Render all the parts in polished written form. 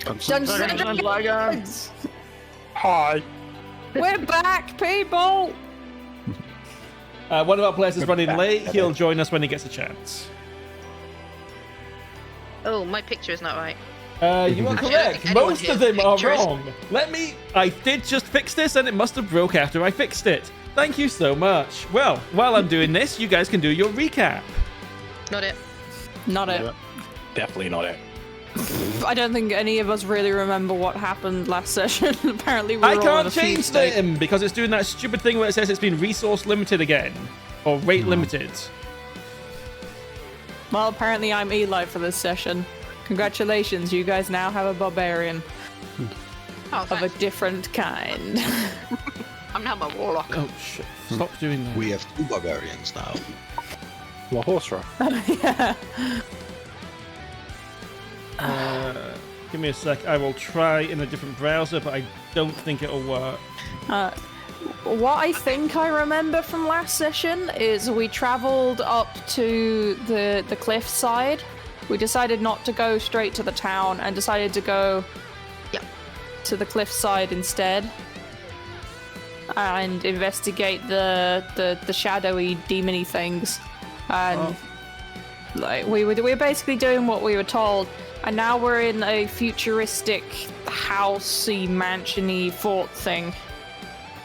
Dragons! Hi. We're back, people! One of our players is running late. He'll join us when he gets a chance. Oh, my picture is not right. You are correct. Most of them are wrong. I did just fix this, and it must have broke after I fixed it. Thank you so much. Well, while I'm doing this, you guys can do your recap. Not it. Not it. Definitely not it. I don't think any of us really remember what happened last session. Apparently, we were I all in can't a change fugue state. them because it's doing that stupid thing where it says it's been resource limited again. Or rate limited. Well, apparently I'm Eli for this session. Congratulations, you guys now have a barbarian Oh, of a different kind. I'm now my warlock. Oh, shit. Stop doing that. We have 2 barbarians now. Well, horse rock. Yeah. Give me a sec. I will try in a different browser, but I don't think it'll work. What I think I remember from last session is we travelled up to the cliff side. We decided not to go straight to the town and decided to go to the cliff side instead and investigate the shadowy, demony things. And like we were basically doing what we were told. And now we're in a futuristic housey, mansiony fort thing.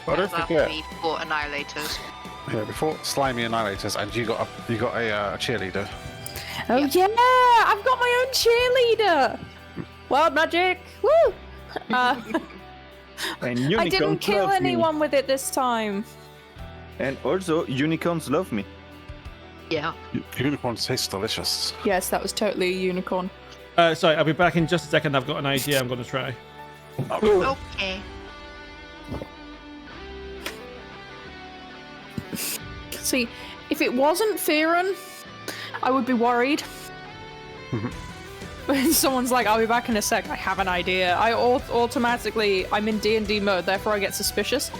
Well, don't forget. We fought annihilators. Yeah, before slimy annihilators, and you got a cheerleader. Oh yeah, I've got my own cheerleader. Wild magic, woo! I didn't kill anyone with it this time. And also, unicorns love me. Yeah. Unicorns taste delicious. Yes, that was totally a unicorn. Sorry, I'll be back in just a second. I've got an idea I'm going to try. Okay. See, if it wasn't Faedrun, I would be worried. When someone's like, I'll be back in a sec, I have an idea. I'm in D&D mode, therefore I get suspicious.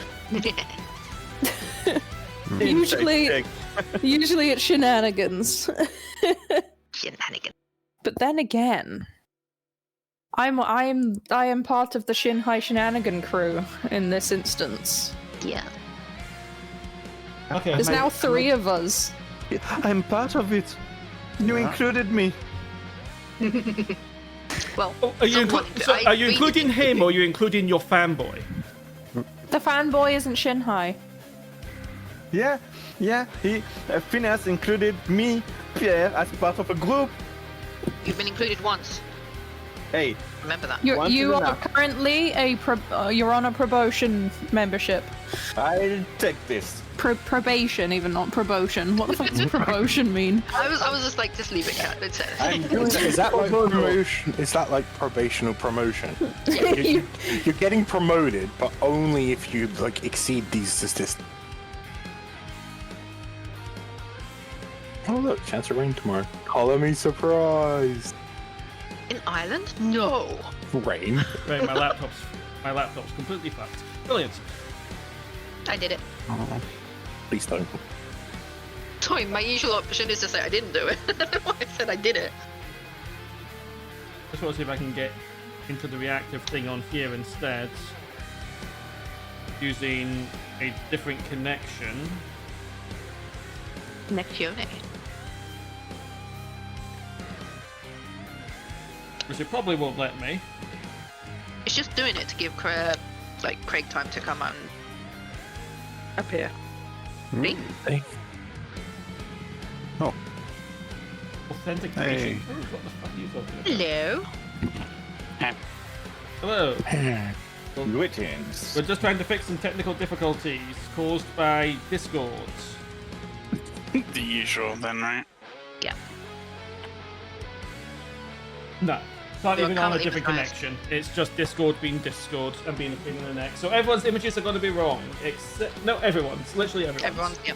Usually it's shenanigans. Shenanigans. But then again, I am part of the Shinhai shenanigan crew in this instance. Yeah. Okay. There's now 3 of us. I'm part of it. You included me. Well, Are you including him or are you including your fanboy? The fanboy isn't Shinhai. Yeah. Phineas included me, Pierre, as part of a group. You've been included once. Hey, Remember that. You Once you is are enough. currently you're on a probation membership. I'll take this. Probation, even not promotion. What the fuck does promotion mean? I was just like, just leave it out. It's Is that like promotion? Is that like probation or promotion? You're getting promoted, but only if you like exceed these statistics. Oh look, chance of rain tomorrow. Color me surprised. In Ireland? No. Rain. Right, my laptop's completely fucked. Brilliant. I did it. Oh, please don't. Sorry, my usual option is to say I didn't do it. I said I did it. Just want to see if I can get into the reactive thing on here instead. Using a different connection. Nexione. Which it probably won't let me. It's just doing it to give Craig time to come out and appear. See? Hey. Oh. Authentication. Hey. Oh, what the fuck are you talking about? Hello. Hello. Greetings. We're just trying to fix some technical difficulties caused by Discord. The usual then, right? Yeah. No. Can't Your even on a currently different was nice. connection. It's just Discord being Discord and being a pain in the neck. So everyone's images are going to be wrong. Except... No, everyone's. Literally everyone's. Everyone's,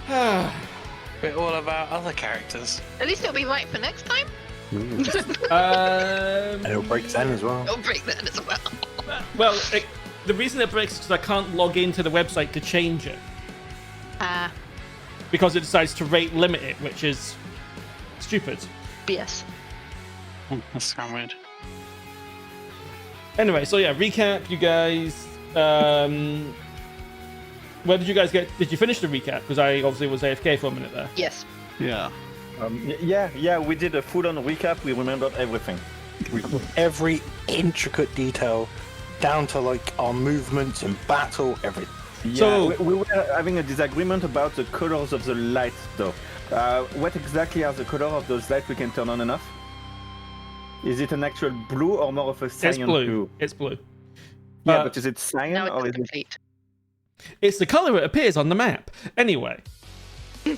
yeah. But all of our other characters. At least it'll be right for next time. And it'll break 10 as well. It'll break that as well. Well, the reason it breaks is because I can't log into the website to change it. Because it decides to rate limit it, which is stupid. BS. That's kind of weird. Anyway, so yeah, recap, you guys. Where did you guys get? Did you finish the recap? Because I obviously was AFK for a minute there. Yes. Yeah. Yeah, we did a full-on recap. We remembered everything. Every intricate detail, down to like our movements in battle, everything. Yeah, So- we were having a disagreement about the colors of the lights, though. What exactly are the colors of those lights we can turn on and off? Is it an actual blue or more of a cyan It's blue. It's blue. Yeah, but is it cyan Now or it's is it... complete. It's the color it appears on the map. Anyway. Well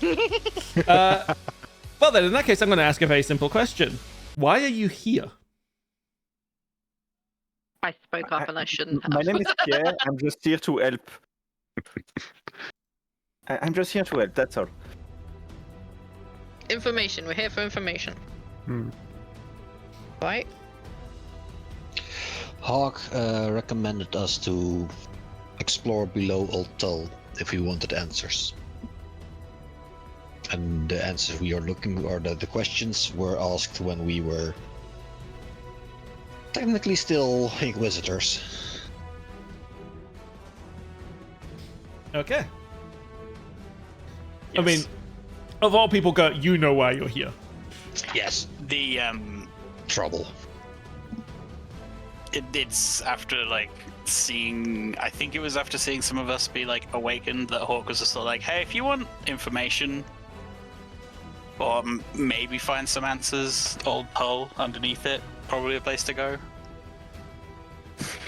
then, in that case, I'm going to ask a very simple question. Why are you here? I spoke up and I shouldn't have. My name is Pierre. I'm just here to help. I'm just here to help, that's all. Information. We're here for information. Right? Hawk recommended us to explore below Old Tull if we wanted answers. And the answers we are looking, or the questions were asked when we were technically still Inquisitors. Okay. I Yes. mean, of all people, Gert, you know why you're here. Yes. The Trouble. it's after like seeing. I think it was after seeing some of us be like awakened that Hawk was just sort of like, hey, if you want information or maybe find some answers, Old Hull underneath it, probably a place to go.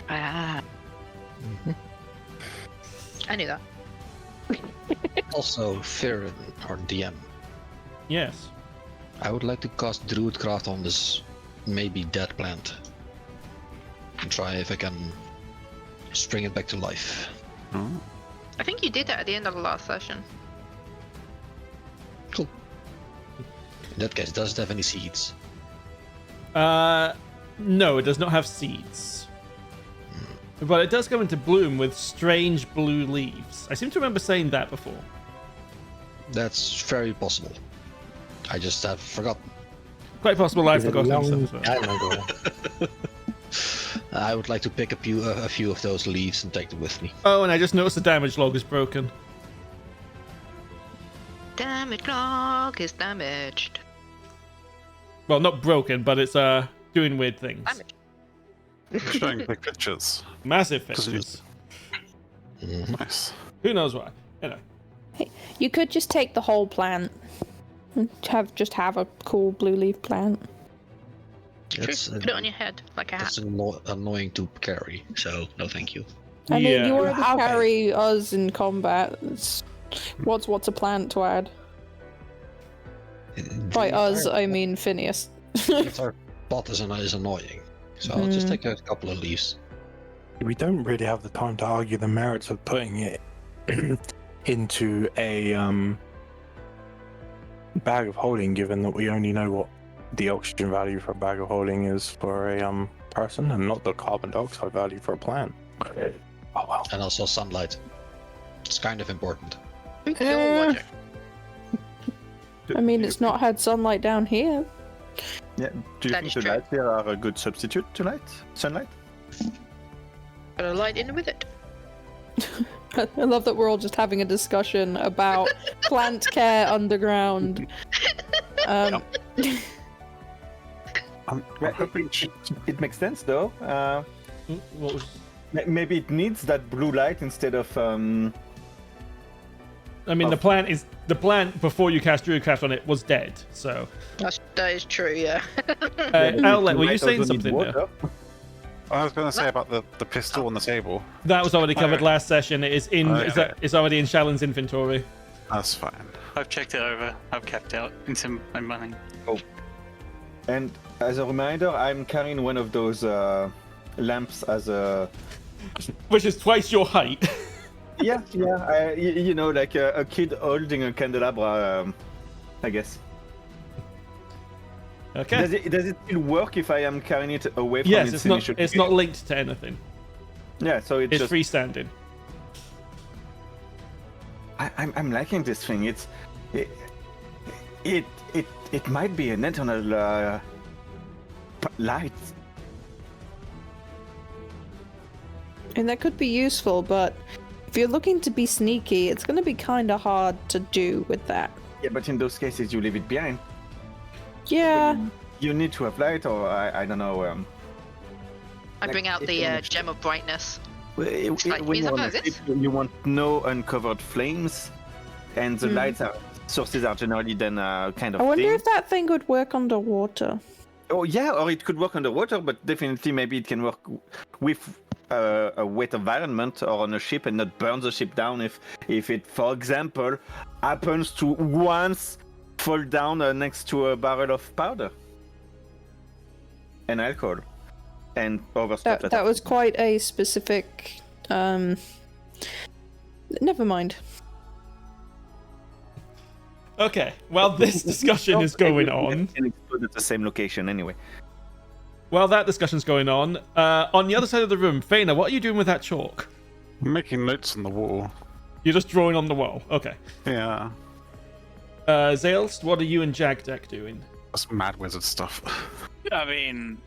Ah. I knew that. Also, Faedrun, our DM. Yes. I would like to cast Druidcraft on this maybe dead plant. And try if I can spring it back to life. I think you did that at the end of the last session. Cool. In that case, does it have any seeds? No, it does not have seeds. But it does go into bloom with strange blue leaves. I seem to remember saying that before. That's very possible. I just have forgotten. Quite possible I've Is it forgotten long? stuff as well. I don't know. I would like to pick a few of those leaves and take them with me. Oh, and I just noticed the damage log is broken. Damage log is damaged. Well, not broken, but it's doing weird things. Damage. Showing big pictures. Massive 'Cause it fixtures. Nice. Who knows why? Anyway. You could just take the whole plant. And just have a cool blue leaf plant. That's, Put it on your head like a hat. that's annoying to carry, so no thank you. I mean, Yeah. you already Have it. carry us in combat. What's a plant to add? By us, I mean Phineas. Our bot is annoying, so I'll just take a couple of leaves. We don't really have the time to argue the merits of putting it into a bag of holding, given that we only know what the oxygen value for a bag of holding is for a person, and not the carbon dioxide value for a plant. Oh well. And also sunlight. It's kind of important. Pure logic. I mean, it's not had sunlight down here. Yeah. Do you That think is the true. lights here are a good substitute to sunlight? Put a light in with it. I love that we're all just having a discussion about plant care underground. I'm Yeah, hoping it makes sense though. What was... Maybe it needs that blue light instead of. I mean, the plant before you cast Druidcraft on it was dead. So, That is true, yeah. Owlet, were you light saying also need something there? water. I was going to say about the pistol on the table. That was already covered last session. It is in. Oh, yeah. It's already in Shalin's inventory. That's fine. I've checked it over. I've kept it into my money. And as a reminder, I'm carrying one of those lamps as a. Which is twice your height. Yeah. You know, like a kid holding a candelabra, I guess. Okay. Does it still work if I am carrying it away from Yes, its it's not. initial It's not linked to anything. Yeah, so it's It's just. freestanding. I'm liking this thing. It might be an eternal lights. And that could be useful, but if you're looking to be sneaky, it's going to be kind of hard to do with that. Yeah, but in those cases, you leave it behind. Yeah. You need to have light, or I don't know. I bring out the gem of brightness. When Like, you're on a ship, you want no uncovered flames, and the lights sources are generally then kind of. I wonder dim. if that thing would work underwater. Oh yeah, or it could work underwater, but definitely maybe it can work with a wet environment or on a ship and not burn the ship down if it, for example, happens to once fall down next to a barrel of powder and alcohol and other stuff. That was quite a specific. Never mind. Okay, well, this discussion is going on. Can explode at the same location anyway. While that discussion's going on the other side of the room, Faena, what are you doing with that chalk? I'm making notes on the wall. You're just drawing on the wall. Okay. Yeah. Zaelste, what are you and Jagdek doing? That's mad wizard stuff. I mean,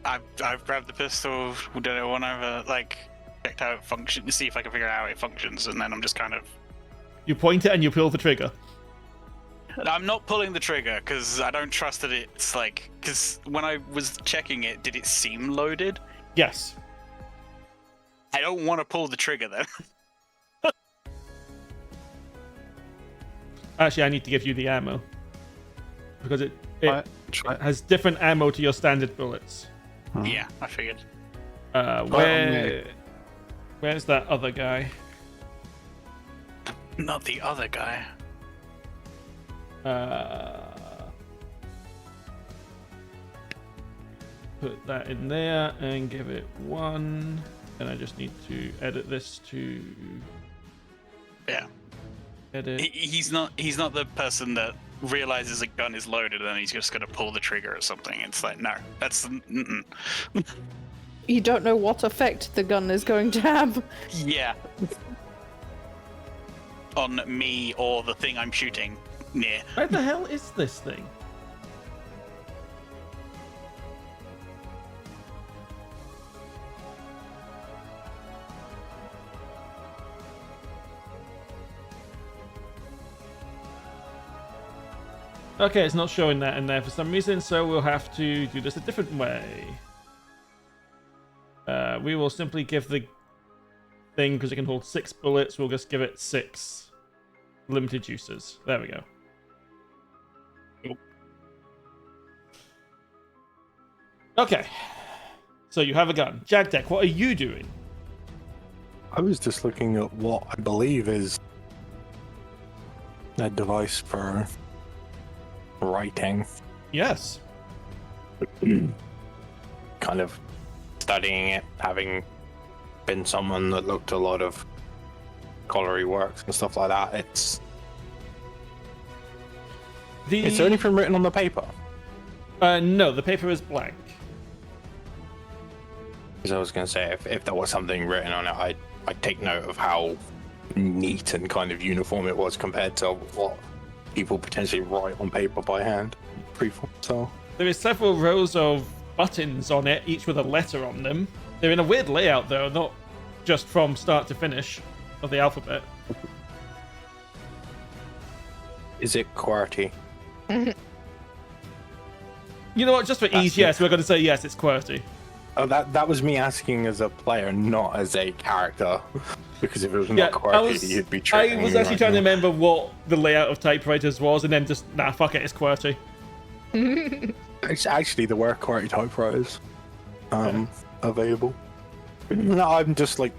I've grabbed the pistol, done it one over, like, checked how it functions, to see if I can figure out how it functions, and then I'm just kind of... You point it and you pull the trigger. I'm not pulling the trigger, because I don't trust that it's, like... Because when I was checking it, did it seem loaded? Yes. I don't want to pull the trigger, then. Actually, I need to give you the ammo. Because it Try. has different ammo to your standard bullets. Yeah, I figured. Where's that other guy? Not the other guy. Put that in there and give it 1. And I just need to edit this to... Yeah. Edit. He's not the person that realizes a gun is loaded and he's just gonna pull the trigger or something. It's like, no, that's... You don't know what effect the gun is going to have. Yeah. On me or the thing I'm shooting near. Where the hell is this thing? Okay, it's not showing that in there for some reason, so we'll have to do this a different way. We will simply give the thing, because it can hold 6 bullets, we'll just give it 6 limited juices. There we go. Okay. So you have a gun. Jagdek, what are you doing? I was just looking at what I believe is a device for writing. Yes. Kind of studying it, having been someone that looked a lot of colliery works and stuff like that. It's there anything written on the paper? No, the paper is blank. Because I was going to say, if there was something written on it, I'd take note of how neat and kind of uniform it was compared to what people potentially write on paper by hand. So There is several rows of buttons on it, each with a letter on them. They're in a weird layout, though, not just from start to finish of the alphabet. is it QWERTY? You know what? Just for ease, yes, we're going to say yes, it's QWERTY. Oh, that was me asking as a player, not as a character. Because if it was not QWERTY, you'd be tricking I was me actually right trying to now. remember what the layout of typewriters was, and then just, nah, fuck it, it's QWERTY. It's actually there were QWERTY typewriters available. No, I'm just like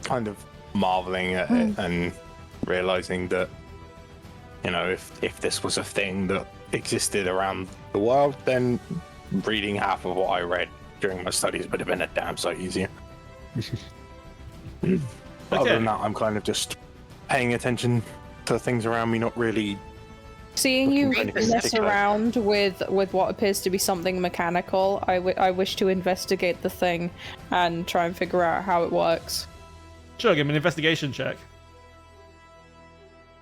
kind of marveling at it and realizing that, you know, if this was a thing that existed around the world, then reading half of what I read during my studies would have been a damn sight easier. Other than that, I'm kind of just paying attention to things around me, not really. Seeing you Looking for anything mess particular. around with what appears to be something mechanical, I wish to investigate the thing and try and figure out how it works. Sure, give me an investigation check.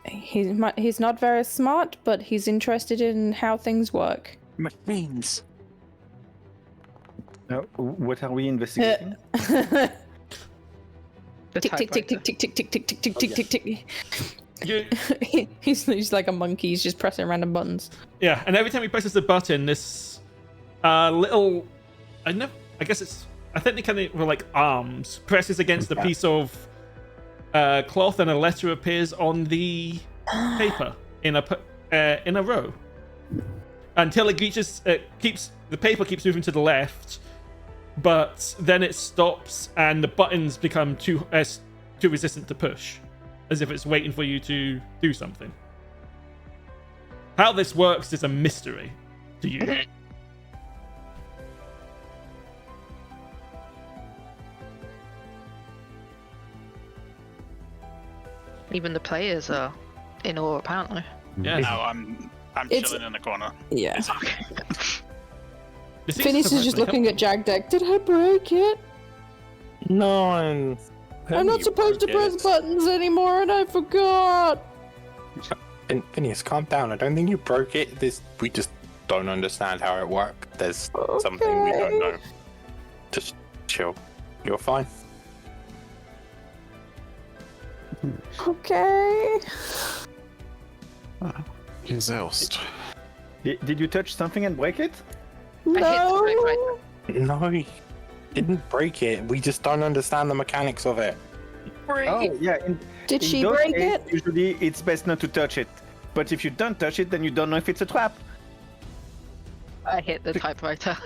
He's not very smart, but he's interested in how things work. Machines. What are we investigating? The Tick tick tick typewriter. tick tick tick tick tick tick tick tick tick. You, He's like a monkey. He's just pressing random buttons. yeah, and every time he presses the button, this little, I guess it's, I think they kind of were like arms, presses against a piece of cloth, and a letter appears on the paper in a row until it reaches. The paper keeps moving to the left, but then it stops, and the buttons become too resistant to push, as if it's waiting for you to do something. How this works is a mystery to you. Even the players are in awe, apparently. Yeah. No, I'm It's- chilling in the corner. Yeah. It's okay. Phineas is just looking at Jagdek. Did I break it? No, I'm not supposed to press buttons anymore, and I forgot. Phineas, calm down. I don't think you broke it. We just don't understand how it works. There's something we don't know. Just chill. You're fine. Okay. Zaelste. Did you touch something and break it? I hit the No. typewriter. No, you didn't break it. We just don't understand the mechanics of it. Oh, yeah. Did In she those break cases, it? Usually, it's best not to touch it. But if you don't touch it, then you don't know if it's a trap. I hit the typewriter.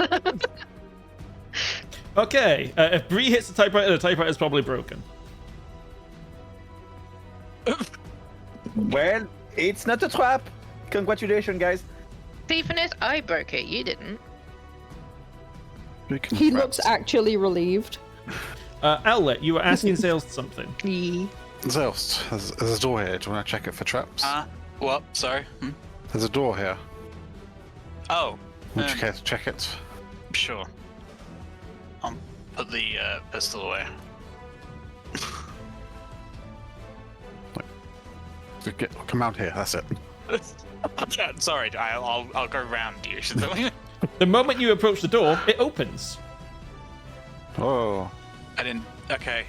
Okay, if Bree hits the typewriter is probably broken. Well, it's not a trap. Congratulations, guys. Phineas, I broke it. You didn't. He looks actually relieved. Owlet, you were asking Zaelste something. Zaelste, there's a door here. Do you want to check it for traps? What? Sorry. There's a door here. Oh. Would you care to check it? Sure. I'll put the pistol away. Come out here. That's it. Sorry, I'll go round you. The moment you approach the door, it opens. Oh. I didn't. Okay.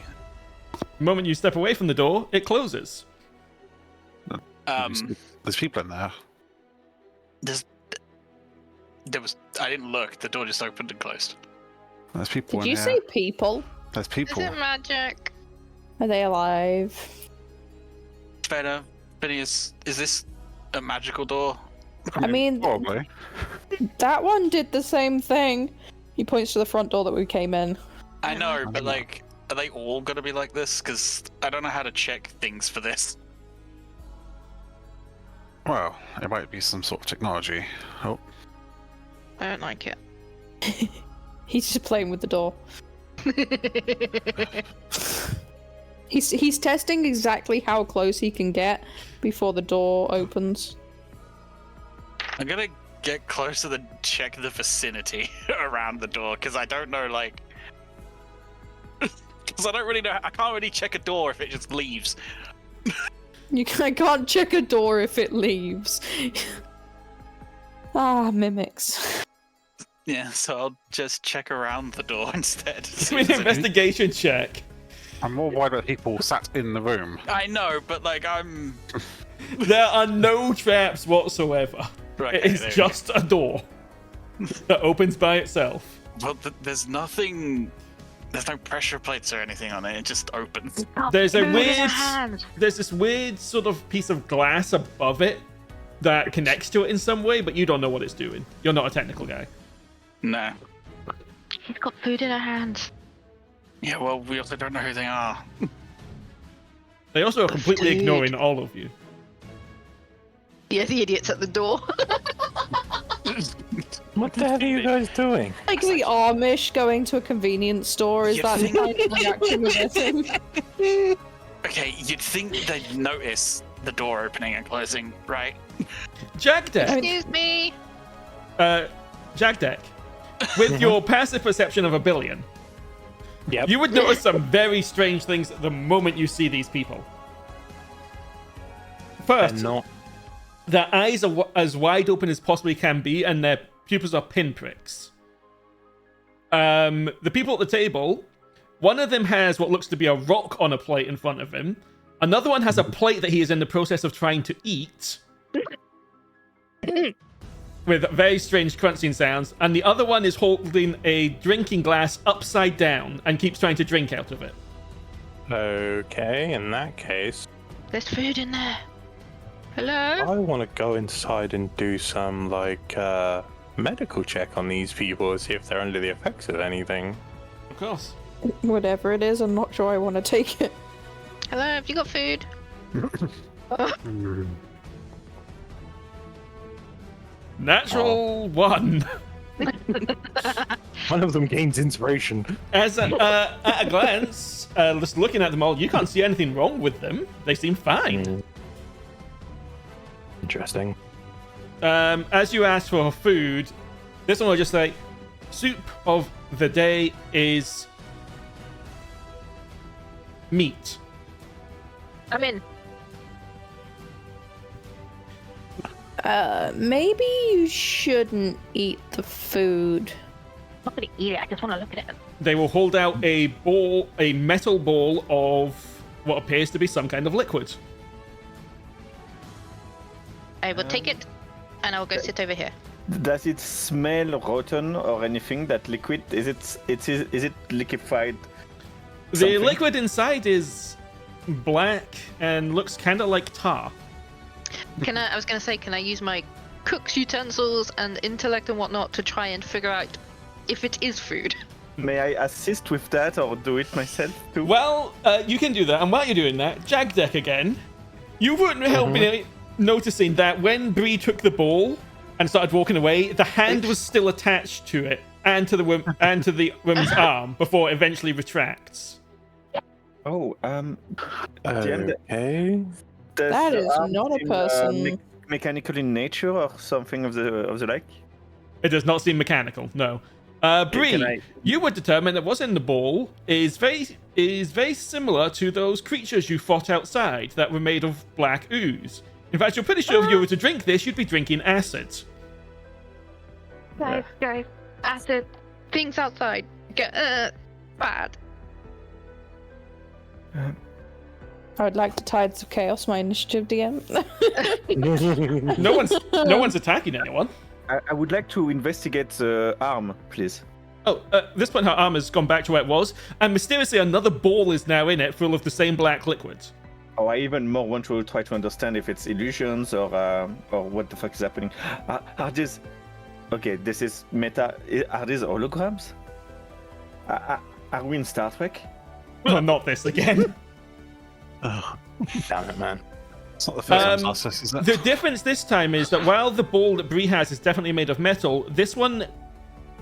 The moment you step away from the door, it closes. There's people in there. There was. I didn't look. The door just opened and closed. There's people Did in you here. say people? There's Is people. it magic? Are they alive? Faena, Phineas, is this a magical door? I mean, Probably. that one did the same thing. He points to the front door that we came in. I know, but like, are they all gonna be like this? Because I don't know how to check things for this. Well, it might be some sort of technology. Oh, I don't like it. He's just playing with the door. He's testing exactly how close he can get before the door opens. I'm gonna get closer to check the vicinity around the door because I don't know, like, because I don't really know. I can't really check a door if it just leaves. I can't check a door if it leaves. Mimics. Yeah, so I'll just check around the door instead. Give me an investigation check. I'm more worried about people sat in the room. I know, but like I'm. There are no traps whatsoever. Right, It is there we just a door that opens by itself. Well, there's nothing. There's no pressure plates or anything on it. It just opens. There's there's this weird sort of piece of glass above it that connects to it in some way, but you don't know what it's doing. You're not a technical guy. No. She's got food in her hands. Yeah, well, we also don't know who they are. They also are completely Dude. ignoring all of you. Yeah, the idiot's at the door. What the hell are you guys doing? Like the Amish going to a convenience store. Is You that think- the reaction we're getting? Okay, you'd think they'd notice the door opening and closing, right? Jagdek, Excuse me. Jagdek, with your passive perception of 1 billion, Yep. you would notice some very strange things the moment you see these people. First, And not. their eyes are as wide open as possibly can be, and their pupils are pinpricks. The people at the table, one of them has what looks to be a rock on a plate in front of him. Another one has a plate that he is in the process of trying to eat. With very strange crunching sounds. And the other one is holding a drinking glass upside down and keeps trying to drink out of it. Okay, in that case, There's food in there. Hello? I want to go inside and do some, medical check on these people to see if they're under the effects of anything. Of course. Whatever it is, I'm not sure I want to take it. Hello, have you got food? Natural 1. One of them gains inspiration. As at a glance, just looking at them all, you can't see anything wrong with them. They seem fine. Interesting. As you ask for food, this one will just say, soup of the day is meat. I'm in. Maybe you shouldn't eat the food. I'm not gonna eat it, I just want to look at it. They will hold out a metal ball of what appears to be some kind of liquid. I will take it, and I will go sit over here. Does it smell rotten or anything? That liquid is it liquefied? The Something? liquid inside is black and looks kind of like tar. I was gonna say, can I use my cook's utensils and intellect and whatnot to try and figure out if it is food? May I assist with that or do it myself too? Well, you can do that. And while you're doing that, Jagdek again, you wouldn't help me noticing that when Bree took the ball and started walking away, the hand was still attached to it and to the woman's arm before it eventually retracts. Oh, Okay. That is not a person. Mechanical in nature or something of the like. It does not seem mechanical, no. Bree, you would determine that what's in the ball is very similar to those creatures you fought outside that were made of black ooze. In fact, you're pretty sure if you were to drink this, you'd be drinking acid. Guys, acid. Things outside. Bad. I would like to Tides of Chaos, my initiative DM. No one's attacking anyone. I would like to investigate the arm, please. Oh, at this point, her arm has gone back to where it was, and mysteriously another ball is now in it, full of the same black liquid. Oh, I even more want to try to understand if it's illusions or what the fuck is happening. Are these... Okay, this is meta... Are these holograms? Are we in Star Trek? Oh, not this again. Oh, damn it, man. It's not the first time I've asked this, is it? The difference this time is that while the ball that Bree has is definitely made of metal, this one,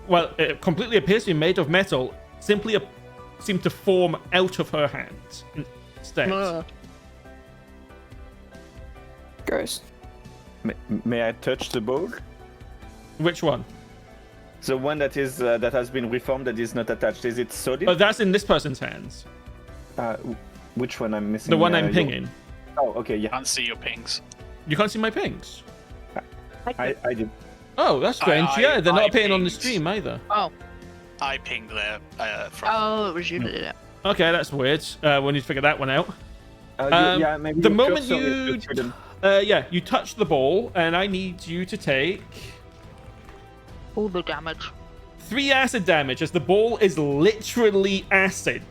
well, it completely appears to be made of metal, simply seemed to form out of her hand instead. Gross. May I touch the ball? Which one? The one that is that has been reformed that is not attached. Is it solid? Oh, that's in this person's hands. Which one I'm missing? The one I'm pinging. Oh, okay, yeah. Can't see your pings. You can't see my pings? I did. Oh, that's strange. Yeah, they're I not appearing on the pinged. stream either. Oh. I pinged there from. Oh, it was you that did it. Okay, that's weird. We need to figure that one out. Yeah, maybe The your moment cursor you... is hidden. you touch the ball, and I need you to take... All the damage. 3 acid damage, as the ball is literally acid.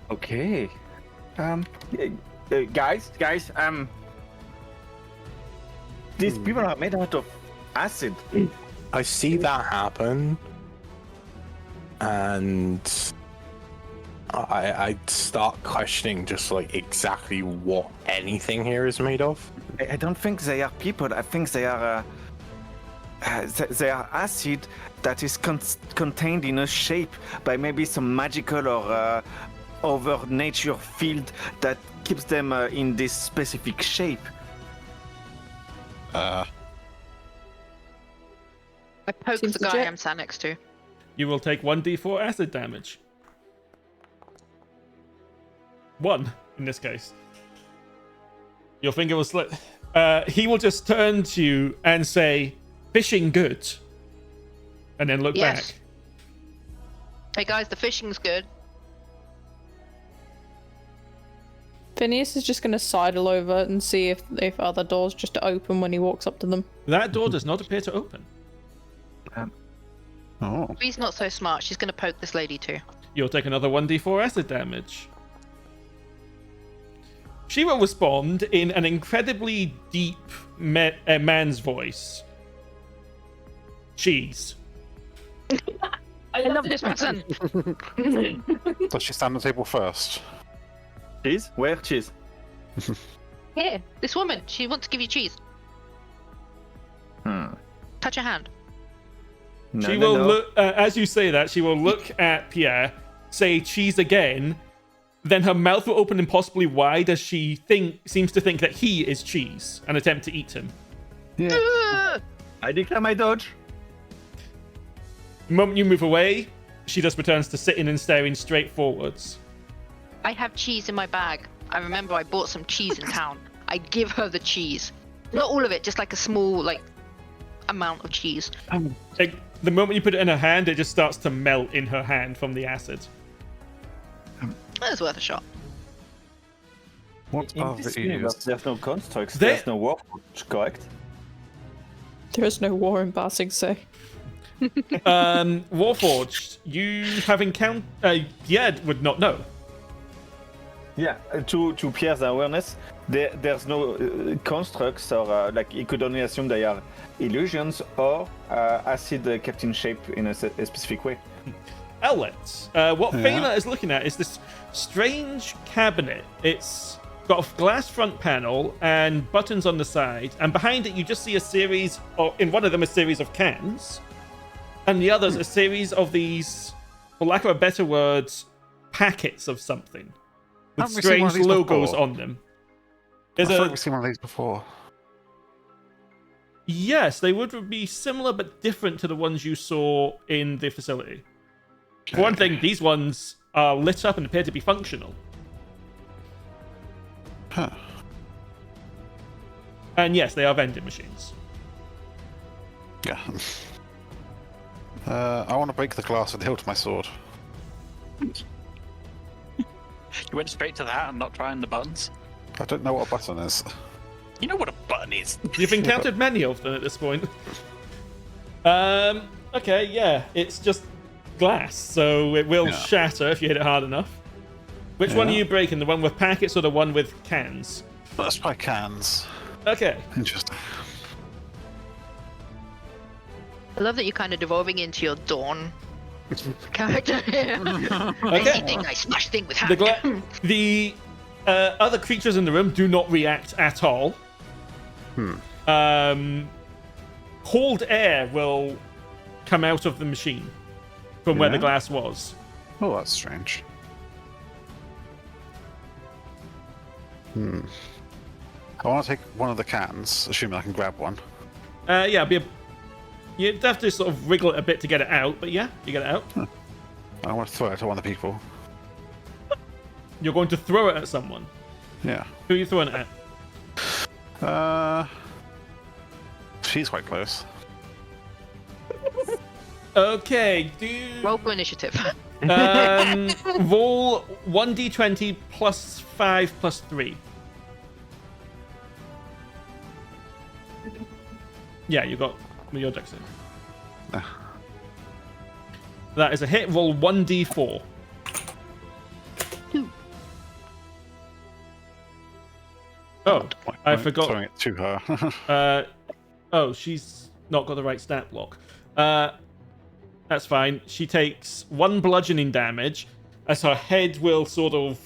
Okay. Guys, these people are made out of acid. I see that happen, and I start questioning just like exactly what anything here is made of. I don't think they are people. I think they are acid that is contained in a shape by maybe some magical or over nature field that keeps them in this specific shape. I poke Seems the guy legit. I'm sat next to. You will take 1d4 acid damage. 1, in this case. Your finger will slip. He will just turn to you and say, "Fishing good." and then look Yes. back. Hey guys, the fishing's good. Phineas is just going to sidle over and see if other doors just open when he walks up to them. That door does not appear to open. Oh. Bree's not so smart. She's gonna poke this lady too. You'll take another 1d4 acid damage. She will respond in an incredibly deep man's voice. Cheese. I love this person. Does she stand on the table first? Cheese? Where cheese? Here, this woman. She wants to give you cheese. Touch her hand. No, She no, will no. look, as you say that, she will look at Pierre, say cheese again, then her mouth will open impossibly wide as she seems to think that he is cheese and attempt to eat him. I declare my dodge. The moment you move away, she just returns to sitting and staring straight forwards. I have cheese in my bag. I remember I bought some cheese in town. I give her the cheese. Not all of it, just like a small, amount of cheese. Like, the moment you put it in her hand, it just starts to melt in her hand from the acid. That's worth a shot. What In are this the universe, ears? there's no constructs, There- there's no war, correct? There is no war in Ba Sing Se. Warforged, you have encountered... Pierre would not know. Yeah, to Pierre's awareness, there's no constructs, or he could only assume they are illusions or acid kept in shape in a specific way. Owlet, what Faena is looking at is this strange cabinet. It's got a glass front panel and buttons on the side, and behind it you just see a series of, in one of them, a series of cans, and the others a series of these, for lack of a better word, packets of something with Haven't we seen one of strange these logos before? on them. I There's thought a we've seen one of these before. yes, they would be similar but different to the ones you saw in the facility. For one thing, these ones are lit up and appear to be functional. Huh. And yes, they are vending machines. Yeah. I want to break the glass with the hilt of my sword. You went straight to that and not trying the buttons. I don't know what a button is. You know what a button is. You've encountered many of them at this point. Okay, yeah, it's just glass, so it will shatter if you hit it hard enough. Which one are you breaking? The one with packets or the one with cans? Let's try cans. Okay. Interesting. I love that you're kind of devolving into your Dawn character here. Okay. Anything I smash thing with The, hand. the other creatures in the room do not react at all. Cold air will come out of the machine from where the glass was. Oh, that's strange. I want to take one of the cans, assuming I can grab one. Yeah, you'd have to sort of wriggle it a bit to get it out, but yeah, you get it out. I want to throw it at one of the people. You're going to throw it at someone. Yeah. Who are you throwing it at? She's quite close. Okay, do Roll for initiative. roll 1d20 plus 5 plus 3. Yeah, you got your dex in. That is a hit. Roll 1d4. Oh, I forgot. Throwing it to her. Oh, she's not got the right stat block. That's fine. She takes 1 bludgeoning damage as her head will sort of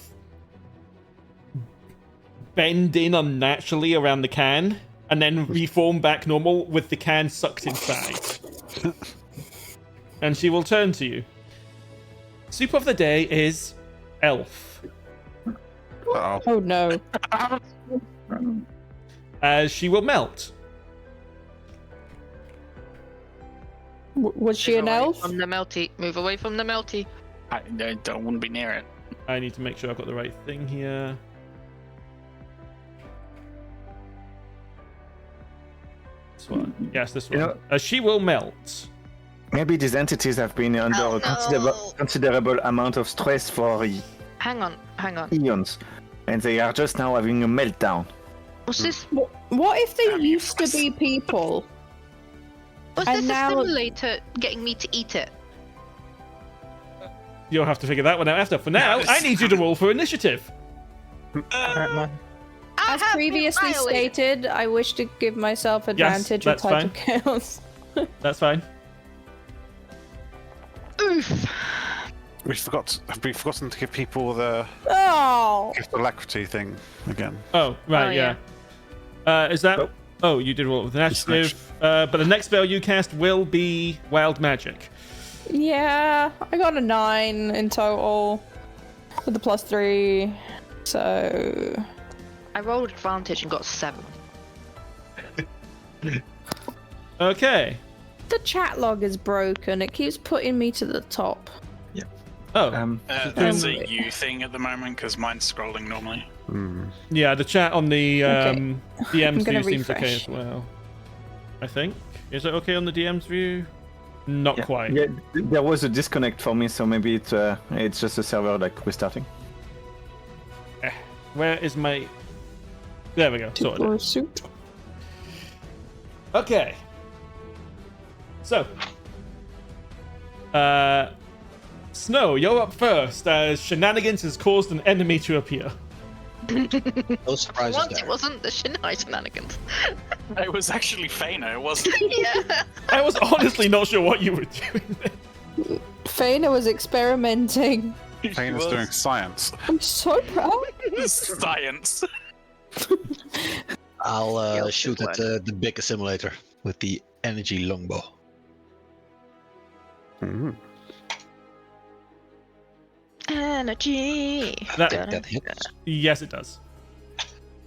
bend in unnaturally around the can and then reform back normal with the can sucked inside. And she will turn to you. Soup of the day is elf. Uh-oh. Oh no. As she will melt. Was she an elf? From the melty. Move away from the melty. I don't want to be near it. I need to make sure I've got the right thing here. This one. Yes, this one. Yeah. She will melt. Maybe these entities have been under a considerable amount of stress for Hang on. eons, and they are just now having a meltdown. Was this What if they used to be people? was And this now- a simulator getting me to eat it? You'll have to figure that one out after. For now, I need you to roll for initiative. As previously stated, I wish to give myself advantage with that's type fine. of chaos. That's fine. Oof. Have we forgotten to give people the Oh! gift alacrity thing again? Oh, right, Oh, yeah. Is that... Oh, you did roll with initiative. But the next spell you cast will be Wild Magic. Yeah, I got a 9 in total with the +3. So I rolled advantage and got 7. Okay. the chat log is broken. It keeps putting me to the top. Oh, That's a you thing at the moment because mine's scrolling normally. yeah, the chat on the I'm DM's gonna view seems okay refresh. as well. I think. Is it okay on the DM's view? Not quite. Yeah, there was a disconnect for me, so maybe it's just a server like restarting. Where is my... There we go. Sorted. Or suit. Okay. So. Snow, you're up first as shenanigans has caused an enemy to appear. No surprises Once there. it wasn't the shenanigans. It was actually Faena, it wasn't. Yeah. I was honestly not sure what you were doing. Faena was experimenting. Faina's doing science. I'm so proud. Science. I'll shoot at the big assimilator with the energy longbow. Energy. That- That hits. Yes, it does.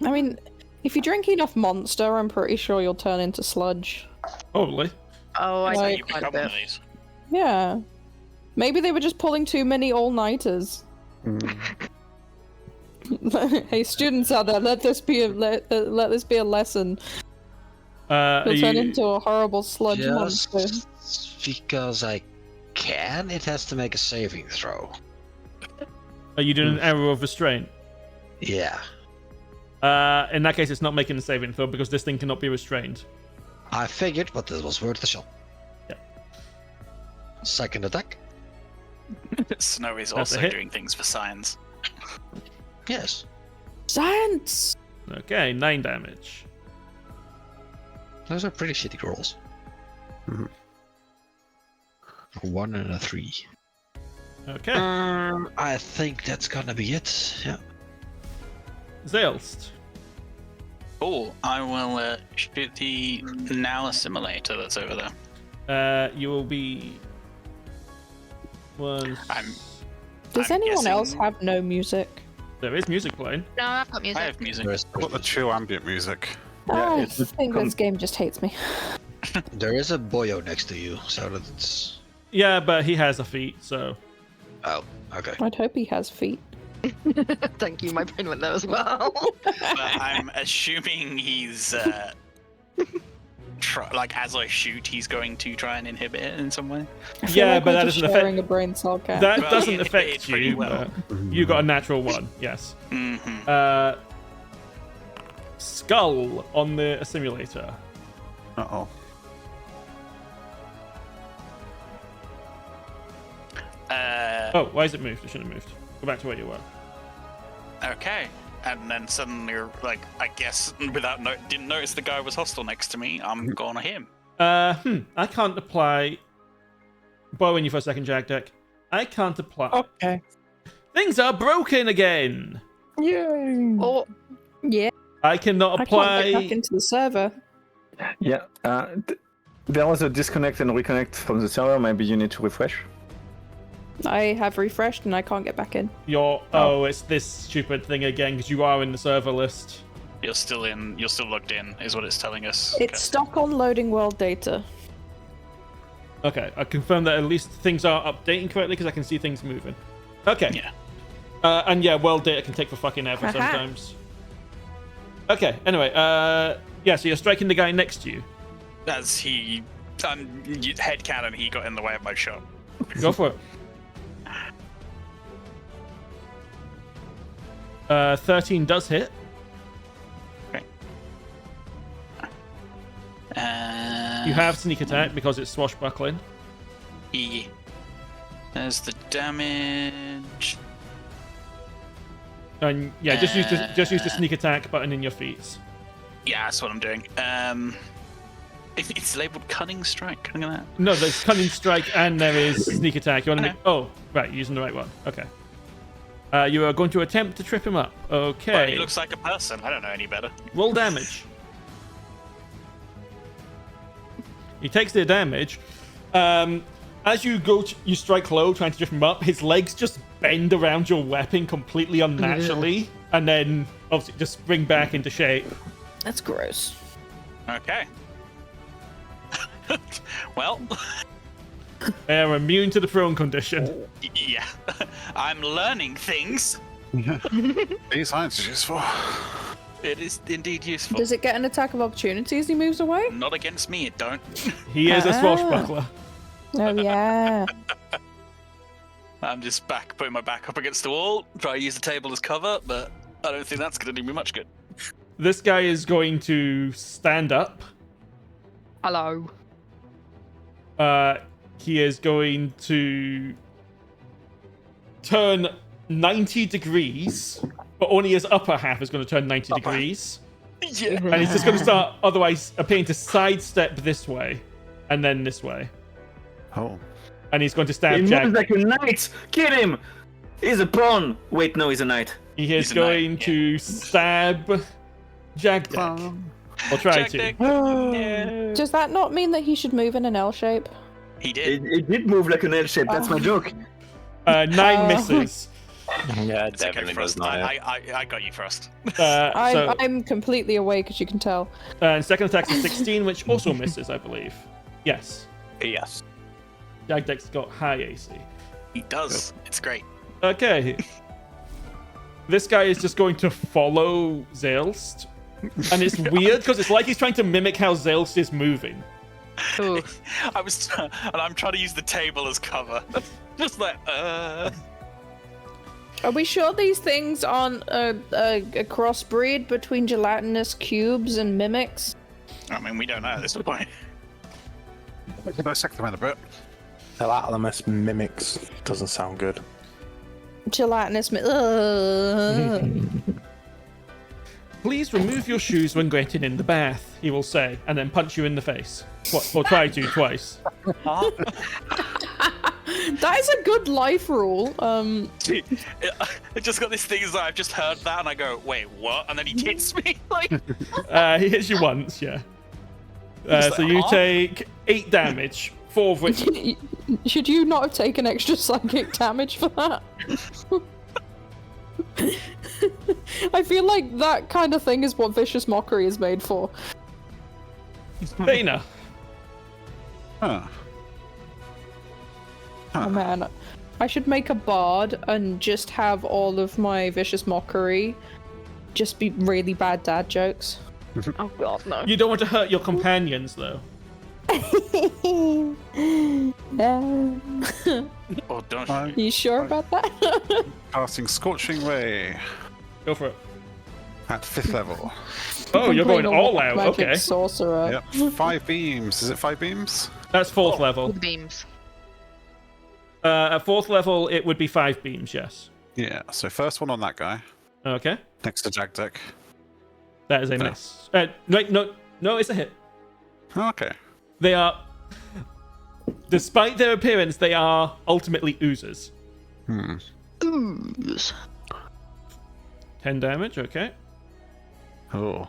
I mean, if you drink enough Monster, I'm pretty sure you'll turn into sludge. Probably. Oh, I Like- know You quite a become one bit. of these. Yeah. Maybe they were just pulling too many all-nighters. Hey, students out there, let this be a lesson. Are You'll turn you, into a horrible sludge monster. Just because I can, it has to make a saving throw. are you doing an arrow of restraint? Yeah. In that case, it's not making a saving throw because this thing cannot be restrained. I figured, but this was worth a shot. Yeah. Second attack. Snow is That's a also hit. doing things for science. Yes. Science! Okay, 9 damage. Those are pretty shitty rolls. 1 and a 3. Okay. I think that's gonna be it. Yeah. Zaelste. Oh, I will shoot the now assimilator that's over there. You will be... One... Does I'm anyone else guessing- have no music? There is music playing. No, I've got music. I have music. I've got the chill ambient music. I it's- think this game just hates me. There is a boyo next to you, so that's. Yeah, but he has a feat, so... Oh, okay. I'd hope he has feet. Thank you, my brain went there as well. But I'm assuming he's like as I shoot, he's going to try and inhibit it in some way. I feel Yeah, like but we're that just doesn't sharing affect... a brain cell count. That Well, doesn't it affect pretty you, well. but you got a natural 1, yes. Mm-hmm. Skull on the simulator. Uh-oh. Oh, why is it moved? It shouldn't have moved. Go back to where you were. Okay. And then suddenly, like, I guess without didn't notice the guy was hostile next to me. I'm going to him. I can't apply... Borrowing you for a second, Jagdek. I can't apply... Okay. Things are broken again! Yay. Oh, Yeah, I cannot I apply... can't get back into the server. Yeah, there was a disconnect and reconnect from the server. Maybe you need to refresh. I have refreshed and I can't get back in. Oh, it's this stupid thing again, because you are in the server list. You're still logged in, is what it's telling us. It's stuck on loading world data. Okay, I confirm that at least things are updating correctly, because I can see things moving. Okay. Yeah. And yeah, world data can take for fucking ever Haha. sometimes. Okay, anyway, yeah, so you're striking the guy next to you. As he Headcanon, he got in the way of my shot. Go for it. 13 does hit. Okay. You have sneak attack because it's swashbuckling. Yeah. There's the damage. And yeah, just use the sneak attack button in your feats. Yeah, that's what I'm doing. It's labeled cunning strike. Look at that. No, there's cunning strike and there is sneak attack. You want to make? Oh, right, you're using the right one. Okay. You are going to attempt to trip him up. Okay. Well, he looks like a person. I don't know any better. Roll damage. He takes the damage. As you you strike low, trying to trip him up, his legs just bend around your weapon completely unnaturally, and then obviously just spring back into shape. That's gross. Okay. Well. They are immune to the prone condition. Yeah. I'm learning things. Science is useful. It is indeed useful. Does it get an attack of opportunity as he moves away? Not against me, it don't. He is a swashbuckler. Oh, yeah. I'm just putting my back up against the wall, try to use the table as cover, but I don't think that's going to do me much good. This guy is going to stand up. Hello. He is going to turn 90 degrees, but only his upper half is going to turn 90 degrees. Yeah. And he's just going to start otherwise appearing to sidestep this way and then this way. Oh. And he's going to stab He moves Jagdek. like a knight! Kill him! He's a pawn! Wait, no, he's a knight. He is He's a going knight, to stab Jagdek. Or try to. Jagdek. Yeah. Does that not mean that he should move in an L shape? He did. It did move like an L shape, that's my joke. 9 misses. Yeah, It's okay, definitely Frost. does not. I got you, Frost. I'm completely awake, as you can tell. And second attack's a 16, which also misses, I believe. Yes. Yes. Jagdek's got high AC. He does. It's great. Okay. This guy is just going to follow Zaelste. And it's weird because it's like he's trying to mimic how Zaelste is moving. Ooh. And I'm trying to use the table as cover. Just like, Are we sure these things aren't a crossbreed between gelatinous cubes and mimics? I mean, we don't know at this point. Dissect them in a bit. Gelatinous mimics doesn't sound good. Gelatinous Please remove your shoes when getting in the bath, he will say, and then punch you in the face. Or try to twice. That is a good life rule. See, I just got this thing as I've just heard that and I go, wait, what? And then he hits me. Like, He hits you once, yeah. So you take 8 damage, 4 of which... Should you not have taken extra psychic damage for that? I feel like that kind of thing is what vicious mockery is made for. Faena. Huh. Oh man, I should make a bard and just have all of my vicious mockery just be really bad dad jokes. Oh god, no. You don't want to hurt your companions, though. oh, don't. You sure about that? Casting Scorching Ray Go for it. at 5th level. Oh, you're going all out. Magic Okay. sorcerer. Yep. 5 beams. Is it 5 beams? That's 4th level. Beams. At 4th level, it would be 5 beams, yes. Yeah. So first one on that guy. Okay. Next to Jagdek. That is a miss. No, it's a hit. Okay. They are... Despite their appearance, they are ultimately oozers. Ooze. 10 damage, okay. Oh.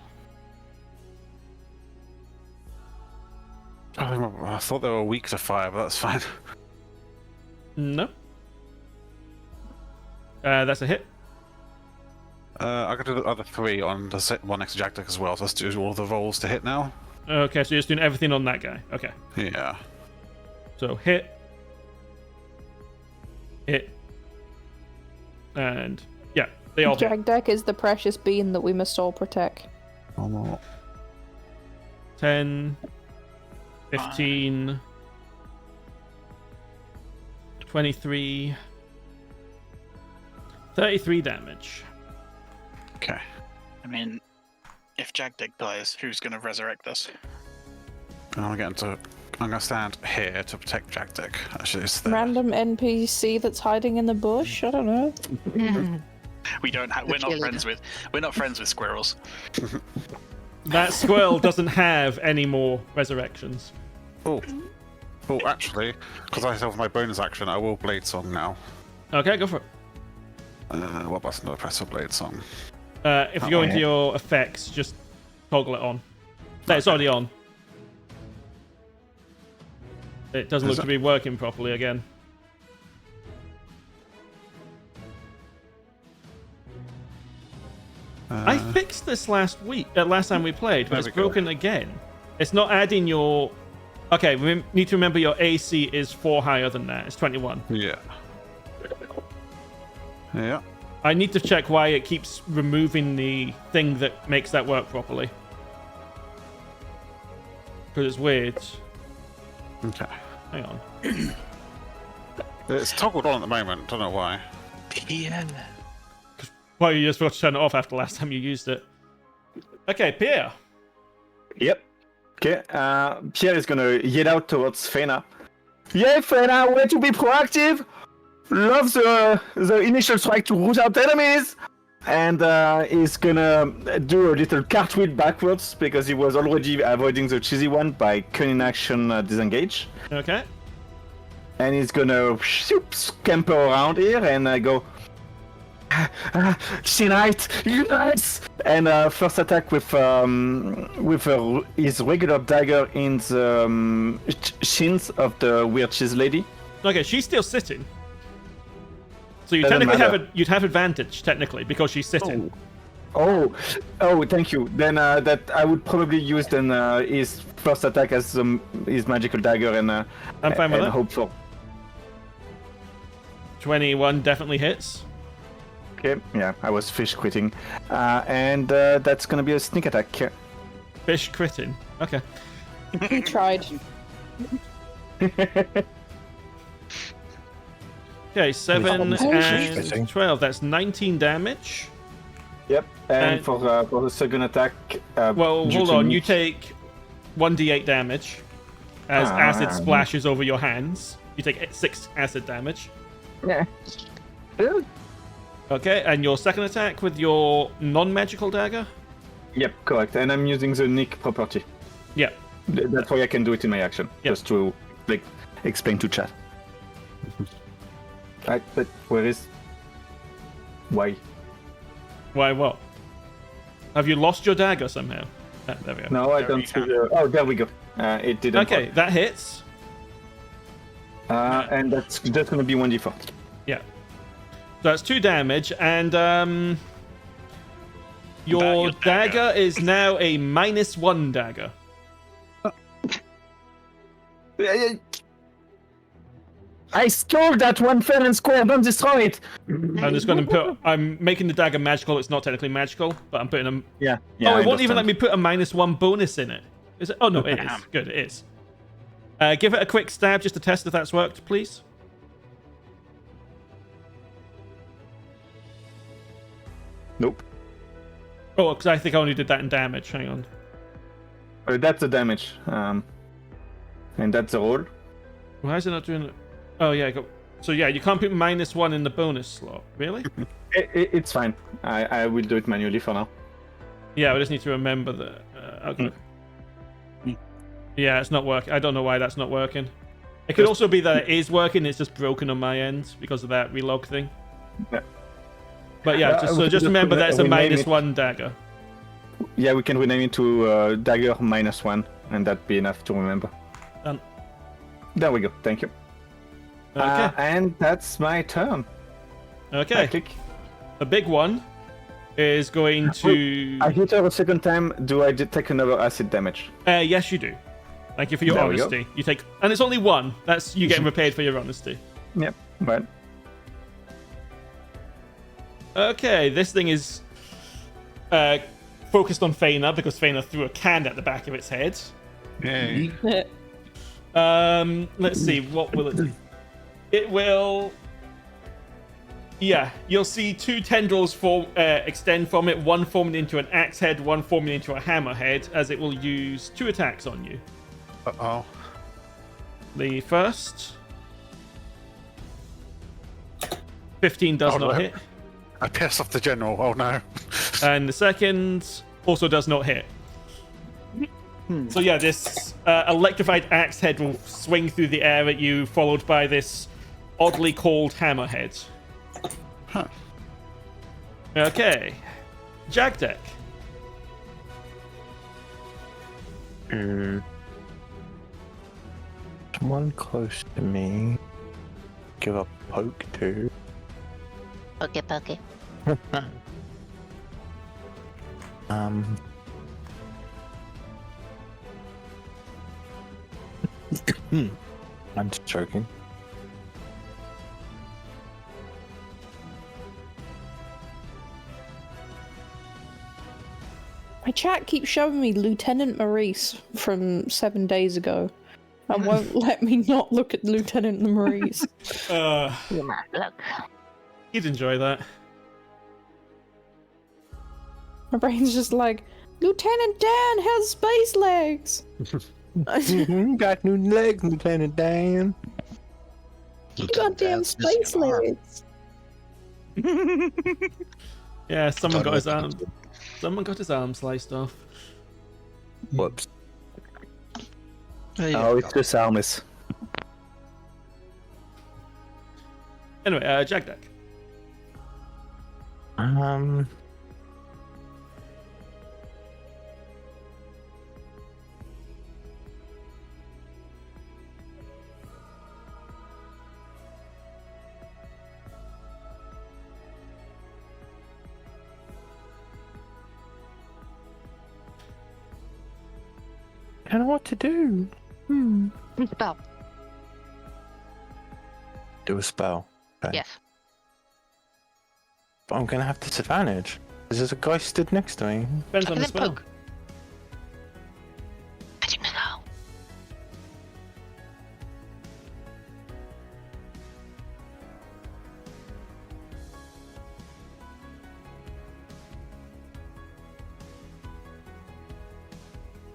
I thought they were weak to fire, but that's fine. No. That's a hit. I could do the other 3 on the one next to Jagdek as well, so let's do all the rolls to hit now. Okay, so you're just doing everything on that guy. Okay. Yeah. So hit. Hit. And yeah, they all hit. Jagdek is the precious bean that we must all protect. Oh, 10, 15, 23, 33 damage. Okay. I mean, if Jagdek dies, who's going to resurrect us? I'm gonna stand here to protect Jagdek. Actually, it's there. Random NPC that's hiding in the bush. I don't know. We don't. We're not friends with squirrels. That squirrel doesn't have any more resurrections. Oh, actually, because I still have my bonus action, I will Blade Song now. Okay, go for it. What button do I press for Blade Song? If you go into your effects, just toggle it on. No, it's already on. It doesn't look to be working properly again. I fixed this last time we played, but it's broken again. It's not adding your... Okay, we need to remember your AC is 4 higher than that. It's 21. Yeah. Yeah. I need to check why it keeps removing the thing that makes that work properly. Because it's weird. Okay. Hang on. It's toggled on at the moment. Don't know why. Pierre. Well, you just forgot to turn it off after the last time you used it. Okay, Pierre. Yep. Okay. Pierre is gonna yell out towards Faena. Yeah, Faena, way to be proactive. Love the initial strike to root out enemies. And is gonna do a little cartwheel backwards because he was already avoiding the cheesy one by cunning action disengage. Okay. And he's gonna scamper around here and go. Unite! And first attack with his regular dagger in the shins of the weird cheese lady. Okay, she's still sitting. So you Doesn't technically matter. you'd have advantage technically because she's sitting. Oh, thank you. Then that I would probably use his first attack as his magical dagger and I'm fine with and that. hope for. 21 definitely hits. Okay, yeah, I was fish quitting, and that's gonna be a sneak attack. Fish critting. Okay. He tried. Okay, 7 Oh, and 12. That's 19 damage. Yep, and And- for the second attack. Well, due hold to on. me- You take 1d8 damage as acid splashes over your hands. You take 6 acid damage. Yeah. Okay, and your second attack with your non-magical dagger? Yep, correct. And I'm using the Nick property. Yeah. That's why I can do it in my action. Yep. Just to explain to chat. Right, but where is? Why? Why what? Have you lost your dagger somehow? Ah, there we go. No, I don't see the. Oh, there we go. It didn't. Okay, that hits. And that's just gonna be 1d4. Yeah. So that's 2 damage, and your your dagger dagger. is now a -1 dagger. I stole that one fair and square. Don't destroy it. I'm just going to put. I'm making the dagger magical. It's not technically magical, but I'm putting a. Yeah. Oh, it won't even let me put a -1 bonus in it. Is it? Oh no, it is. Damn. Good, it is. Give it a quick stab just to test if that's worked, please. Nope. Oh, because I think I only did that in damage. Hang on. That's the damage. And that's the roll. Why is it not doing it? Oh yeah, so yeah, you can't put -1 in the bonus slot. Really? It's fine. I will do it manually for now. Yeah, we just need to remember that. Okay. Yeah, it's not working. I don't know why that's not working. It could also be that it is working. It's just broken on my end because of that relog thing. Yeah. But yeah, just remember that's a rename it. -1 dagger. Yeah, we can rename it to dagger -1, and that'd be enough to remember. Done. There we go. Thank you. Okay. And that's my turn. I Okay. click. The big one is going to. I hit her a second time. Do I take another acid damage? Yes, you do. Thank you for your There we go. honesty. You take, and it's only 1. That's you getting repaid for your honesty. Yep. Right. Okay, this thing is focused on Faena because Faena threw a can at the back of its head. Yay. Let's see. What will it do? It will. Yeah, you'll see 2 tendrils extend from it, one forming into an axe head, one forming into a hammer head, as it will use 2 attacks on you. Uh-oh. The first 15 does not hit, I pissed off the general. Oh no. and the second also does not hit. So yeah, this electrified axe head will swing through the air at you, followed by this oddly called hammerhead. Huh. Okay, Jagdek. Someone close to me. Give a poke to. Okay. I'm just joking. My chat keeps showing me Lieutenant Maurice from 7 days ago and won't let me not look at Lieutenant Maurice. You might look. You'd enjoy that. My brain's just like, Lieutenant Dan has space legs! Got new legs, Lieutenant Dan. Goddamn space legs! Yeah, someone got his arm. Someone got his arm sliced off. Whoops. Oh, it's just Almis. Anyway, Jagdek. I don't know what to do. Spell. Do a spell. Okay. Yes. But I'm gonna have disadvantage. Because there's a guy stood next to me. Depends on And the then spell. poke. I don't know.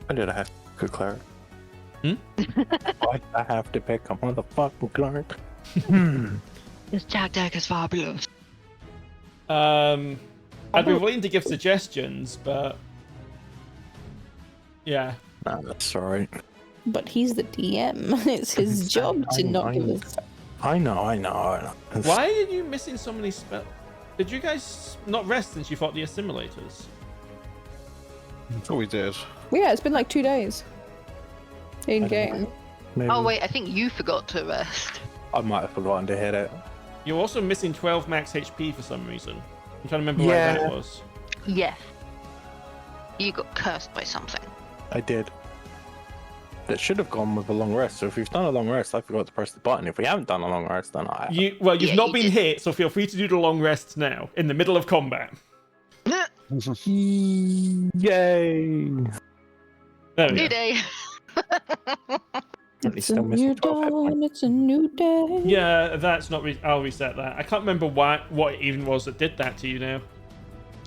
Why did I have to pick a cleric? Hmm? Why did I have to pick a motherfucking cleric? This Jagdek is fabulous. I'd be willing to give suggestions, but yeah. Nah, that's alright. But he's the DM. It's his job to not give us. I know. Why are you missing so many spells? Did you guys not rest since you fought the assimilators? I thought we did. Yeah, it's been like 2 days. In game. Maybe. Oh wait, I think you forgot to rest. I might have forgotten to hit it. You're also missing 12 max HP for some reason. I'm trying to remember where that was. Yes. You got cursed by something. I did. It should have gone with a long rest. So if we've done a long rest, I forgot to press the button. If we haven't done a long rest, then I. You've Yeah, not you been did. hit, so feel free to do the long rest now, in the middle of combat. Yay! There we New go. day. It's a new dawn, it's a new day. Yeah, that's not. I'll reset that. I can't remember what it even was that did that to you now.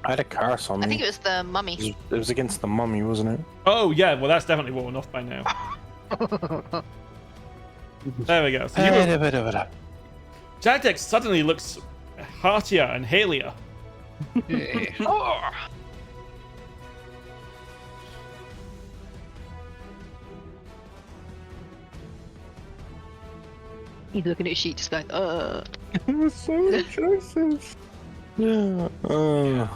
I had a curse on me. I think it was the mummy. It was against the mummy, wasn't it? Oh yeah, well that's definitely worn off by now. There we go. So you were, Jagdek suddenly looks heartier and hailier. He's looking at his sheet just going, There's so many choices. Yeah.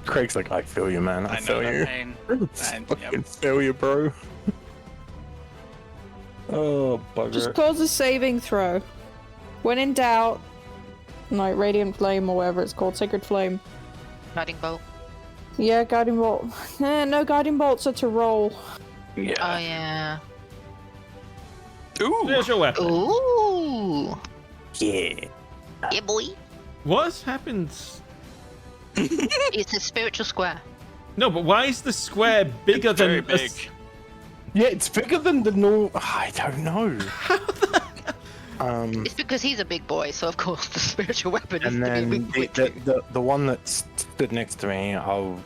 Craig's like, I feel you, man. I I feel know you. that pain. Fucking feel you, bro. Oh, bugger. Just cause a saving throw. When in doubt, like Radiant Flame or whatever it's called, Sacred Flame. Guiding bolt. Yeah, Guiding Bolt. No, Guiding Bolts are to roll. Yeah. Oh yeah. Ooh. There's your weapon. Ooh. Yeah. Yeah, boy. What's happened? It's a spiritual square. No, but why is the square bigger Very than? big. Yeah, it's bigger than the normal. I don't know. It's because he's a big boy, so of course the spiritual weapon And needs to then be a big boy too. the one that stood next to me, I'll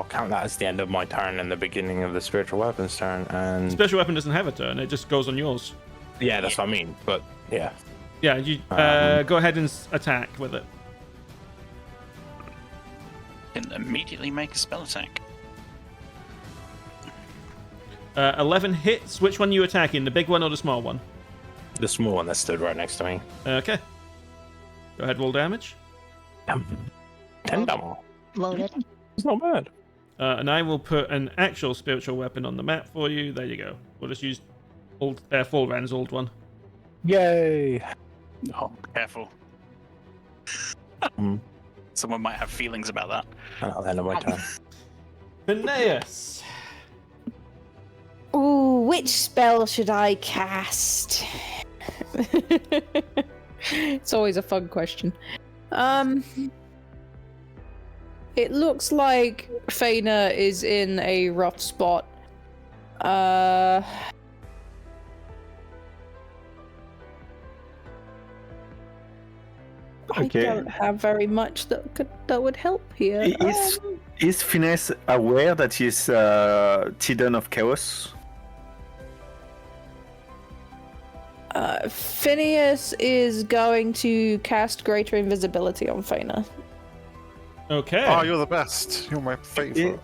count that as the end of my turn and the beginning of the spiritual weapon's turn. And Special weapon doesn't have a turn; it just goes on yours. yeah, that's what I mean. But yeah, Yeah, you go ahead and attack with it. Can immediately make a spell attack. 11 hits. Which one are you attacking? The big one or the small one? the small one that stood right next to me. Okay. Go ahead, roll damage. 10 damage. Loaded. It's not bad. And I will put an actual spiritual weapon on the map for you. There you go. We'll just use Fulran's old one. Yay! Oh, careful. Someone might have feelings about that. And at the end of my turn. Phineas. Ooh, which spell should I cast? It's always a fun question. It looks like Faena is in a rough spot. Okay. I don't have very much that would help here. Is Phineas aware that he's Tidon of Chaos? Phineas is going to cast Greater Invisibility on Faena. Okay. Oh, you're the best. You're my favorite.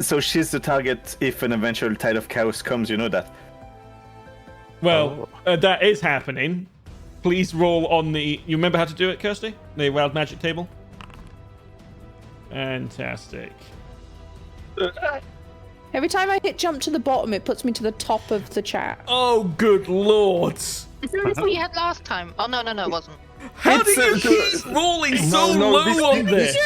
So she's the target if an eventual Tide of Chaos comes, you know that? Well, that is happening. Please roll on the... You remember how to do it, Kirsty? The wild magic table? Fantastic. Every time I hit jump to the bottom, it puts me to the top of the chat. Oh, good lord. Is that what you had last time? Oh, no, it wasn't. How do you keep rolling so low on this?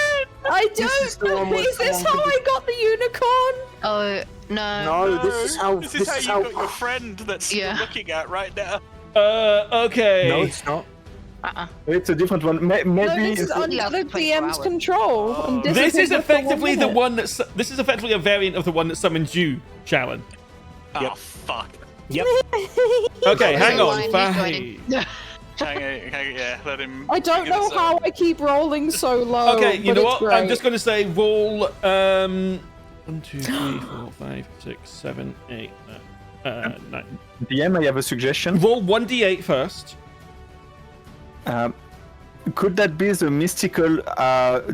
I is the don't. one where Is this someone how could I got the unicorn? Oh, no. No, this is how. This is how you got your friend that's Yeah. you're looking at right now. Okay. No, it's not. It's a different one. Maybe No, this is it's- under Yeah, the 24 DM's hours. control. and This isn't is the effectively the minute. one that's... This is effectively a variant of the one that summons you, Shalin. Oh, fuck. Yep. Okay, hang on. Line, Five. Yeah, let him. I don't figure know this how out. I keep rolling so low. Okay, you but know it's what? I'm great. just going to say roll 1, 2, 3, 4, 5, 6, 7, 8, 9. DM, I have a suggestion. Roll 1d8 first. Could that be the mystical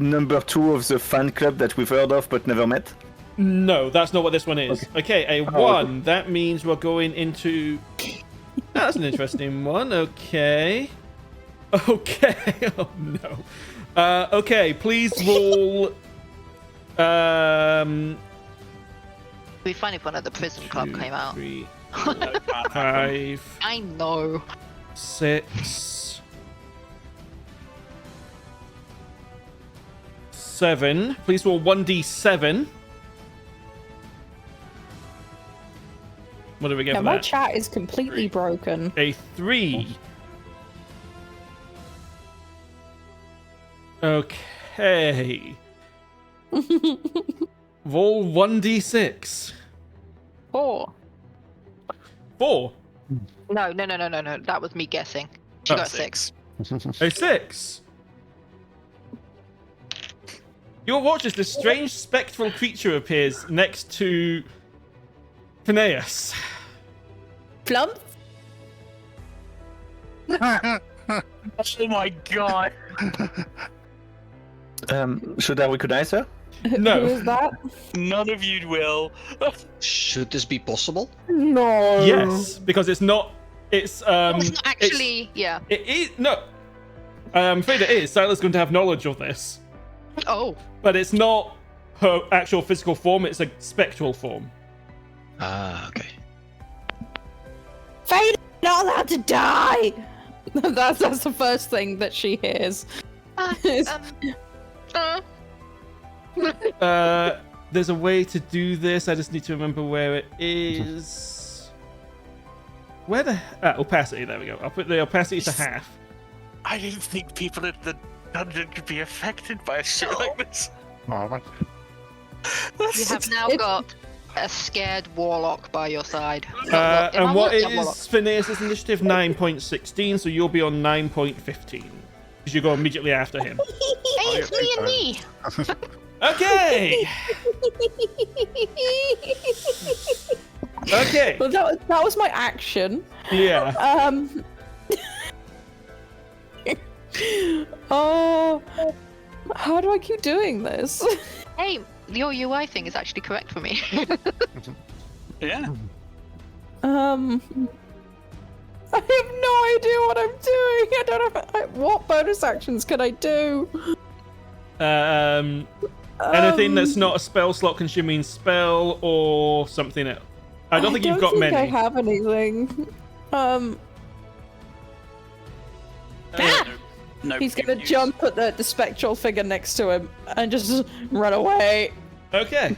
number 2 of the fan club that we've heard of but never met? No, that's not what this one is. Okay, a 1. That means we're going into... That's an interesting one. Okay. Okay. Oh, no. Okay, please roll... It'd be funny if one of the prison club 2, came out. 3, No, can't happen. 5, I know. 6, 7. Please roll 1d7. What do we get Yeah, for my that? chat is completely broken. A 3. Okay. Roll 1d6. 4. 4. No. That was me guessing. She got 6. A 6. You'll watch as this strange spectral creature appears next to Phineas. Plump? Oh my god. Should I recognize her? No. Who is that? None of you will. Should this be possible? No. Yes, because it's not. It's It's not actually. Yeah. It is no. Faedrun is. Sila's going to have knowledge of this, Oh. but it's not her actual physical form. It's a spectral form. Ah, okay. Fade's not allowed to die! that's the first thing that she hears. There's a way to do this. I just need to remember where it is. Where the opacity? There we go. I'll put the opacity to half. I didn't think people in the dungeon could be affected by a shit like this. Oh, man. You have now It's- got a scared warlock by your side. And what is Phineas' initiative? 9.16, so you'll be on 9.15. Because you go immediately after him. Hey, it's me and me! Okay! Okay. Well, that was my action. Yeah. Oh, how do I keep doing this? Hey, your UI thing is actually correct for me. Yeah. I have no idea what I'm doing. I don't know what bonus actions can I do. Anything that's not a spell slot consuming spell or something else. I don't think you've got many. I have anything. No, He's gonna jump at the spectral figure next to him and just run away. Okay.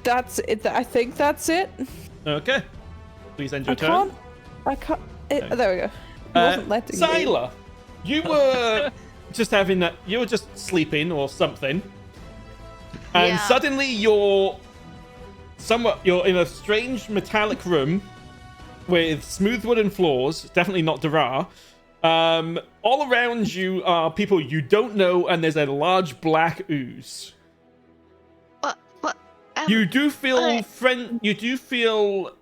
That's it. I think that's it. Okay. Please end your turn. I can't. There we go. It wasn't letting me. Sylar, you were just having that. You were just sleeping or something, and suddenly you're in a strange metallic room with smooth wooden floors. Definitely not Darar. All around you are people you don't know, and there's a large black ooze. What? You do feel You do feel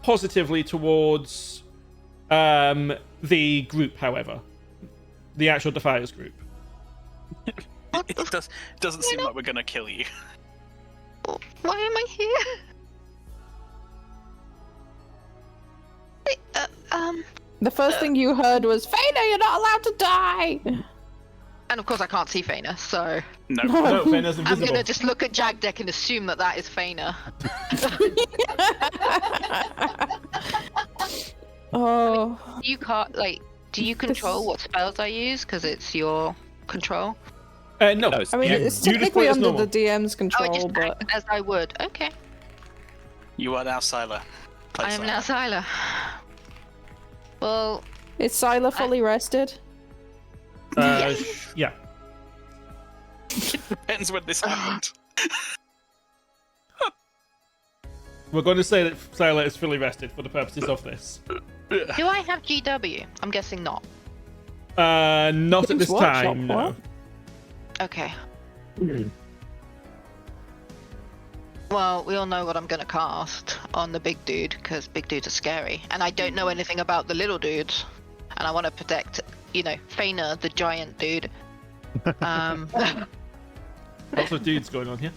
positively towards the group, however, the actual Defiers group. It doesn't seem like we're gonna kill you. Why am I here? The first thing you heard was, Faena, you're not allowed to die! And of course I can't see Faena, so... No, Faena's invisible. I'm gonna just look at Jagdek and assume that is Faena. Oh. You can't, do you control what spells I use? Because it's your control? No. I mean, it's technically under the DM's control, just but... act as I would. Okay. You are now Sylar. I am now Sylar. Well... Is Sylar fully rested? Yeah. Depends when this happened. We're going to say that Sylar is fully rested for the purposes of this. Do I have GW? I'm guessing not. Not at this time, no. Okay. Well, we all know what I'm gonna cast on the big dude, because big dudes are scary. And I don't know anything about the little dudes. And I want to protect, Faena, the giant dude. Lots of dudes going on here.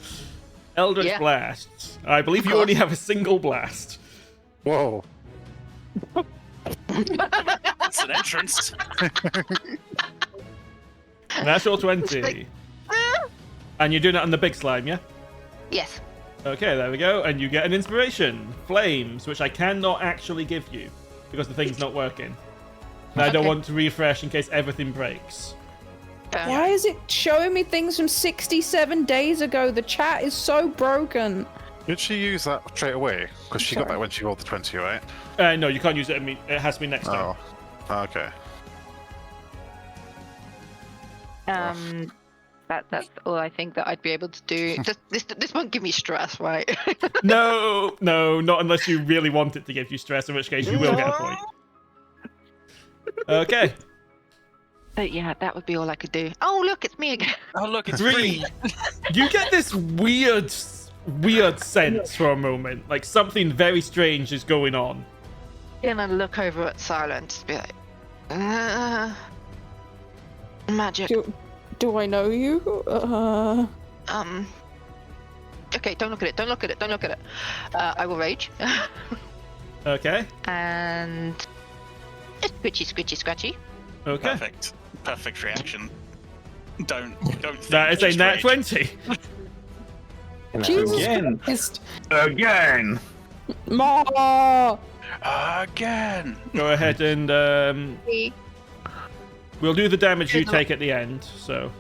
Eldritch Blast. I believe you course. only have a single blast. Whoa. It's an entrance. Natural 20. And you're doing it on the big slime, yeah? Yes. Okay, there we go. And you get an inspiration. Flames, which I cannot actually give you because the thing's not working. And I don't want to refresh in case everything breaks. Why is it showing me things from 67 days ago? The chat is so broken. Did she use that straight away? Because she got that when she rolled the 20, right? No, you can't use it. It has to be next time. Oh, okay. That's all I think that I'd be able to do. This won't give me stress, right? No, not unless you really want it to give you stress, in which case you will get a point. Okay. But yeah, that would be all I could do. Oh, look, it's me again. Oh, look, it's Bree. You get this weird sense for a moment, like something very strange is going on. And I look over at Sylar and just be like, magic. Do I know you? Okay, don't look at it. Don't look at it. Don't look at it. I will rage. Okay. And scritchy, scritchy, scratchy. Okay. Perfect reaction. Don't think. That is a just nat rage. 20. Jesus Again. Christ. Again. Ma! Again. Go ahead and we'll do the damage you take at the end. So.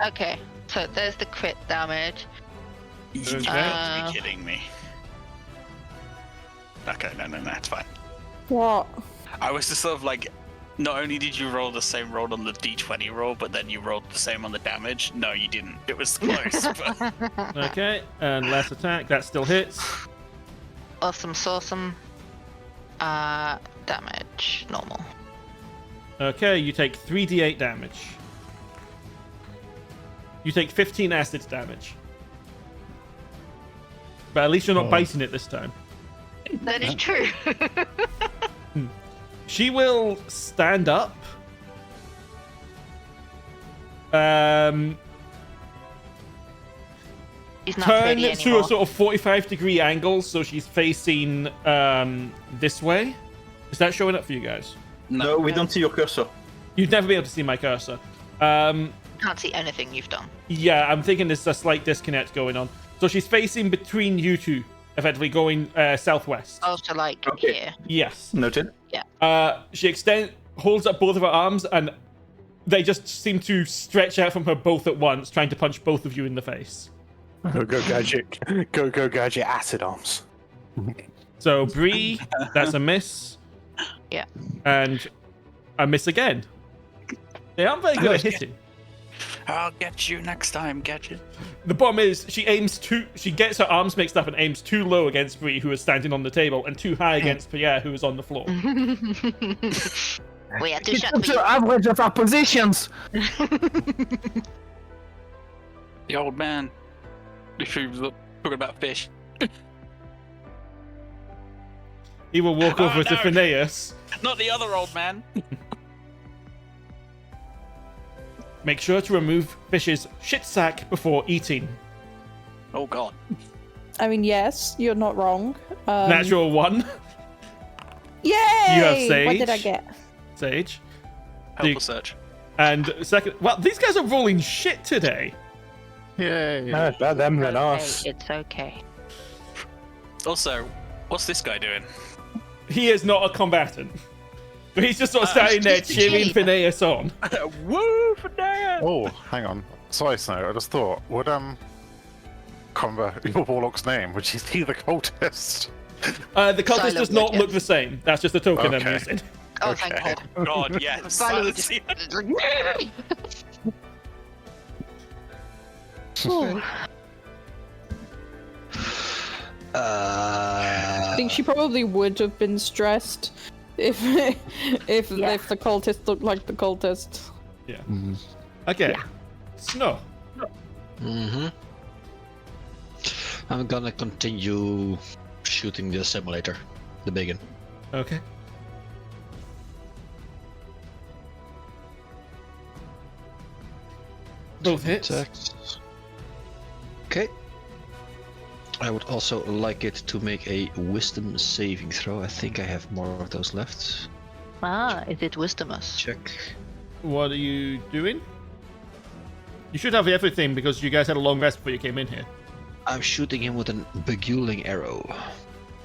Okay, so there's the crit damage. You got to be kidding me. Okay, no, it's fine. What? I was just sort of like not only did you roll the same roll on the d20 roll, but then you rolled the same on the damage. No, you didn't. It was close. But... Okay, and last attack. That still hits. Awesome, awesome. Damage, normal. Okay, you take 3d8 damage. You take 15 acid damage. But at least you're not biting it this time. That is true. She will stand up. He's not Turn pretty to anymore. a sort of 45-degree angle, so she's facing this way. Is that showing up for you guys? No, we don't see your cursor. You'd never be able to see my cursor. Can't see anything you've done. Yeah, I'm thinking there's a slight disconnect going on. So she's facing between you two, effectively going southwest. Oh, so like Okay. here. Yes. Noted. She holds up both of her arms, and they just seem to stretch out from her both at once, trying to punch both of you in the face. Go gadget. Go gadget. Acid arms. So Bree, that's a miss. Yeah. And a miss again. They aren't very good at hitting. I'll get you next time, Gadget. The problem is she gets her arms mixed up and aims too low against Bree, who is standing on the table, and too high against Pierre, who is on the floor. We are too short for you. Average of our positions. The old man. If he was talking about fish. He will walk over to no. Phineas. Not the other old man. Make sure to remove fish's shit sack before eating. Oh god. I mean, yes, you're not wrong. Natural 1. Yay! You have Sage. What did I get? Sage. Help search. And second, well, these guys are rolling shit today. Yay. No, better them than us. It's okay. Also, what's this guy doing? He is not a combatant. He's just sort of standing there he's the cheering cheerleader. Phineas on. Woo for Dad! Oh, hang on. Sorry, Snow. I just thought, would Comber, your warlock's name, would he be the cultist? The cultist Silent does not Wicked. look the same. That's just a token I'm Okay. using. Oh, Okay. thank God. God, yes. Violet I just- see it. it's like, Ooh. I think she probably would have been stressed if if the cultist looked like the cultist. Yeah. Okay. Yeah. Snow. Mm-hmm. I'm gonna continue shooting the simulator, the big one. Okay. Both hits. Attacks. Okay. I would also like it to make a wisdom saving throw. I think I have more of those left. Ah, is it wisdomous? Check. What are you doing? You should have everything because you guys had a long rest before you came in here. I'm shooting him with a beguiling arrow.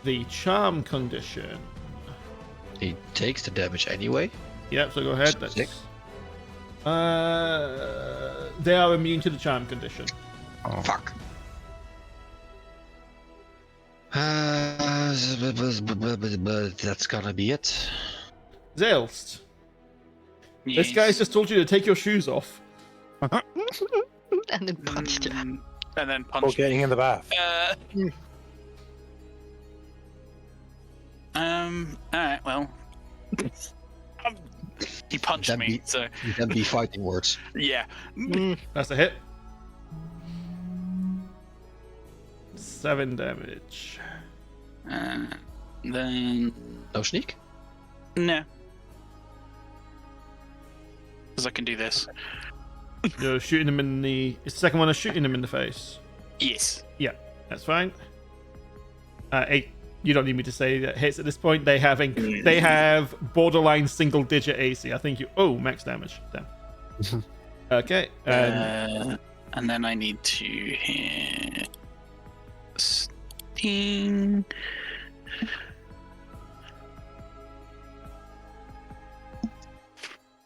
The charm condition. He takes the damage anyway. Yep, so go ahead. That's... Six. They are immune to the charm condition. Oh. Fuck. That's gonna be it. Zaelste. This guy's just told you to take your shoes off. And then punched her. And then Or punch. getting in the bath. Alright, well. He punched That'd me, be- so You can be fighting words. yeah. That's a hit. 7 damage. Then No sneak? no, because I can do this. You're shooting him in the... Is the second one is shooting him in the face? Yes. Yeah, that's fine. 8. You don't need me to say that hits at this point. They have borderline single-digit AC. I think you... Oh, max damage. Damn. Okay. And then I need to hit Sting.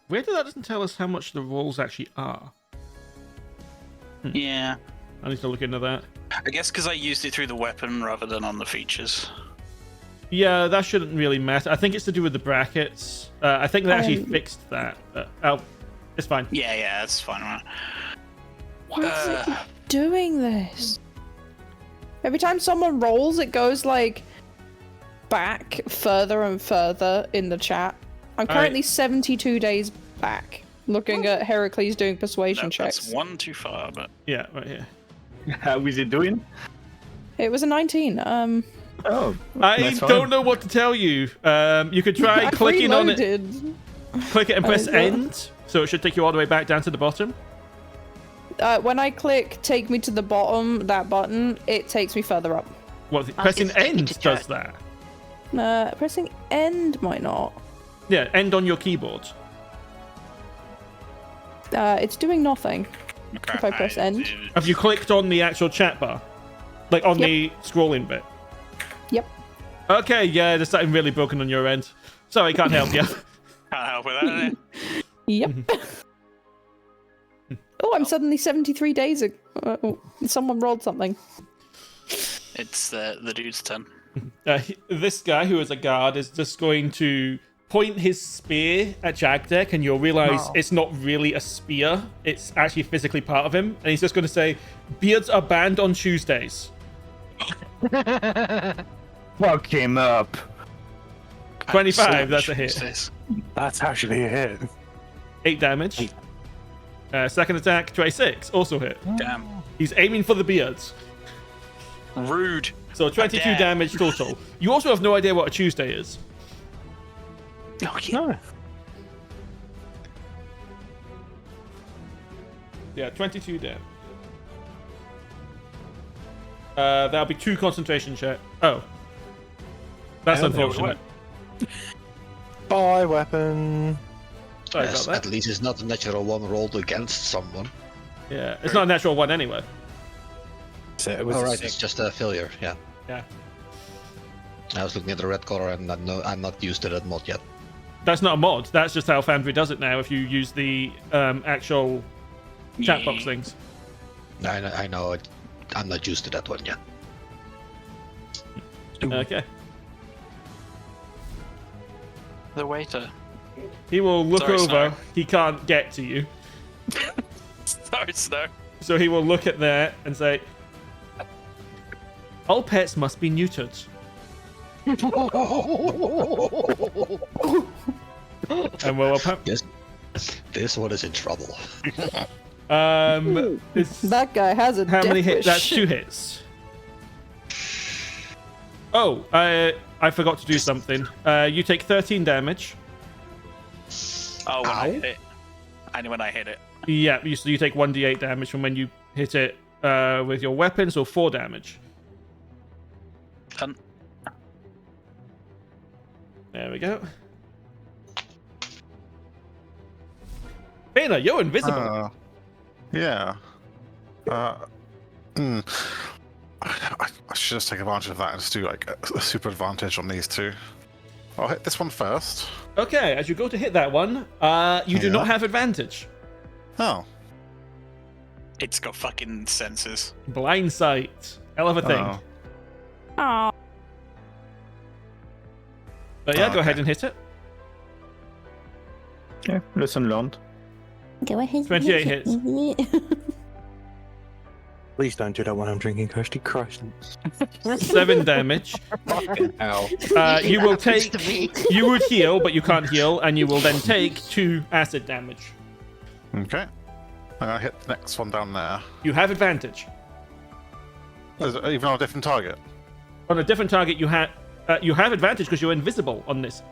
Weird that doesn't tell us how much the rolls actually are. Yeah. I need to look into that. I guess because I used it through the weapon rather than on the features. Yeah, that shouldn't really matter. I think it's to do with the brackets. I think they actually fixed that. It's fine. Yeah, it's fine. Right? Why is it keep doing this? Every time someone rolls, it goes like back further and further in the chat. I'm currently 72 days back, looking at Heracles doing persuasion checks. That's one too far, but Yeah, right here. How is it doing? It was a 19. Oh, I that's fine. don't know what to tell you. You could try clicking on it. Click it and press end, so it should take you all the way back down to the bottom. When I click take me to the bottom, that button, it takes me further up. What? Ask Pressing it to take me end to does chat. that. Pressing end might not. Yeah, end on your keyboard. It's doing nothing. If I press end. Have you clicked on the actual chat bar? Like on the scrolling bit? Yep. Okay, yeah, there's something really broken on your end. Sorry, can't help you. can't help with that. Yep. Oh, I'm suddenly 73 days ago. Someone rolled something. It's the dude's turn. This guy, who is a guard, is just going to point his spear at Jagdek, and you'll realize it's not really a spear. It's actually physically part of him. And he's just going to say, beards are banned on Tuesdays. Fuck him up. 25, that's a hit. That's actually a hit. 8 damage. Second attack, 26, also hit. Damn. He's aiming for the beards. Rude. So 22 dare. damage total. You also have no idea what a Tuesday is. Oh, yeah. Yeah, 22 damage. That'll be 2 concentration check. Oh. That's unfortunate. Bye, weapon. Sorry Yes, about at that. least it's not a natural one rolled against someone. Yeah, it's not a natural one anyway. So it was Oh, a right, six. it's just a failure, yeah. Yeah. I was looking at the red color and I'm not used to that mod yet. That's not a mod. That's just how Foundry does it now if you use the actual chat box things. I know, I'm not used to that one yet. Okay. The waiter. He will look Sorry, over. Snow. He can't get to you. Sorry, Snow. So he will look at that and say, all pets must be neutered. And we'll This one is in trouble. That guy has a How many death hits? That's wish. 2 hits. Oh, I forgot to do something. You take 13 damage. Oh, when I hit it. And when I hit it. Yeah, you take 1d8 damage from when you hit it with your weapon, so 4 damage. Done. There we go. Faena, you're invisible. Yeah. I should just take advantage of that and just do like a super advantage on these two. I'll hit this one first. Okay, as you go to hit that one, you do not have advantage. Oh. It's got fucking senses. Blind sight. Hell of a thing. Oh. Aw. But yeah, Oh, go ahead okay. and hit it. Yeah, lesson learned. Go ahead. 28 hits. Please don't do that when I'm drinking, Kirsty. Christ. 7 damage. Ow. You will Happens take. to me. You would heal, but you can't heal, and you will then take 2 acid damage. Okay. I'm gonna hit the next one down there. You have advantage. Is it even on a different target? On a different target, you have advantage because you're invisible on this.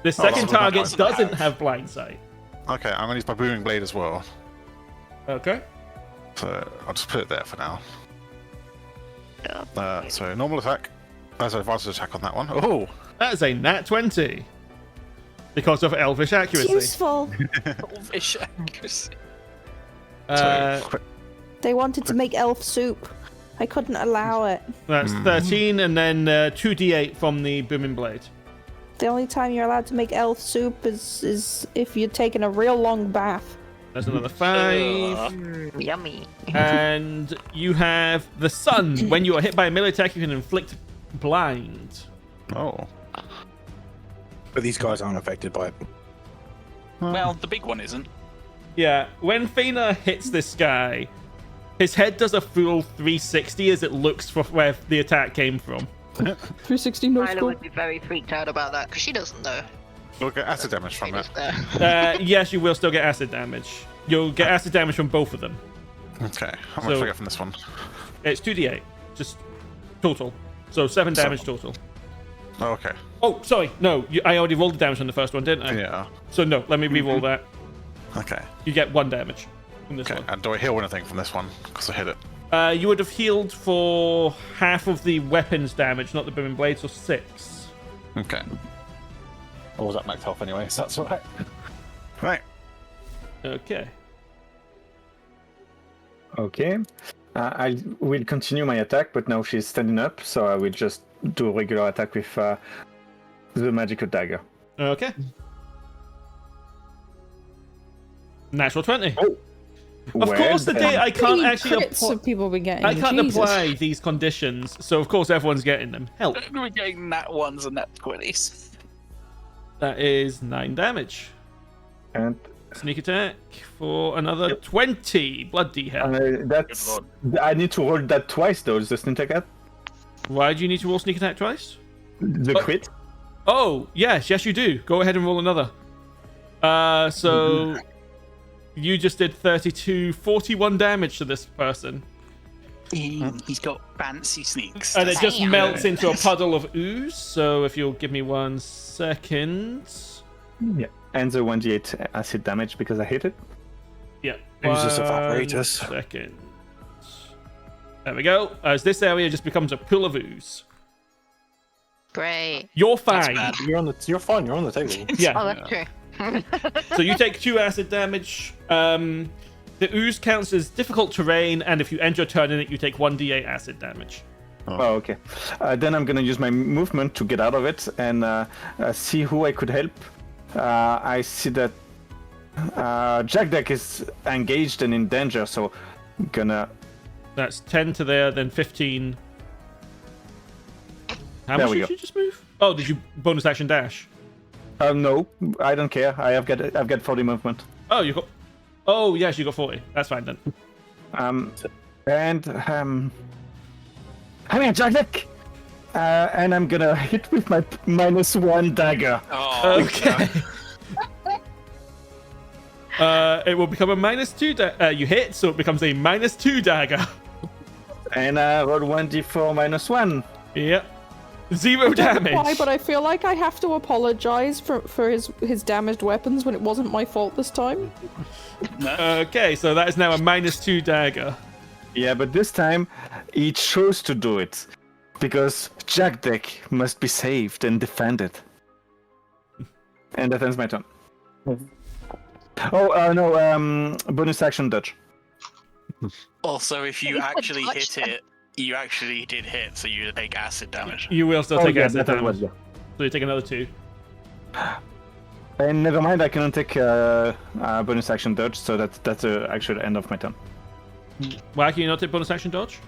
The second that's what target that doesn't has. have blind sight. Okay, I'm gonna use my booming blade as well. Okay. So I'll just put it there for now. So normal attack. There's an advantage attack on that one. Oh! That is a nat 20. Because of elvish It's accuracy. useful. Elvish accuracy. Uh, So, quick. They wanted to make elf soup. I couldn't allow it. That's 13, and then 2d8 from the booming blade. The only time you're allowed to make elf soup is if you're taking a real long bath. That's another 5. Yummy. And you have the sun. When you are hit by a melee attack, you can inflict blind. Oh. But these guys aren't affected by it. Well, the big one isn't. Yeah, when Faena hits this guy, his head does a full 360 as it looks for where the attack came from. 360 no Tyler scope. would be very freaked out about that because she doesn't know. We'll get acid damage from it. Yes, you will still get acid damage. You'll get acid damage from both of them. Okay. How much do I get from this one? It's 2d8, just total. So 7 damage total. Oh, okay. Oh, sorry, no, I already rolled the damage on the first one, didn't I? Yeah. So no, let me re-roll that. Okay. You get 1 damage from this Okay. one. And do I heal anything from this one? Because I hit it. You would have healed for half of the weapons damage, not the booming blade, so 6. Okay. Or was that max health anyway? So that's alright. Right. Okay. Okay. I will continue my attack, but now she's standing up, so I will just do a regular attack with the magical dagger. Okay. Natural 20. Oh. Of course, the day I can't Many actually crits have people been getting. I can't Jesus. apply these conditions, so of course everyone's getting them. Help. We're getting nat 1s and nat 20s. That is 9 damage. And Sneak attack for another 20. Bloody hell. that's. I need to roll that twice, though. Is the sneak attack? Why do you need to roll sneak attack twice? The crit? Oh, yes, you do. Go ahead and roll another. So you just did 41 damage to this person. He's got fancy sneaks. And it just Damn. melts into a puddle of ooze. So if you'll give me 1 second. Yeah. And the 1d8 acid damage because I hit it. Yeah. Ooze is 1 evaporators. second. There we go. As this area just becomes a pool of ooze. Great. You're fine. bad. You're fine. You're on the table. Yeah. Oh, that's true. So you take 2 acid damage. The ooze counts as difficult terrain, and if you end your turn in it, you take 1d8 acid damage. Oh, okay. Then I'm gonna use my movement to get out of it and see who I could help. I see that Jagdek is engaged and in danger, so I'm gonna. That's 10 to there, then 15. How There much we did go. you just move? Oh, did you bonus action dash? No, I don't care. I've got 40 movement. Oh, you got. Oh, yes, you got 40. That's fine then. I'm here, Jagdek. And I'm gonna hit with my -1 dagger. Oh, Okay. It will become a -2. You hit, so it becomes a -2 dagger. And roll 1d4 -1. Yep. 0 damage. Why? But I feel like I have to apologize for his damaged weapons when it wasn't my fault this time. Okay, so that is now a -2 dagger. Yeah, but this time he chose to do it because Jagdek must be saved and defended. And that ends my turn. Oh no! Bonus action dodge. Also, if you actually hit it, you actually did hit, so you take acid damage. You will still take acid that damage. was, yeah. So you take another 2. And never mind, I cannot take bonus action dodge, so that's the actual end of my turn. Why can you not take bonus action dodge?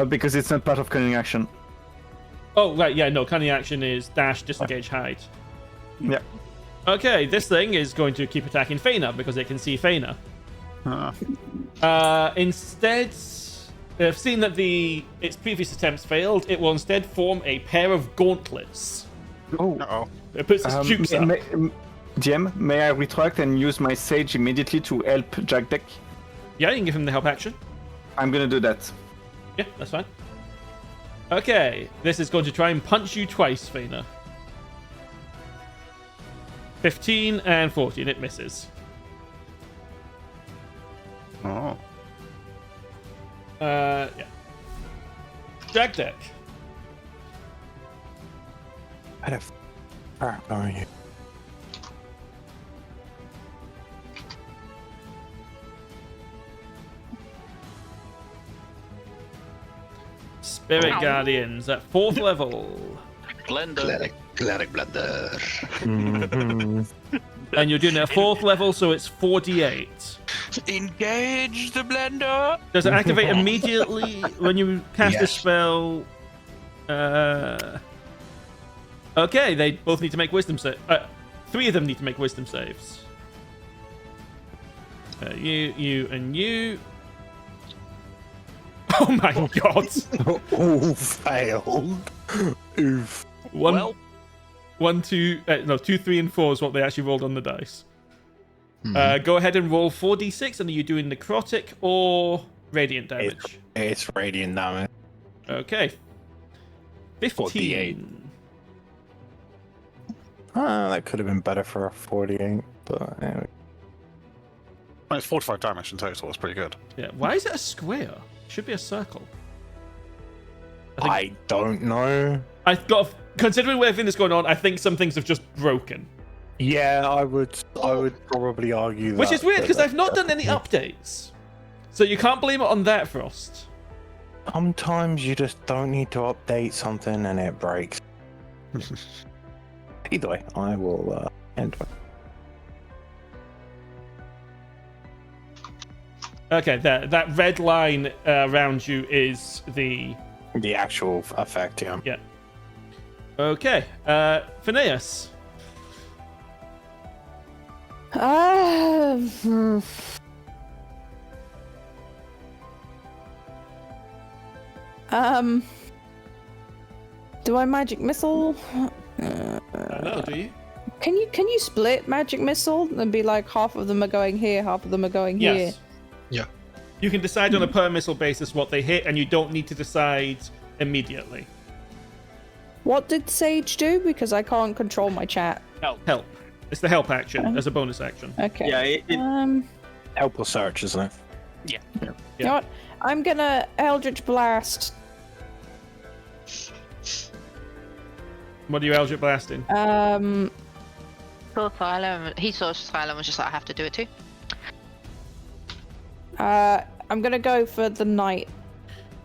Because it's not part of cunning action. Oh, right, yeah, no, cunning action is dash, disengage, hide. Yeah. Okay, this thing is going to keep attacking Faena because it can see Faena. Instead, seeing that its previous attempts failed, it will instead form a pair of gauntlets. Oh. Uh-oh. It puts its jukes up. DM, may I retract and use my sage immediately to help Jagdek? Yeah, you can give him the help action. I'm gonna do that. Yeah, that's fine. Okay, this is going to try and punch you twice, Faena. 15 and 14, it misses. Oh. Yeah. Jagdek. How the crap are you? Spirit Guardians at 4th level. Blender. Cleric blunder. And you're doing it at 4th level, so it's 4d8. Engage the blender. Does it activate immediately when you cast a Yes. spell? Okay, they both need to make wisdom save. 3 of them need to make wisdom saves. You, and you. Oh my god! All failed. Oof. 2, 3, and 4 is what they actually rolled on the dice. Go ahead and roll 4d6, and are you doing necrotic or radiant damage? It's radiant damage. Okay. 15. 48. That could have been better for a 48, but anyway. Well, it's 45 damage in total. It's pretty good. Yeah. Why is it a square? It should be a circle. I don't know. I've got. Considering where everything is going on, I think some things have just broken. Yeah, I would probably argue that. Which is weird because I've not done any updates, so you can't blame it on that, Frosth. Sometimes you just don't need to update something and it breaks. Either way, I will end. Okay, that red line around you is the actual effect. Yeah. Yeah. Okay, Phineas. Do I magic missile? No, do you? Can you split magic missile and be like half of them are going here, half of them are going here? Yes. Yeah. You can decide on a per missile basis what they hit, and you don't need to decide immediately. What did Sage do? Because I can't control my chat. Help. It's the help action as a bonus action. Okay. Yeah, Help or search, isn't it? Yeah. You know what? I'm gonna Eldritch Blast. What are you Eldritch blasting? Saw Asylum. He saw Asylum was just like, I have to do it too. I'm gonna go for the knight.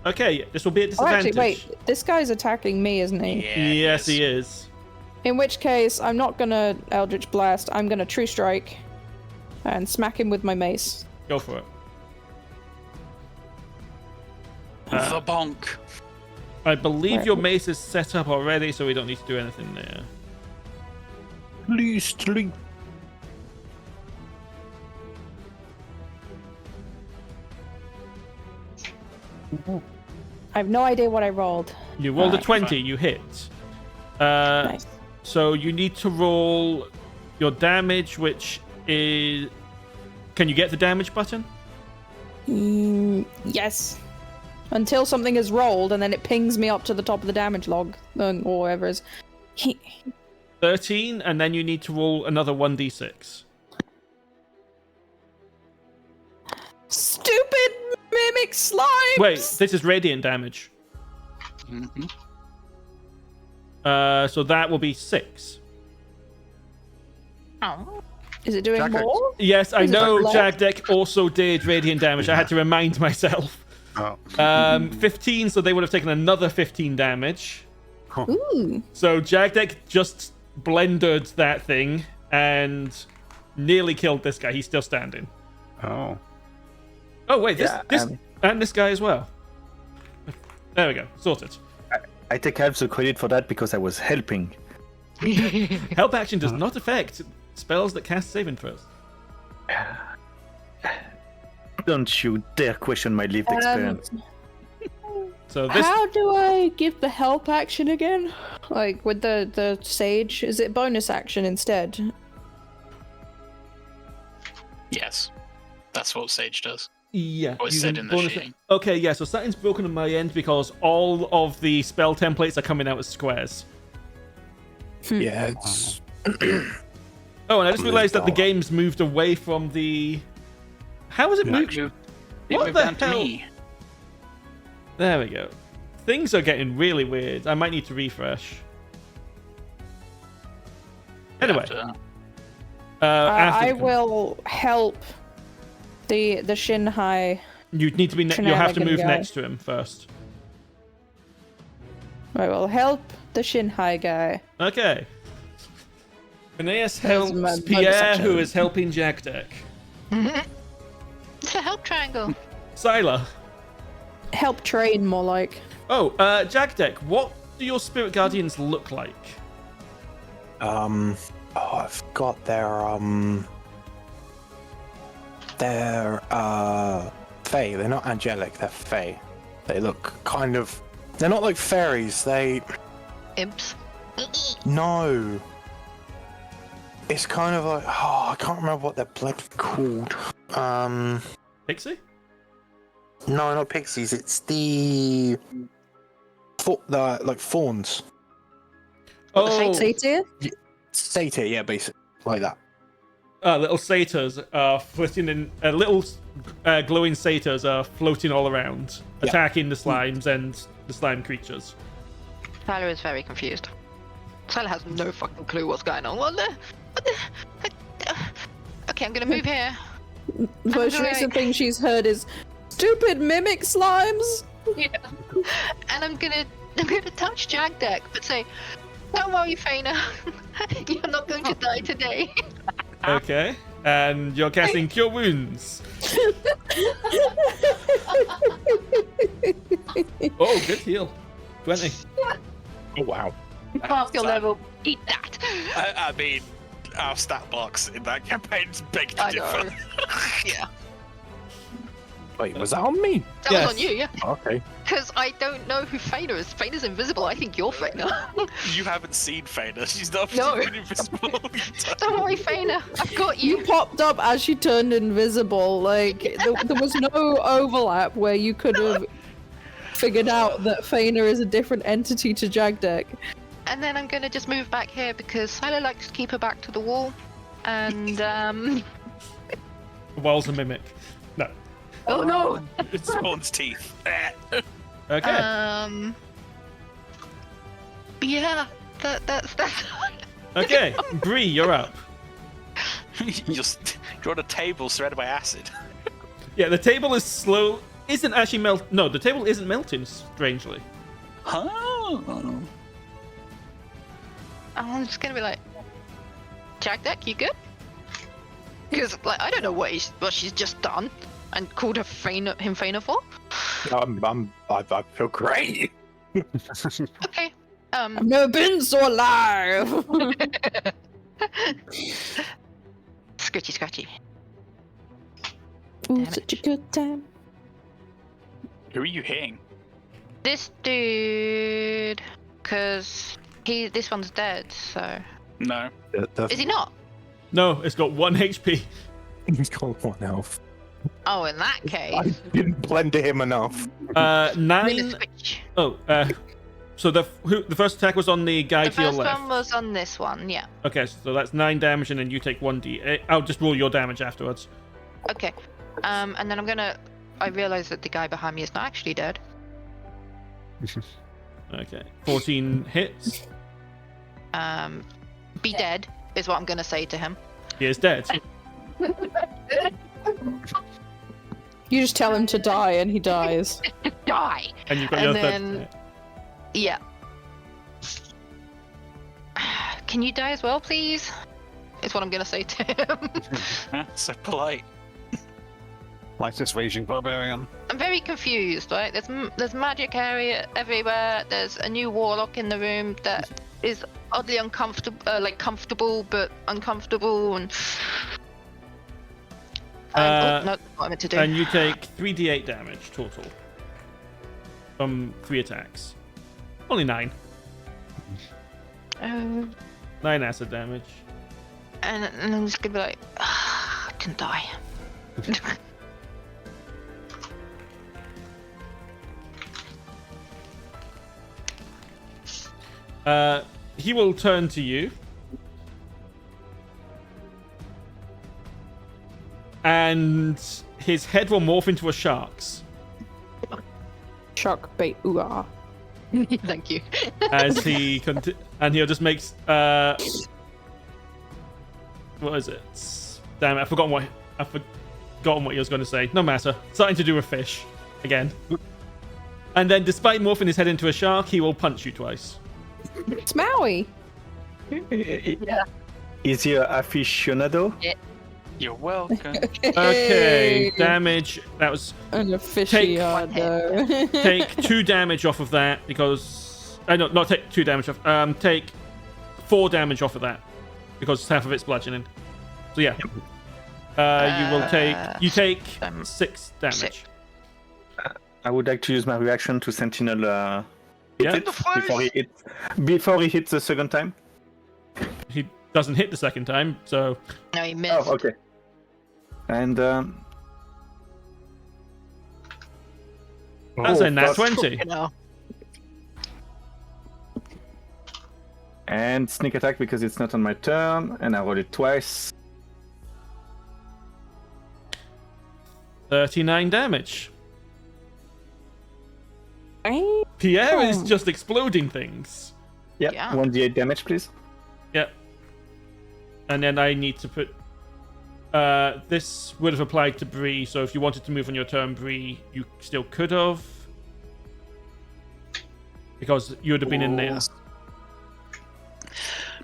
Okay, this will be at Oh, disadvantage. actually, wait. This guy's attacking me, isn't he? Yeah, Yes, he is. In which case, I'm not gonna Eldritch Blast. I'm gonna True Strike and smack him with my mace. Go for it. The bonk. I believe Right. your mace is set up already, so we don't need to do anything there. Loosely. I have no idea what I rolled. You rolled a Alright. 20, you hit. Nice. So you need to roll your damage, which is... Can you get the damage button? Yes. Until something is rolled, and then it pings me up to the top of the damage log, or whatever it is. 13, and then you need to roll another 1d6. Stupid mimic slime! Wait, this is radiant damage. Mm-hmm. So that will be 6. Oh. Is it doing Jagdek. more? Yes, I Is it know left? Jagdek also did radiant damage. I had to remind myself. Oh. 15, so they would have taken another 15 damage. Ooh. So Jagdek just blendered that thing and nearly killed this guy. He's still standing. Oh. Oh wait, this Yeah, and this guy as well. There we go, sorted. I take half the credit for that because I was helping. Help action does not affect spells that cast saving throws. Don't you dare question my lived experience. So this How do I give the help action again? Like with the sage? Is it bonus action instead? Yes. That's what Sage does. yeah. Or you said can in the bonus sheeting. it. Okay, yeah. So something's broken on my end because all of the spell templates are coming out as squares. Yeah, it's. Oh, and I just realized that the game's moved away from the. How has it moved? It What moved the down to hell? me. There we go. Things are getting really weird. I might need to refresh. Anyway, After- after I the- will help the Shinhai. You need to be. You'll have to Shenanigan move guy. next to him first. I will help the Shinhai guy. Okay. Phineas my helps bonus Pierre, action. who is helping Jagdek. It's a help triangle. Syla. Help train, more like. Oh, Jagdek, what do your spirit guardians look like? I've got they're fae. They're not angelic, they're fae. They look kind of, they're not like fairies, Imps. no. It's kind of like, I can't remember what they're bloody called. Pixie? No, not pixies, it's the like fawns. Oh, Satyr? Satyr, yeah, basically, like that. little satyrs are floating in. Little glowing satyrs are floating all around, Yeah. attacking the slimes and the slime creatures. Tyler is very confused. Tyler has no fucking clue what's going on. What the? Okay, I'm gonna move here. The most I'm recent going- thing she's heard is stupid mimic slimes. Yeah. And I'm gonna touch Jagdek, but say, "Don't worry, Faena. You're not going to die today." Okay, and you're casting Cure Wounds. Oh, good heal. 20. Oh, wow. Half your level. Eat that. I mean, our stat blocks in that campaign's big I know. different. Yeah. Wait, was that on me? That Yes. was on you, yeah. Okay. Because I don't know who Faena is. Faena's invisible. I think you're Faena. You haven't seen Faena. She's not No. been invisible. Don't worry, Faena. I've got You you. popped up as she turned invisible. Like there was no overlap where you could have figured out that Faena is a different entity to Jagdek. And then I'm gonna just move back here because Silo likes to keep her back to the wall. And The wall's a mimic. No. oh no. It spawns teeth. Okay. Yeah. That's Okay, Bree, you're up. You're on a table surrounded by acid. Yeah, the table is slow. Isn't actually melt. No, the table isn't melting. Strangely. Huh? I'm just gonna be like, Jagdek, you good? Because like I don't know what she's just done and called him Faena for. I feel great. Okay. I've never been so alive. Scratchy. Ooh, Damn it. such a good time. Who are you hitting? This dude, because this one's dead. So No. is he not? No, it's got 1 HP. He's got 1 health. Oh, in that I case, didn't blend to him enough. I'm gonna 9. switch. Oh, so the first attack was on the guy The to your first left. one was on this one, yeah. Okay, so that's 9 damage, and then you take 1d8. I'll just roll your damage afterwards. Okay. And then I realize that the guy behind me is not actually dead. Okay, 14 hits. Be dead is what I'm gonna say to him. He is dead. You just tell him to die and he dies. Die. And you've got And your then- third. Yeah. Can you die as well, please? Is what I'm gonna say to him. So polite. Lightest raging barbarian. I'm very confused, right? There's magic area everywhere. There's a new warlock in the room that is oddly uncomfortable, comfortable but uncomfortable, and oh, no, that's what I meant to do. And you take 3d8 damage total from 3 attacks. Only 9. 9 acid damage. And I'm just gonna be like, I can die. He will turn to you. And his head will morph into a shark's Shark bait. Ooh ah. Thank you. as he and he'll just makes what is it? Damn it! I've forgotten what he was going to say. No matter. Something to do with fish again. And then, despite morphing his head into a shark, he will punch you twice. It's Maui. Is he an aficionado? You're welcome. Okay, damage. That was An aficionado. take 2 damage off of that because no, not take 2 damage off. Take 4 damage off of that because half of it's bludgeoning. So yeah, you take 6 damage. 6. I would like to use my reaction to Sentinel Yeah. hit it before he hits the second time. He doesn't hit the second time, so No, he missed. Oh, okay. And that's a nat plus- 20. You know. And sneak attack because it's not on my turn, and I roll it twice. 39 damage. Pierre is just exploding things. Yep. Yeah. 1d8 damage, please. Yep. And then I need to put... this would have applied to Bree, so if you wanted to move on your turn, Bree, you still could have. Because you would have been in there.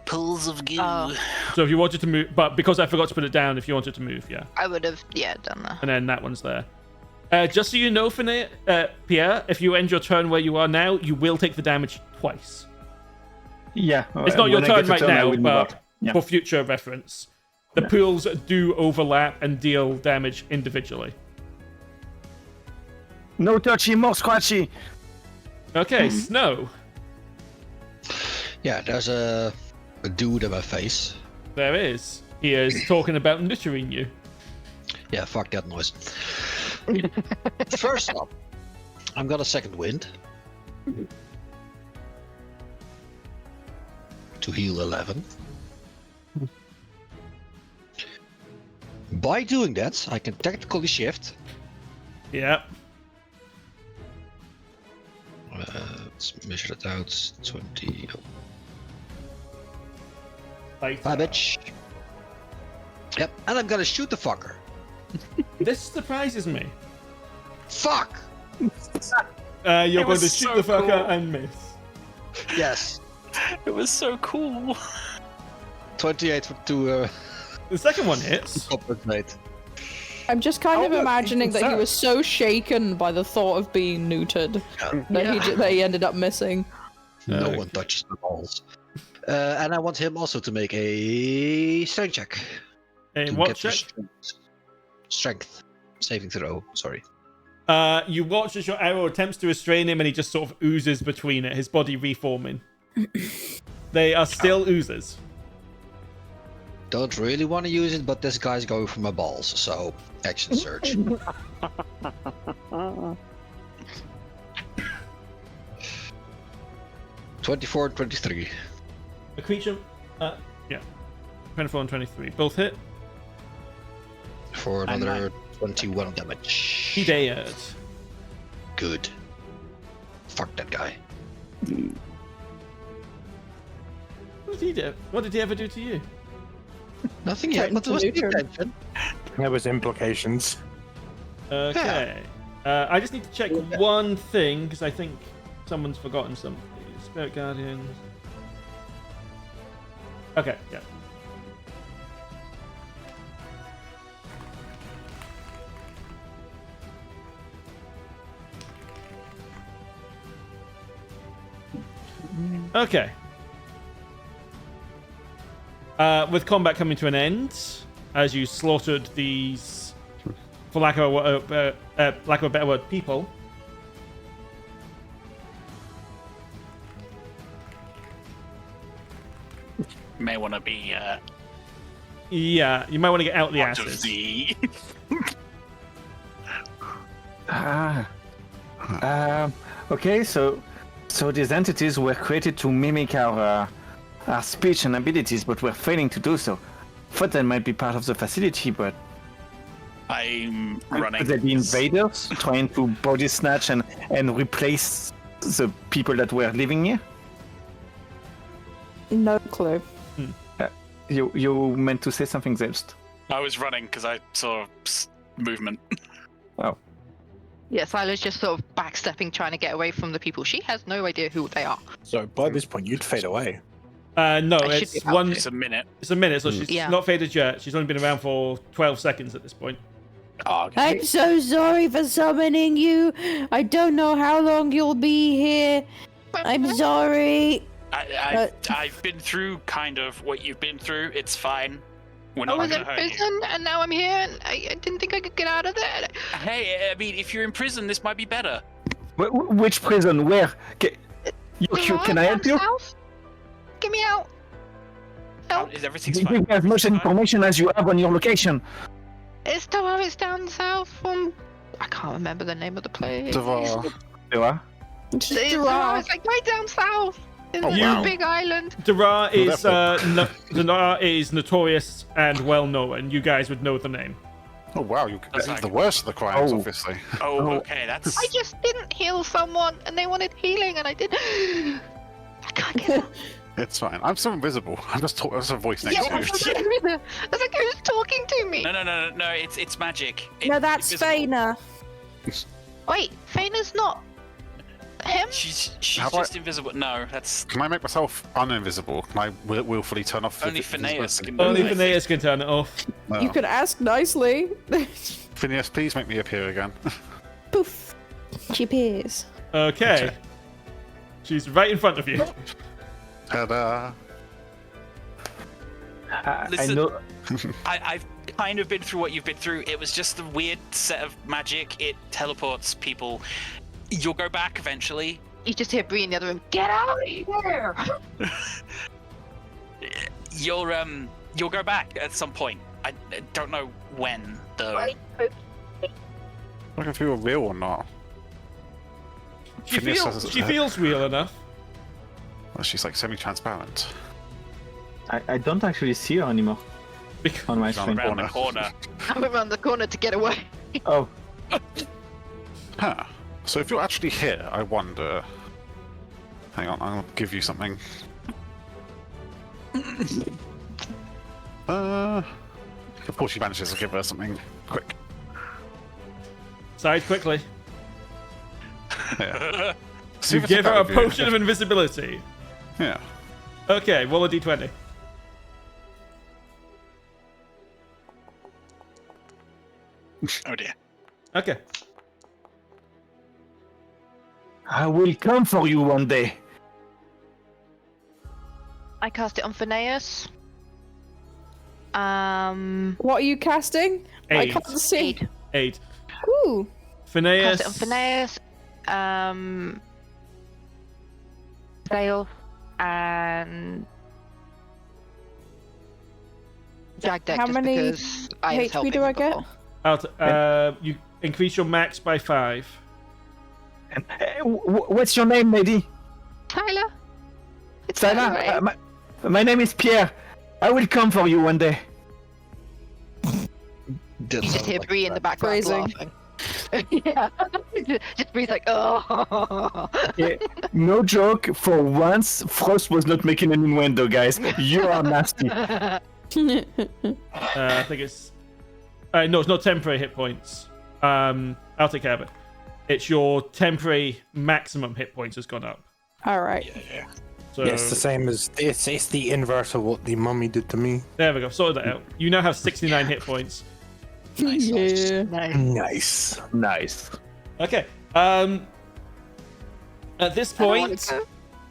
Pools of goo. So if you wanted to move... But because I forgot to put it down, if you wanted to move, yeah. I would have, done that. And then that one's there. Just so you know, Pierre, if you end your turn where you are now, you will take the damage twice. Yeah. It's not your when I turn get a right turn, I now, will move but out. Yeah. for future reference. The pools do overlap and deal damage individually. No touchy, more scratchy. Okay, Snow. Yeah, there's a dude in my face. There is. He is talking about neutering you. Yeah, fuck that noise. First up, I'm gonna second wind. To heal 11. By doing that, I can tactically shift. Yep. Let's measure it out. 20. Later. Yep, and I'm gonna shoot the fucker. This surprises me. Fuck! You're going to was shoot so the fucker cool. and miss. Yes. It was so cool. 28 to The second one hits. compensate. I'm just kind of look, imagining he's that he sad. was so shaken by the thought of being neutered that he ended up missing. No one touches the balls. And I want him also to make a strength check. A To what get check? Strength saving throw. Sorry. You watch as your arrow attempts to restrain him and he just sort of oozes between it, his body reforming. They are still oozes. Don't really want to use it, but this guy's going for my balls, so action surge. (24 and 23). A creature, yeah. 24 and 23. Both hit. For another 21 damage. He dared. Good. Fuck that guy. What did he do? What did he ever do to you? Nothing yet, Threatened but to there was the neuter him. intention. There was implications. Okay. I just need to check one thing because I think someone's forgotten something. Spirit Guardians. Okay, yeah. Okay. With combat coming to an end, as you slaughtered these, for lack of a better word, people. May want to be Yeah, you might want to get out the out of asses. the. Okay, so these entities were created to mimic our speech and abilities, but we're failing to do so. Thought they might be part of the facility, but I'm running. could they be invaders trying to body snatch and replace the people that were living here? No clue. You meant to say something, Zaelste? I was running because I saw movement. Oh. Yeah, Sila's just sort of backstepping, trying to get away from the people. She has no idea who they are. So by this point, you'd fade away. No, I should it's be out. one. It's a minute. It's a minute, so she's Yeah. not faded yet. She's only been around for 12 seconds at this point. Oh, okay. I'm so sorry for summoning you. I don't know how long you'll be here. I'm sorry. I've been through kind of what you've been through. It's fine. We're I not was gonna in hurt you. prison, and now I'm here, and I didn't think I could get out of there. Hey, I mean, if you're in prison, this might be better. Which prison? Where? Can I help you? South? Get me out. Help. Everything's You fine. have much information as you have on your location. It's down south from... I can't remember the name of the place. Devar. It's like right down south. In Oh, this wow. big island. Derar is notorious and well known. You guys would know the name. Oh wow, That's it's the like- worst of the crimes, Oh. obviously. Oh, okay, that's. I just didn't heal someone, and they wanted healing, and I did. I can't get out. It's fine. I'm still invisible. I'm just talking. There's a voice next Yeah, to me. I was like, who's talking to me? No. It's magic. No, that's invisible. Faena. Wait, Faena's not him? She's How just about- invisible. No, that's Can I make myself uninvisible? Can I willfully turn off? only the Phineas visibility? can do Only it. Phineas can turn it off. No. You can ask nicely. Phineas, please make me appear again. Poof. She appears. Okay. She's right in front of you. Ta-da! I Listen. know. I've kind of been through what you've been through. It was just a weird set of magic. It teleports people. You'll go back eventually. You just hear Bree in the other room. Get out of here! You'll go back at some point. I don't know when though. Look if you were real or not. Phineas says- She feels real enough. Well, she's like semi-transparent. I don't actually see her anymore Because on my She's on screen. Around the corner. I went around the corner to get away. Oh, Huh. So if you're actually here, I wonder. Hang on, I'll give you something. Of course, she manages to give her something quick. side quickly. Yeah. See You if it's give her a better view. potion of invisibility. Yeah. Okay, roll a d20. Oh dear. Okay. I will come for you one day. I cast it on Phineas. What are you casting? I Eight. can't see. 8. Ooh. Phineas. Cast it on Phineas. Zaelste and Jagdek. How just many because I was HP helping do I him get? before. You increase your max by 5. And, what's your name, lady? Tyler. It's Tyler. Tyler, right? My name is Pierre. I will come for you one day. That You just sounds hear like Bree in the that. background Phrasing. laughing. Yeah. Just Bree's like, oh. Yeah, no joke. For once, Frosth was not making an innuendo, guys. You are nasty. I think it's. No, it's not temporary hit points. I'll take care of it. It's your temporary maximum hit points has gone up. All right. So Yeah, it's the same as it's the inverse of what the mummy did to me. there we go. Sorted that out. You now have 69 hit points. Yeah. Nice. Nice. Okay. At this point,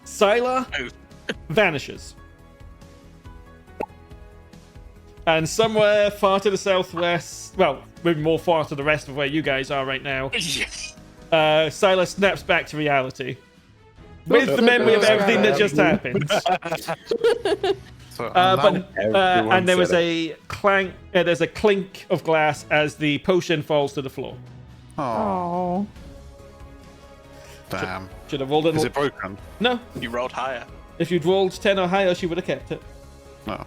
Syla vanishes. And somewhere far to the southwest, well, maybe more far to the rest of where you guys are right now, Syla snaps back to reality. With the memory of everything that just happened. So, And there was a clank, there's a clink of glass as the potion falls to the floor. oh, Oh. damn. Should have rolled it. Is it broken? No. You rolled higher. If you'd rolled 10 or higher, she would have kept it. No.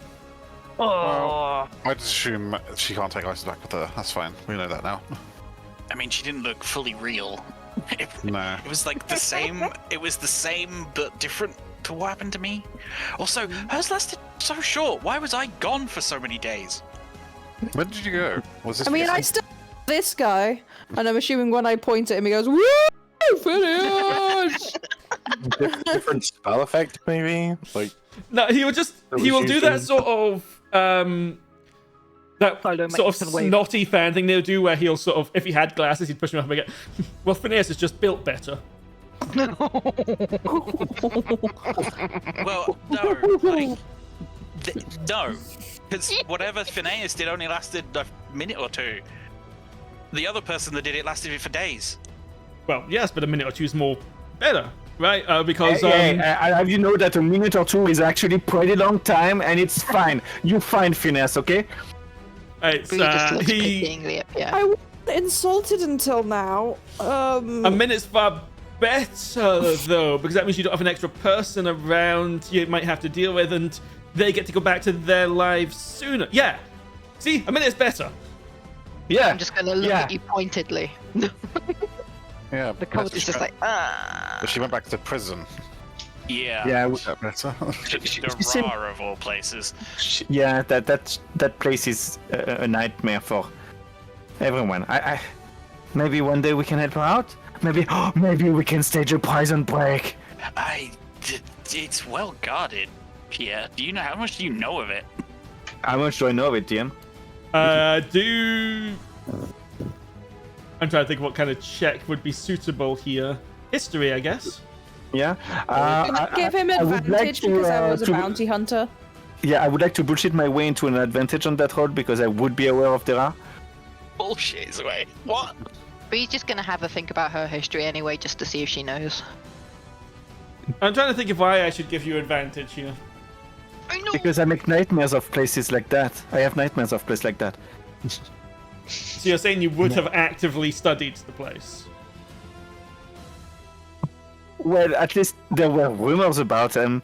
Oh. I just assume she can't take items back with her. That's fine. We know that now. I mean, she didn't look fully real. It, No. it was like the same. It was the same but different to what happened to me. Also, hers lasted so short. Why was I gone for so many days? When did you go? Was this? I mean, I recent? still this guy, and I'm assuming when I point at him, he goes, "Woo, finish!" Different spell effect, maybe. Like No, he will do that sort of that Follow sort makes of the wave. snotty fan thing they'll do where he'll sort of, if he had glasses, he'd push him up and go, well, Phineas is just built better. Well, no, like, no, because whatever Phineas did only lasted a minute or two. The other person that did it lasted it for days. Well, yes, but a minute or two is more better, right? Because have you know that a minute or two is actually pretty long time, and it's fine. You find Phineas, okay? it's Bree just looks he. pityingly at Pierre. I wasn't insulted until now. A minute's far better though, because that means you don't have an extra person around you might have to deal with, and they get to go back to their lives sooner. Yeah, see, a minute's better. Yeah. I'm just gonna look at you pointedly. Yeah, The cult is just like, But she went back to prison. Yeah. Yeah, Is that better? The Ra of all places. yeah. That place is a nightmare for everyone. I maybe one day we can help her out. Maybe we can stage a prison break. It's well guarded, Pierre. How much do you know of it? How much do I know of it, DM? I'm trying to think what kind of check would be suitable here. History, I guess. Yeah. Give him I would like advantage because I was a to- bounty hunter. Yeah, I would like to bullshit my way into an advantage on that roll because I would be aware of the Ra. Bullshit away. What? Bree's just gonna have a think about her history anyway, just to see if she knows. I'm trying to think of why I should give you advantage here. I know. Because I make nightmares of places like that. I have nightmares of places like that. So you're saying you would have actively studied the place? Well, at least there were rumors about them.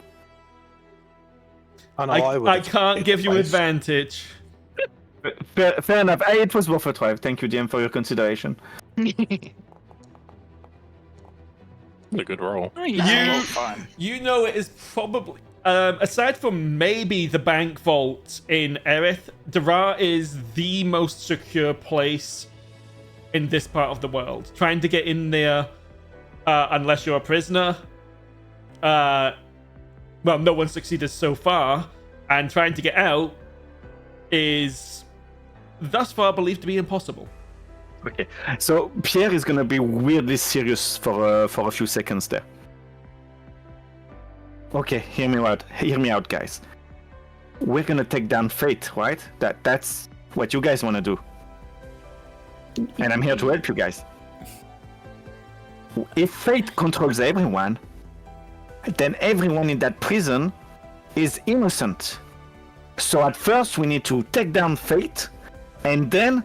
I know I can't give you advantage. Fair enough. It was worth a try. Thank you, DM, for your consideration. A good roll. Fine. You know it is probably... aside from maybe the bank vault in Erith, Dara is the most secure place in this part of the world. Trying to get in there, unless you're a prisoner, well, no one succeeded so far, and trying to get out is thus far believed to be impossible. Okay, so Pierre is gonna be weirdly serious for a few seconds there. Okay, hear me out, guys. We're gonna take down Fate, right? That's what you guys wanna do. And I'm here to help you guys. If Fate controls everyone, then everyone in that prison is innocent. So at first we need to take down Fate, and then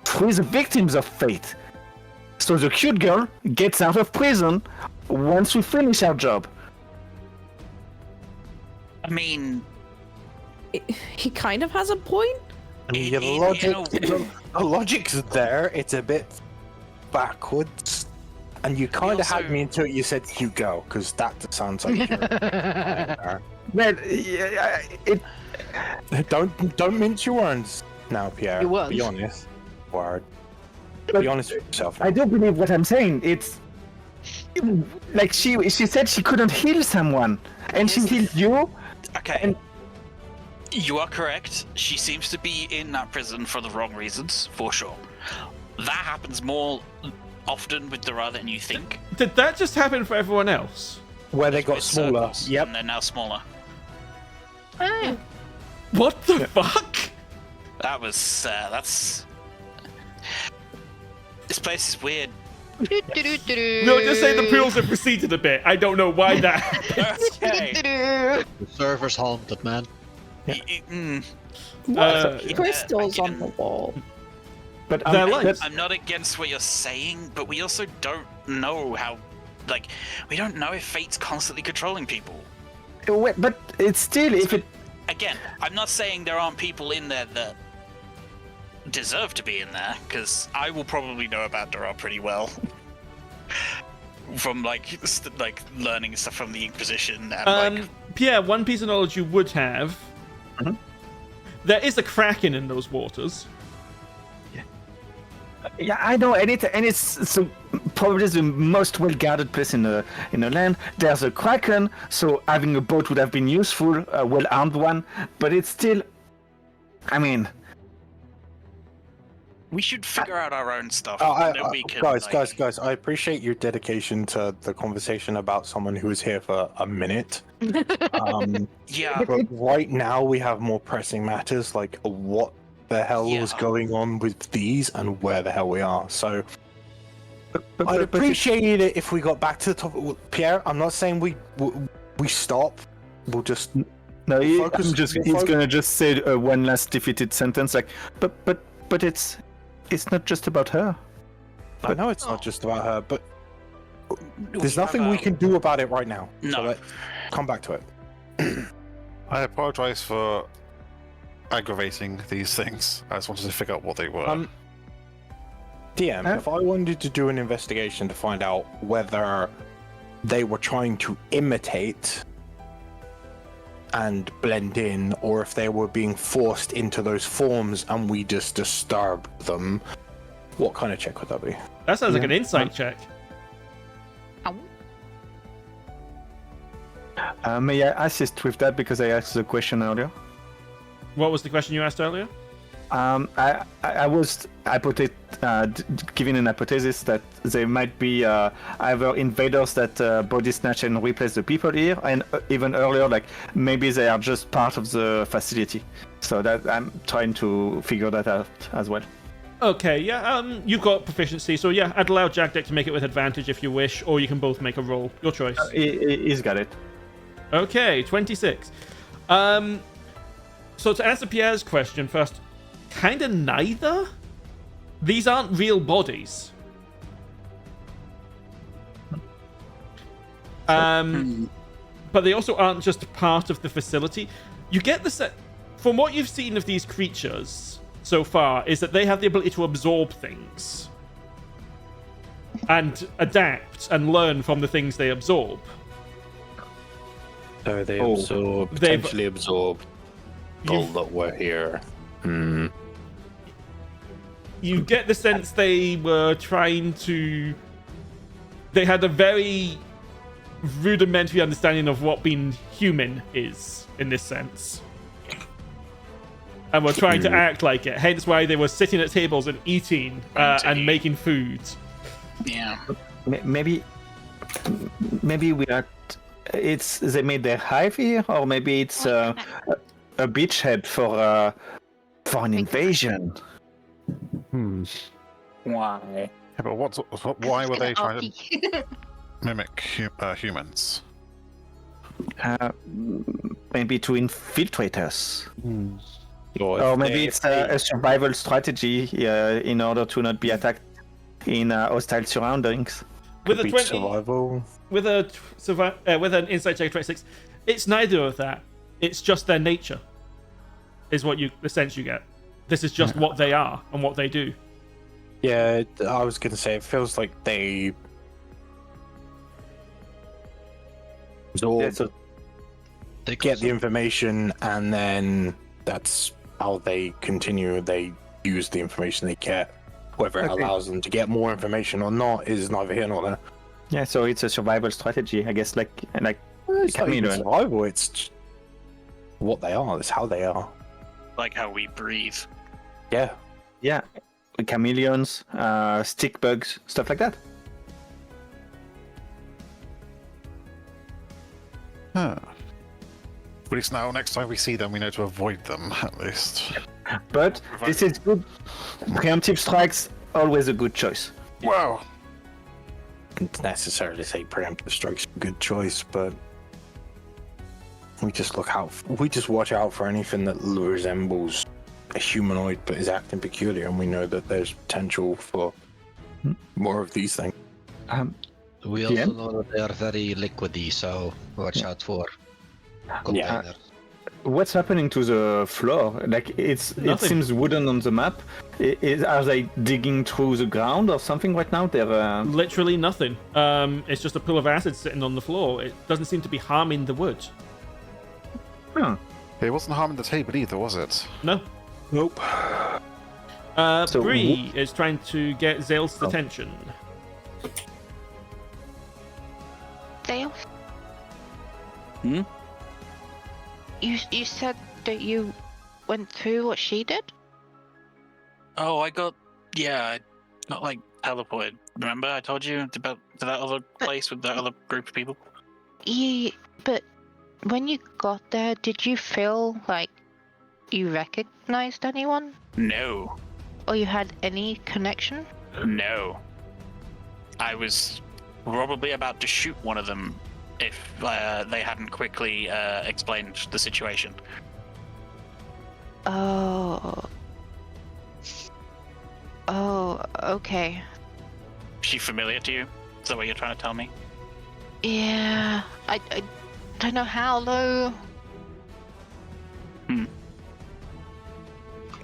free the victims of Fate. So the cute girl gets out of prison once we finish our job. I mean, He kind of has a point. I mean, the logic's there. It's a bit backwards. And you kind of had me until you said you go, because that sounds like you're... Well, yeah, it. Don't mince your words now, Pierre. You won't. Be honest. Word. But Be honest with yourself. I do believe what I'm saying. It's like she said she couldn't heal someone, and she healed you. okay. And- You are correct. She seems to be in that prison for the wrong reasons, for sure. That happens more often with Dara than you think. Did that just happen for everyone else? Where they got With smaller. circles, Yep. And they're now smaller. What the fuck? That was, that's... This place is weird. No, just say the pools have receded a bit. I don't know why that happened. Okay. The server's haunted, man. What crystals on the wall? But They're lights. I'm not against what you're saying, but we also don't know how... Like, we don't know if fate's constantly controlling people. but it's still if it. Again, I'm not saying there aren't people in there that deserve to be in there, because I will probably know about Dara pretty well. From, like, learning stuff from the Inquisition and, Pierre, one piece of knowledge you would have. Mhm. There is a kraken in those waters. Yeah, I know, and it's so probably the most well guarded place in the land. There's a kraken, so having a boat would have been useful, a well armed one. But it's still, I mean, We should figure out our own stuff. We can, guys, I appreciate your dedication to the conversation about someone who was here for a minute. Yeah. But right now we have more pressing matters, like what the hell was going on with these and where the hell we are. So I'd appreciate it if we got back to the topic. Pierre, I'm not saying we stop. We'll just he's gonna just say one last defeated sentence, like, but it's not just about her. I know it's not just about her, but there's nothing we can do about it right now. No. So let's come back to it. I apologize for aggravating these things. I just wanted to figure out what they were. DM, if I wanted to do an investigation to find out whether they were trying to imitate and blend in, or if they were being forced into those forms and we just disturbed them, what kind of check would that be? That sounds like an insight check. May I assist with that because I asked the question earlier? What was the question you asked earlier? I put it giving an hypothesis that there might be either invaders that body snatch and replace the people here, and even earlier, like maybe they are just part of the facility. So that I'm trying to figure that out as well. Okay, yeah, you've got proficiency, so yeah, I'd allow Jagdek to make it with advantage if you wish, or you can both make a roll. Your choice. He's got it. Okay, 26. So to answer Pierre's question first, kinda neither. These aren't real bodies. But they also aren't just part of the facility. You get the set from what you've seen of these creatures so far is that they have the ability to absorb things and adapt and learn from the things they absorb. So they potentially absorbed all that were here. You get the sense they were trying to... They had a very rudimentary understanding of what being human is, in this sense. And were trying to act like it. Hence why they were sitting at tables and eating and making food. Yeah. Maybe we are... they made their hive here, or maybe it's a beachhead for an invasion. Why? Yeah, but why were they trying to mimic humans? Maybe to infiltrate us. Or maybe it's a survival strategy in order to not be attacked in hostile surroundings. With a 20, survival. With an insight check of 26, it's neither of that. It's just their nature. Is what the sense you get. This is just what they are and what they do. Yeah, I was gonna say it feels like they absorb, they get the information, and then that's how they continue. They use the information they get. Whether it allows them to get more information or not is neither here nor there. Yeah, so it's a survival strategy, I guess. It's not even survival. It's what they are. It's how they are. Like how we breathe. Yeah. Yeah. Chameleons, stick bugs, stuff like that. Huh. At least now, next time we see them, we know to avoid them, at least. But this is good. Preemptive strikes, always a good choice. Wow. Not necessarily say preemptive strikes a good choice, but we just watch out for anything that resembles a humanoid but is acting peculiar, and we know that there's potential for more of these things. We also know that they are very liquidy, so watch out for containers. Yeah. What's happening to the floor? Like it seems wooden on the map. Are they digging through the ground or something right now? They're literally nothing. It's just a pool of acid sitting on the floor. It doesn't seem to be harming the wood. Huh. It wasn't harming the table either, was it? No. Nope. So Bree is trying to get Zaelste's attention. Zaelste? You said that you went through what she did? Oh, I got Yeah, I got like teleported. Remember I told you about to that other place with that other group of people? Yeah, but when you got there, did you feel like you recognized anyone? No. Or you had any connection? No. I was probably about to shoot one of them if they hadn't quickly explained the situation. Oh. Oh, okay. Is she familiar to you? Is that what you're trying to tell me? Yeah, I don't know how though.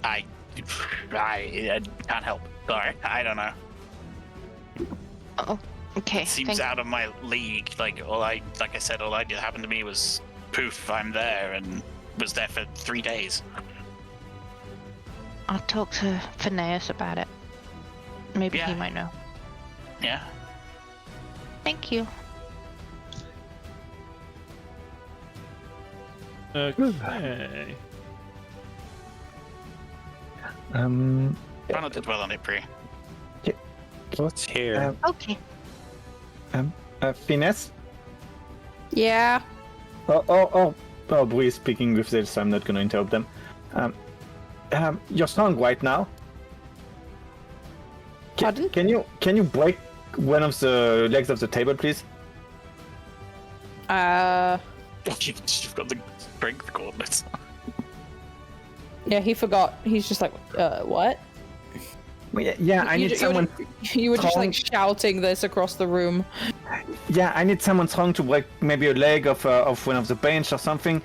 I can't help. Sorry, I don't know. Oh, okay. It seems out of my league. Like I said, all that happened to me was poof, I'm there, and was there for 3 days. I'll talk to Phineas about it. Maybe he Yeah. might know. Yeah. Thank you. Okay. Try not to dwell on it, Bree. What's here? Okay. Phineas? Yeah. Oh, Bree is speaking with Zaelste, so I'm not gonna interrupt them. You're strong right now. Pardon? Can you break one of the legs of the table, please? You've got the strength coordinates. Yeah, he forgot. He's just like, what? Yeah, I need someone. You were just strong. like shouting this across the room. Yeah, I need someone strong to break maybe a leg of one of the bench or something.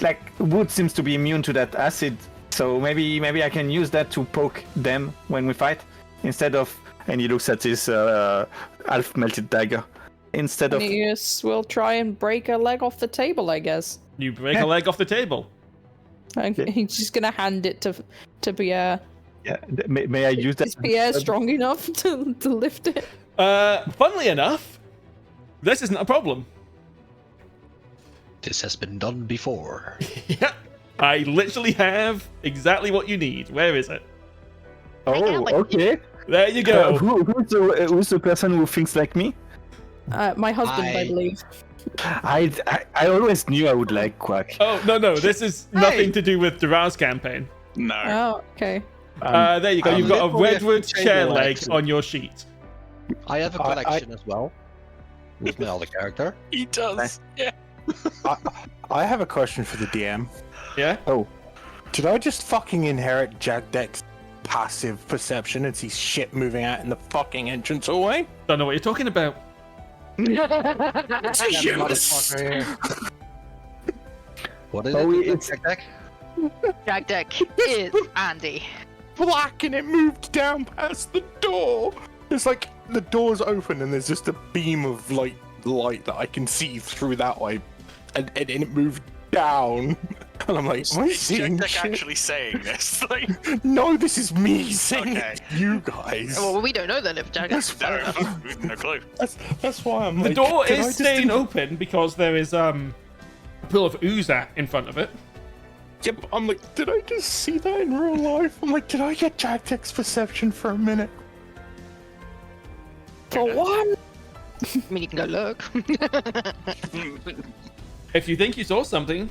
Like wood seems to be immune to that acid, so maybe I can use that to poke them when we fight instead of. And he looks at his half melted dagger. Instead of Phineas will try and break a leg off the table, I guess. You break a leg off the table. And he's just gonna hand it to Pierre. yeah, may I use that? Is Pierre strong enough to lift it? Funnily enough, this isn't a problem. This has been done before. Yeah, I literally have exactly what you need. Where is it? Oh, okay. There you go. Who's the person who thinks like me? My husband, I I- believe. I always knew I would like Quack. Oh, no, this is nothing to do with Duran's campaign. No. Oh, okay. There you go. You've got a literally have redwood to change chair the leg legs. on your sheet. I have a collection as well. With my other character. He does. Yeah. I have a question for the DM. Yeah? Did I just fucking inherit Jagdek's passive perception and see shit moving out in the fucking entrance hallway? Don't know what you're talking about. What is Oh, it? it's- Jagdek? Jagdek is Andy. Black and it moved down past the door. It's like the door's open and there's just a beam of light that I can see through that way, and it moved down. And I'm like, am I Is seeing Jagdek shit? actually saying this? Like, No, this is me saying Okay. it to you guys. Well, we don't know then if That's Jagdek. fair enough. we've no clue. That's why I'm The like, door did I is just staying do- open because there is a pool of ooze in front of it. Yeah, but I'm like, did I just see that in real life? I'm like, did I get Jagdek's perception for a minute? For one. I mean, you can go look. If you think you saw something,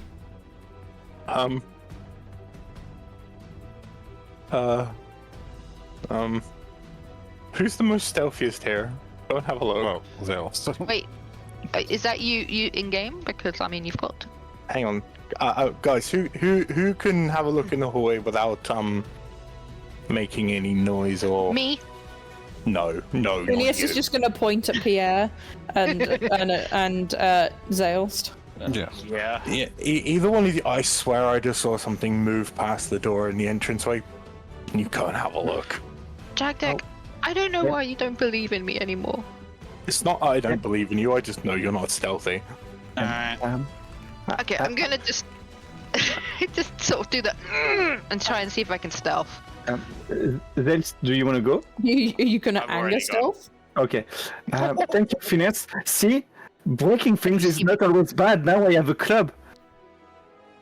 Who's the most stealthiest here? Go and have a look. Well, Zaelste. Wait, is that you in game? Because I mean, you've got. Hang on, guys. Who can have a look in the hallway without making any noise or? Me. No. not Phineas you. is just gonna point at Pierre and Zaelste. Yes. Yeah. Yeah, either one of you. I swear, I just saw something move past the door in the entranceway. You go and have a look. Jagdek, I don't know why you don't believe in me anymore. It's not I don't believe in you. I just know you're not stealthy. Alright. Okay, I'm gonna just sort of do that and try and see if I can stealth. Zaelste, do you want to go? You gonna I've anger already gone. stealth? Okay. Thank you, Phineas. See, breaking things is not always bad. Now I have a club.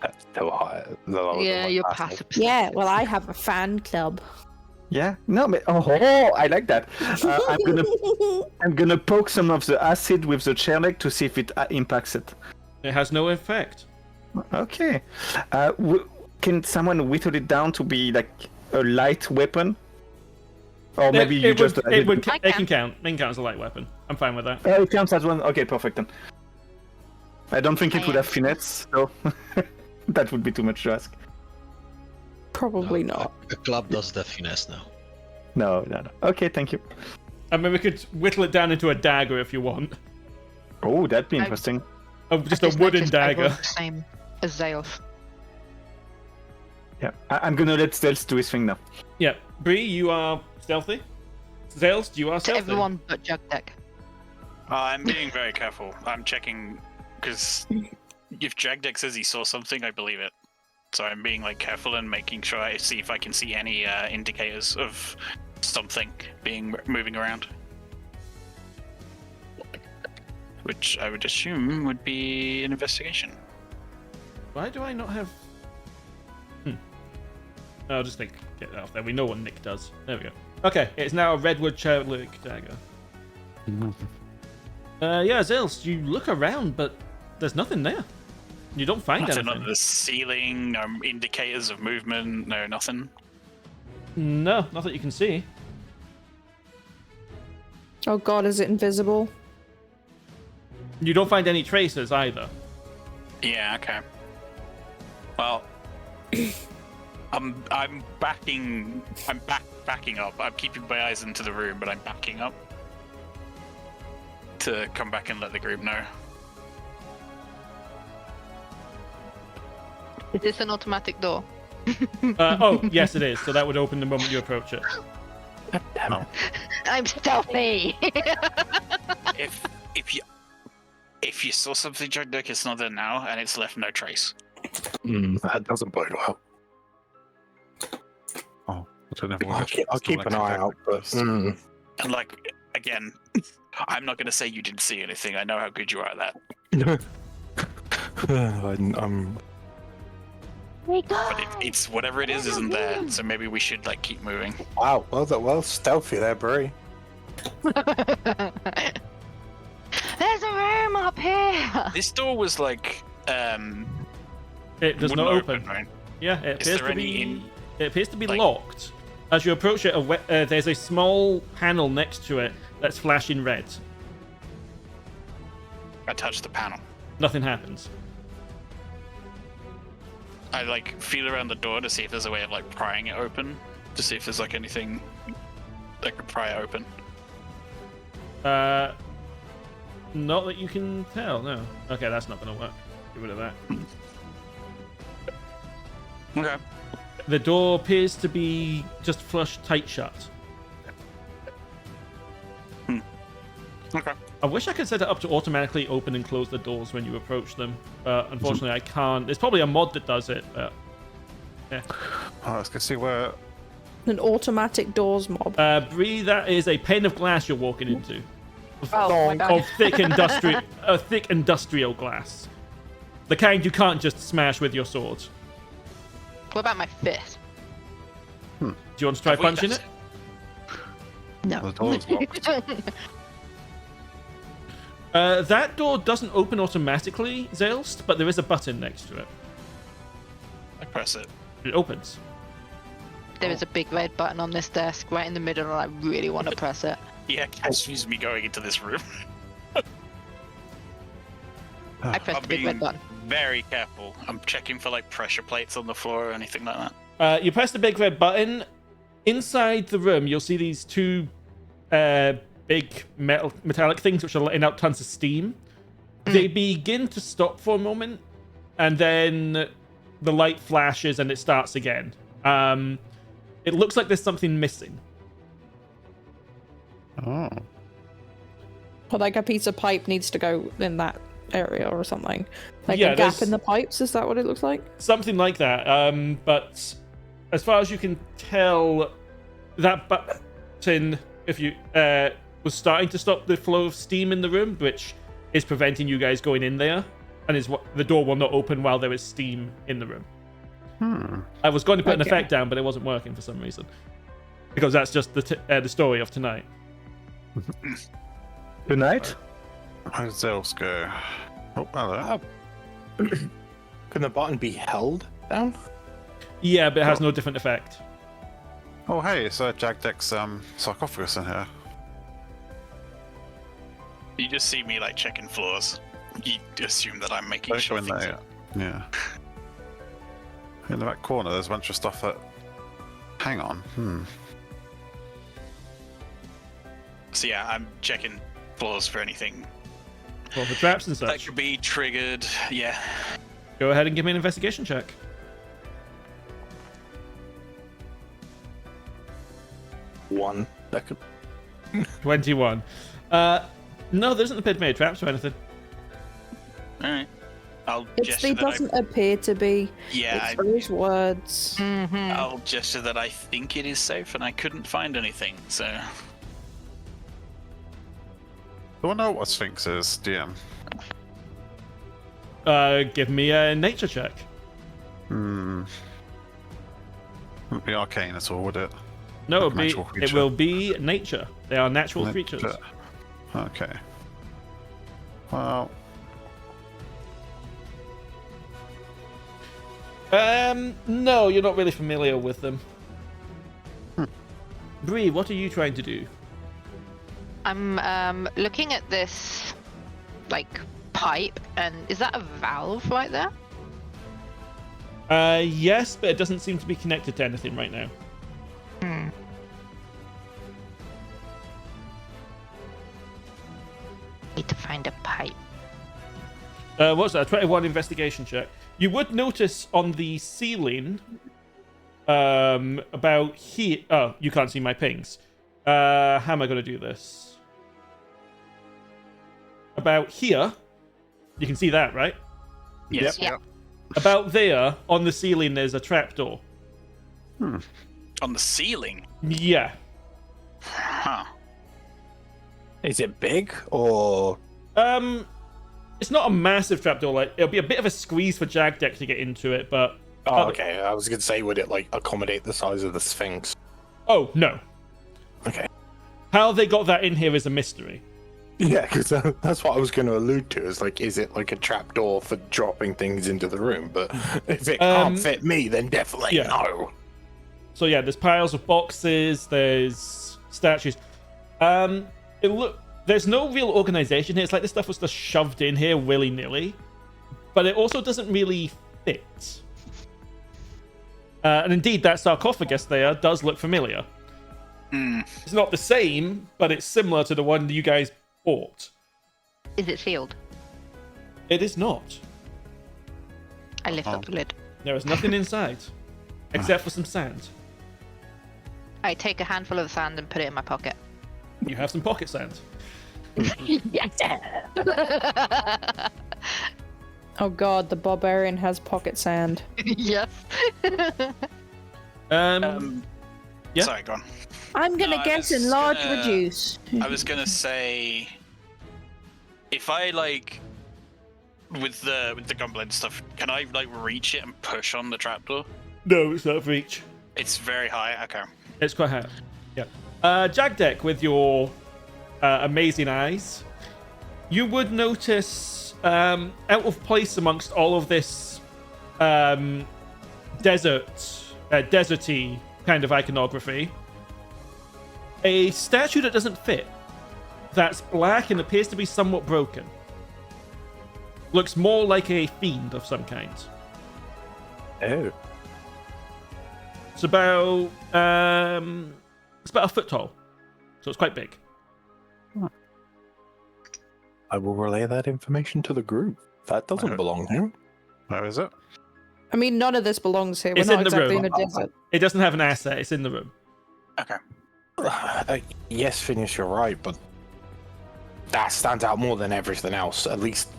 That's too high. Yeah, you're passive. Yeah, well, I have a fan club. Yeah. No, but I like that. I'm gonna poke some of the acid with the chairleg to see if it impacts it. It has no effect. Okay. Can someone whittle it down to be like a light weapon? Or maybe it can count. It can count as a light weapon. I'm fine with that. It counts as one. Okay, perfect then. I don't think it would have finesse, so that would be too much to ask. Probably not. A club doesn't have finesse now. No. Okay, thank you. I mean, we could whittle it down into a dagger if you want. Oh, that'd be interesting. Just a wooden dagger. The same as Zaelste. Yeah, I'm gonna let Zaelste do his thing now. Yeah, Bree, you are stealthy. Zaelste, you are stealthy. Everyone but Jagdek. I'm being very careful. I'm checking because if Jagdek says he saw something, I believe it. So I'm being like careful and making sure I see if I can see any indicators of something moving around, which I would assume would be an investigation. Why do I not have? I'll just get it off there. We know what Nick does. There we go. Okay, it's now a redwood chairleg dagger. Yeah, Zaelste, you look around, but there's nothing there. You don't find anything. Nothing on the ceiling, no indicators of movement, no nothing. No, not that you can see. Oh god, is it invisible? You don't find any traces either. Yeah, okay. Well, I'm backing up. I'm keeping my eyes into the room, but I'm backing up to come back and let the group know. Is this an automatic door? Oh, yes, it is. So that would open the moment you approach it. Damn it. I'm stealthy. If you saw something, Jagdek, it's not there now, and it's left no trace. That doesn't bode well. Oh, I don't know. I'll keep an eye out, but And like again, I'm not gonna say you didn't see anything. I know how good you are at that. I'm But it's whatever it is isn't there. So maybe we should like keep moving. wow. Well, stealthy there, Bree. There's a room up here. This door was like It does not wouldn't open. right? Yeah, it Is appears there to any be. It appears to be like- locked. As you approach it, there's a small panel next to it that's flashing red. I touched the panel. Nothing happens. I like feel around the door to see if there's a way of like prying it open, to see if there's like anything that could pry it open. Not that you can tell. No. Okay, that's not gonna work. Get rid of that. Okay. The door appears to be just flush tight shut. Okay. I wish I could set it up to automatically open and close the doors when you approach them, but unfortunately I can't. There's probably a mod that does it, but yeah. Oh, let's go see where. An automatic doors mob. Bree, that is a pane of glass you're walking into. Oh my god. Of thick industrial glass. The kind you can't just smash with your sword. What about my fist? Do you want to try punching it? No. The door's locked. That door doesn't open automatically, Zaelste, but there is a button next to it. I press it. It opens. There is a big red button on this desk right in the middle, and I really want to press it. Yeah, confuse me going into this room. I pressed I'm the big red being button. very careful. I'm checking for like pressure plates on the floor or anything like that. You press the big red button. Inside the room, you'll see these two big metallic things which are letting out tons of steam. They begin to stop for a moment, and then the light flashes and it starts again. It looks like there's something missing. Oh. Or like a piece of pipe needs to go in that area or something. Like Yeah, a gap there's- in the pipes, is that what it looks like? Something like that. But as far as you can tell, that button, if you was starting to stop the flow of steam in the room, which is preventing you guys going in there, and is what the door will not open while there is steam in the room. I was going to put an Okay. effect down, but it wasn't working for some reason. because that's just the story of tonight. Good night. How did Zaelste go? Oh, hello. Can the button be held down? Yeah, but it has no different effect. Oh, hey, it's Jagdek's sarcophagus in here. You just see me like checking floors. You assume that I'm making Don't go sure in things there yet. Yeah. In the back corner, there's a bunch of stuff that. Hang on. So yeah, I'm checking floors for anything Well, the traps and that such. could be triggered. Yeah. Go ahead and give me an investigation check. 1 second. 21. No, there doesn't appear to be any traps or anything. All right. I'll It gesture that doesn't appear to be. Yeah, It's those words. I'll gesture that I think it is safe, and I couldn't find anything. So Do I know what Sphinx is, DM? Give me a nature check. Wouldn't be arcane at all, would it? No, Like a natural it creature. will be nature. They are natural Nature. creatures. Okay. Well, No, you're not really familiar with them. Bree, what are you trying to do? I'm looking at this like pipe, and is that a valve right there? Yes, but it doesn't seem to be connected to anything right now. Need to find a pipe. What's that? 21 investigation check. You would notice on the ceiling, about here. Oh, you can't see my pings. How am I going to do this? About here. You can see that, right? yes. Yeah. About there, on the ceiling, there's a trapdoor. On the ceiling. Yeah. Huh. Is it big or? It's not a massive trapdoor. Like it'll be a bit of a squeeze for Jagdek to get into it, but. Oh, okay. I was gonna say, would it like accommodate the size of the Sphinx? Oh no. Okay. How they got that in here is a mystery. Yeah, because that's what I was going to allude to. Is like, is it like a trapdoor for dropping things into the room? But if it can't fit me, then definitely yeah. no. So yeah, there's piles of boxes. There's statues. There's no real organization here. It's like this stuff was just shoved in here willy-nilly, but it also doesn't really fit. And indeed, that sarcophagus there does look familiar. It's not the same, but it's similar to the one you guys bought. Is it sealed? It is not. I lift up the lid. There is nothing inside, except for some sand. I take a handful of sand and put it in my pocket. You have some pocket sand. Oh god, the barbarian has pocket sand. Yes. Yeah? Sorry, go on. I'm gonna No, I guess was enlarge, gonna- reduce. I was gonna say, if I like, with the gunblade stuff, can I like reach it and push on the trapdoor? No, it's out of reach. It's very high. Okay. It's quite high. Yeah. Jagdek, with your amazing eyes, you would notice out of place amongst all of this deserty kind of iconography, a statue that doesn't fit, that's black and appears to be somewhat broken. Looks more like a fiend of some kind. Oh. It's about a foot tall, so it's quite big. I will relay that information to the group. That doesn't belong here. where is it? I mean, none of this belongs here. We're It's not in the exactly room. in a desert. It doesn't have an asset. It's in the room. Okay. Yes, Phineas, you're right, but that stands out more than everything else. At least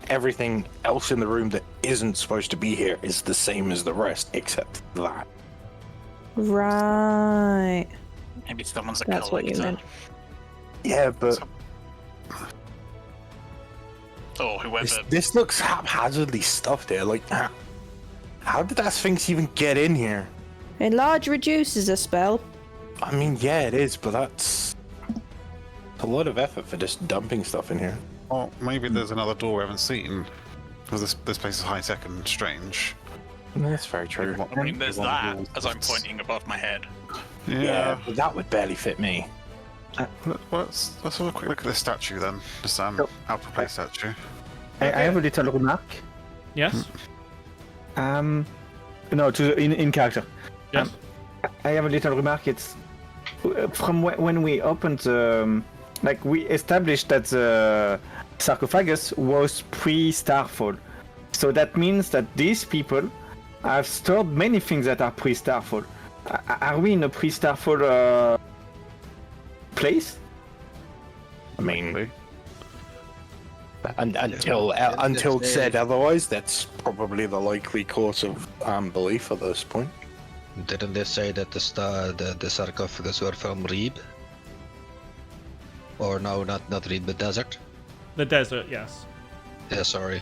everything else in the room that isn't supposed to be here is the same as the rest, except that. Right. Maybe someone's a That's what you collector. meant. Yeah, but Or whoever. this looks haphazardly stuffed here. Like, how did that Sphinx even get in here? Enlarge, reduce is a spell. I mean, yeah, it is, but that's a lot of effort for just dumping stuff in here. Well, maybe there's another door we haven't seen. Because this place is high-tech and strange. That's very true. I mean, there's that as I'm pointing above my head. Yeah, but that would barely fit me. Let's have a quick look at this statue then. This out of place statue. I have a little remark. Yes. No, in character. Yes. I have a little remark. It's from when we opened, like we established that the sarcophagus was pre-Starfall. So that means that these people have stored many things that are pre-Starfall. Are we in a pre-Starfall place? I mean, until said otherwise, that's probably the likely course of belief at this point. Didn't they say that the sarcophagus were from Reeb? Or no, not Reeb, but desert? The desert, yes. Yeah, sorry.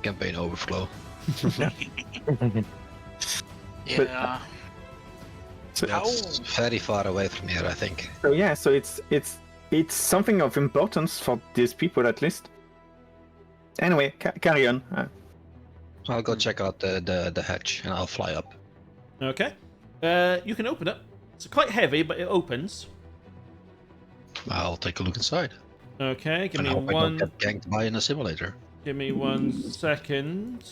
Campaign overflow. Yeah. So that's very far away from here, I think. So yeah, so it's something of importance for these people at least. Anyway, carry on. I'll go check out the hatch and I'll fly up. Okay. You can open it. It's quite heavy, but it opens. I'll take a look inside. Okay, give And me I hope I one. don't get ganked by in a simulator. Give me 1 second.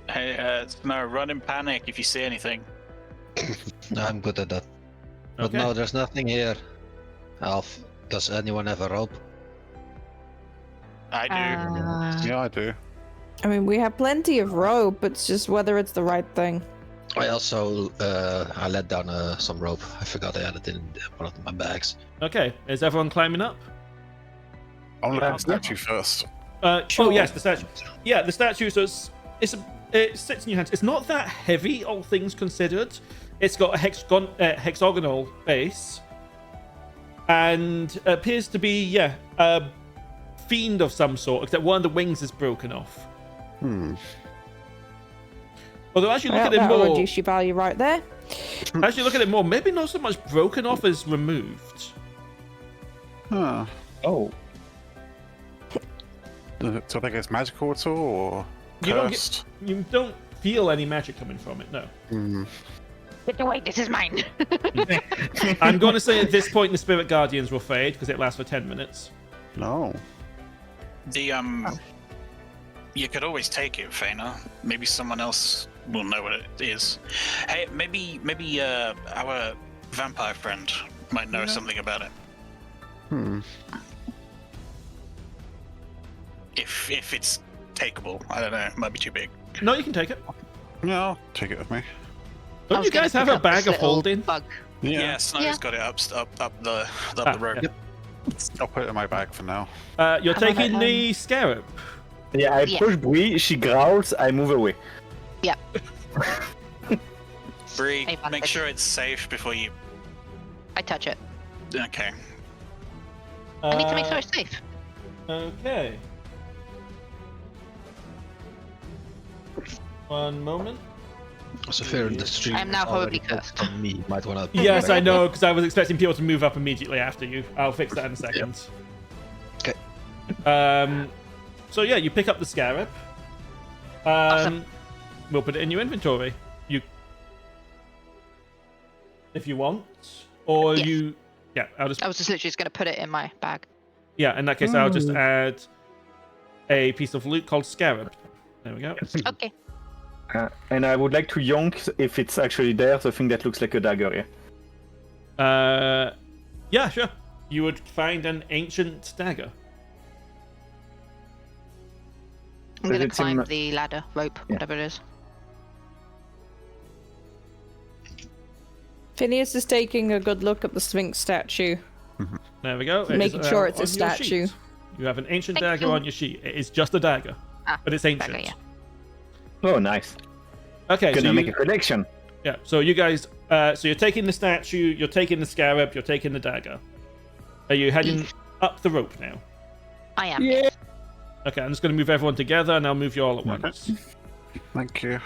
Hey, no, run in panic if you see anything. I'm good at that. But Okay. no, there's nothing here. Alf, does anyone have a rope? I do. Yeah, I do. I mean, we have plenty of rope. It's just whether it's the right thing. I also I let down some rope. I forgot I had it in one of my bags. Okay, is everyone climbing up? I'll look at the statue first. Oh yes, the statue. Yeah, the statue. So it sits in your hands. It's not that heavy, all things considered. It's got a hexagonal base, and appears to be a fiend of some sort. Except one of the wings is broken off. Although as you look at it That'll more, reduce your value right there. as you look at it more, maybe not so much broken off as removed. Huh. Oh. So I think it's magical at all, or You don't cursed? You don't feel any magic coming from it. No. Get away, this is mine. I'm going to say at this point the Spirit Guardians will fade because it lasts for 10 minutes. No. You could always take it, Faena. Maybe someone else will know what it is. Hey, maybe our vampire friend might know something about it. If it's takeable, I don't know. It might be too big. No, you can take it. Yeah, I'll take it with me. Don't I was you guys gonna have pick a up bag this of little holding? Bug. Yeah, Snow's Yeah. got it up the road. Yeah. I'll put it in my bag for now. You're How about taking the scarab. Yeah, I Yeah. push Bree, she growls, I move away. Yeah. Bree, Hey, make sure it's safe before you. I touch it. Okay. I need to make sure it's safe. Okay. One moment. So fair in the stream. I am now already horribly cursed. from me. You might want to. Yes, I know, because I was expecting people to move up immediately after you. I'll fix that in a second. Okay. So yeah, you pick up the scarab. Awesome. We'll put it in your inventory. If you want, or Yes. you. Yeah, I'll just. I was just literally just going to put it in my bag. Yeah, in that case, I'll just add a piece of loot called scarab. There we go. Okay. And I would like to yonk, if it's actually there, the thing that looks like a dagger, yeah? Yeah, sure. You would find an ancient dagger. I'm Does going it to seem climb like- the ladder, rope, whatever it is. Phineas is taking a good look at the Sphinx statue. There we go. It Making is, sure it's a on your statue. sheet. You have an ancient Thank dagger you. on your sheet. It is just a dagger, Ah, but it's ancient. dagger, yeah. Oh, nice. Okay, so Gonna make you, a collection. yeah. So you guys, so you're taking the statue, you're taking the scarab, you're taking the dagger. Are you heading up the rope now? I am. Yeah. Yes. Okay, I'm just going to move everyone together, and I'll move you all at once. Thank you.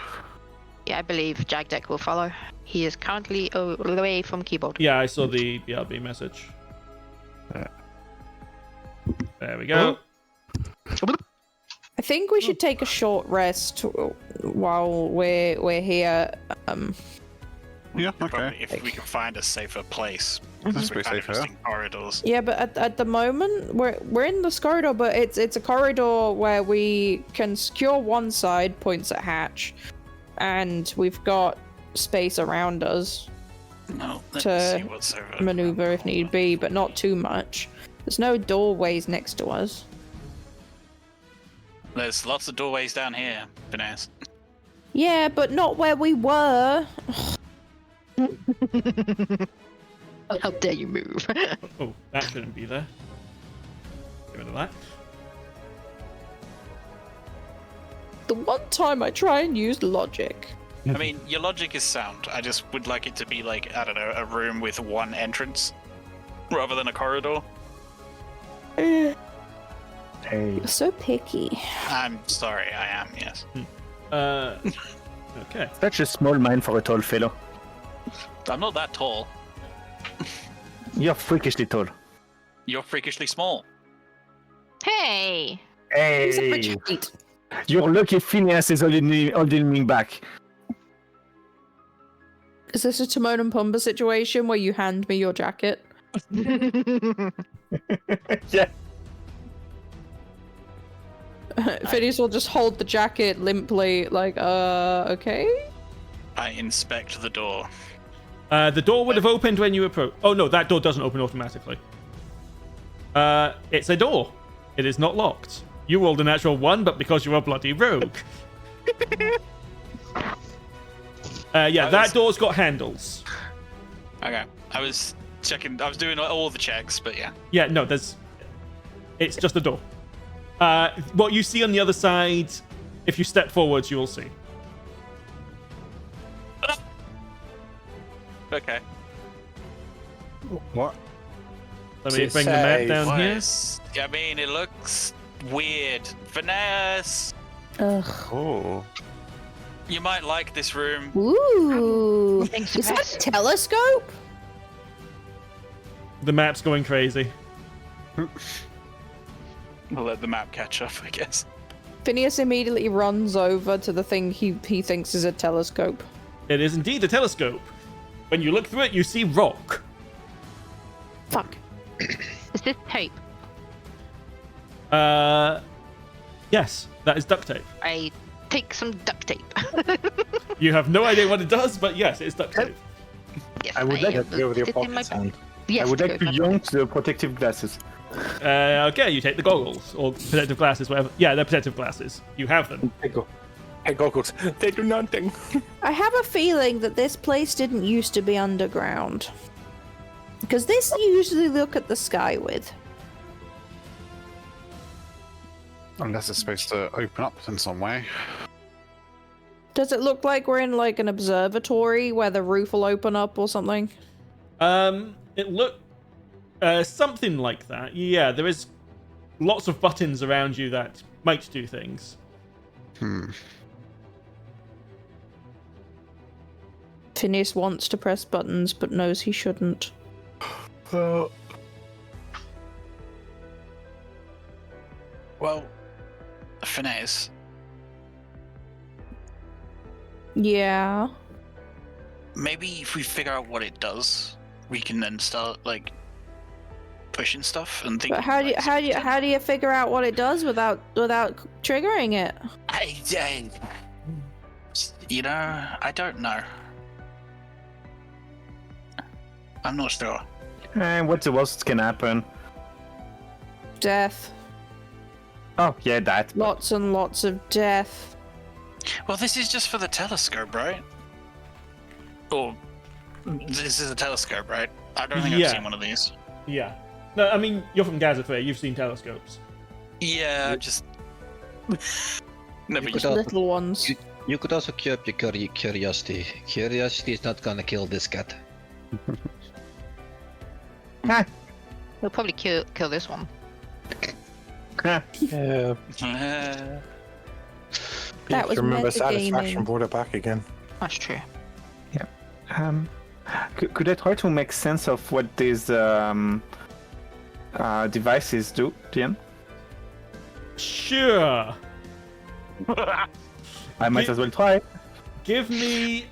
Yeah, I believe Jagdek will follow. He is currently away from keyboard. Yeah, I saw the BRB message. Yeah. There we go. I think we should take a short rest while we're here. Yeah, Probably okay. if we can find a safer place. This Because is we're pretty kind of safe just here. in corridors. Yeah, but at the moment we're in this corridor, but it's a corridor where we can secure one side, points at hatch, and we've got space around us No, let's to see what's over. maneuver if need be, but not too much. There's no doorways next to us. There's lots of doorways down here, Phineas. Yeah, but not where we were. How dare you move? Oh, that shouldn't be there. Get rid of that. The one time I try and use logic. I mean, your logic is sound. I just would like it to be like, I don't know, a room with one entrance rather than a corridor. Hey. You're so picky. I'm sorry, I am, yes. Okay. Such a small mind for a tall fellow. I'm not that tall. You're freakishly tall. You're freakishly small. Hey! He's a Hey! retreat. You're lucky Phineas is holding me back. Is this a Timon and Pumbaa situation where you hand me your jacket? Yeah. Phineas will just hold the jacket limply, like, okay? I inspect the door. The door would have opened when you approach. Oh no, that door doesn't open automatically. It's a door. It is not locked. You rolled a natural 1, but because you're a bloody rogue. That door's got handles. Okay, I was checking, I was doing all the checks, but yeah. Yeah, no, it's just a door. What you see on the other side, if you step forwards, you will see. Okay. What? Let me bring the map Safe. down here. I mean, it looks weird. Phineas, Ugh. Oh. you might like this room. Ooh. Thanks, Is that Press. a telescope? The map's going crazy. We'll let the map catch up, I guess. Phineas immediately runs over to the thing he thinks is a telescope. It is indeed a telescope. When you look through it, you see rock. Fuck. Is this tape? Yes, that is duct tape. I take some duct tape. You have no idea what it does, but yes, it's duct tape. Yes, I would like am to go with your sit in my- pocket hand. Yes, I would go like to for it. yank the protective glasses. Okay, you take the goggles or protective glasses, whatever. Yeah, they're protective glasses. You have them. Hey, goggles. They do nothing. I have a feeling that this place didn't used to be underground. Because this you usually look at the sky with. Unless it's supposed to open up in some way. Does it look like we're in like an observatory where the roof will open up or something? It looked something like that. Yeah, there is lots of buttons around you that might do things. Phineas wants to press buttons but knows he shouldn't. Well, Phineas, Yeah. maybe if we figure out what it does, we can then start like pushing stuff and thinking. But how do you figure out what it does without triggering it? You know, I don't know. I'm not sure. What's the worst can happen? Death. Oh, yeah, that. Lots and lots of death. Well, this is just for the telescope, right? Or this is a telescope, right? I don't think Yeah. I've seen one of these. Yeah. No, I mean, you're from Gazapher. You've seen telescopes. Yeah, just never You used. could, Little ones. you could also curb your curiosity. Curiosity is not gonna kill this cat. We'll probably kill this one. Yeah. That was remember satisfaction metagaming. brought it back again. That's true. Could I try to make sense of what these devices do, DM? Sure. I might as well try. Give me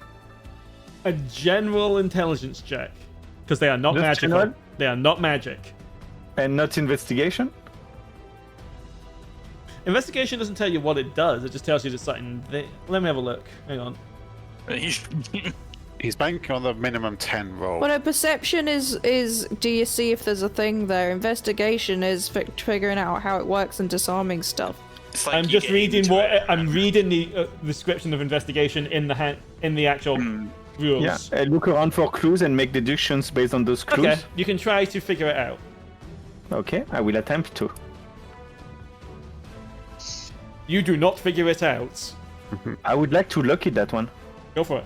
a general intelligence check. Because they are not Just magical. general? They are not magic. And not investigation? Investigation doesn't tell you what it does. It just tells you there's something there. Let me have a look. Hang on. He's banking on the minimum 10 roll. Well, no, perception is do you see if there's a thing there? Investigation is figuring out how it works and disarming stuff. It's like I'm you just get reading into what it I'm reading the description of investigation in the actual rules. Yeah, look around for clues and make deductions based on those clues. Okay, you can try to figure it out. Okay, I will attempt to. You do not figure it out. I would like to lucky that one. Go for it.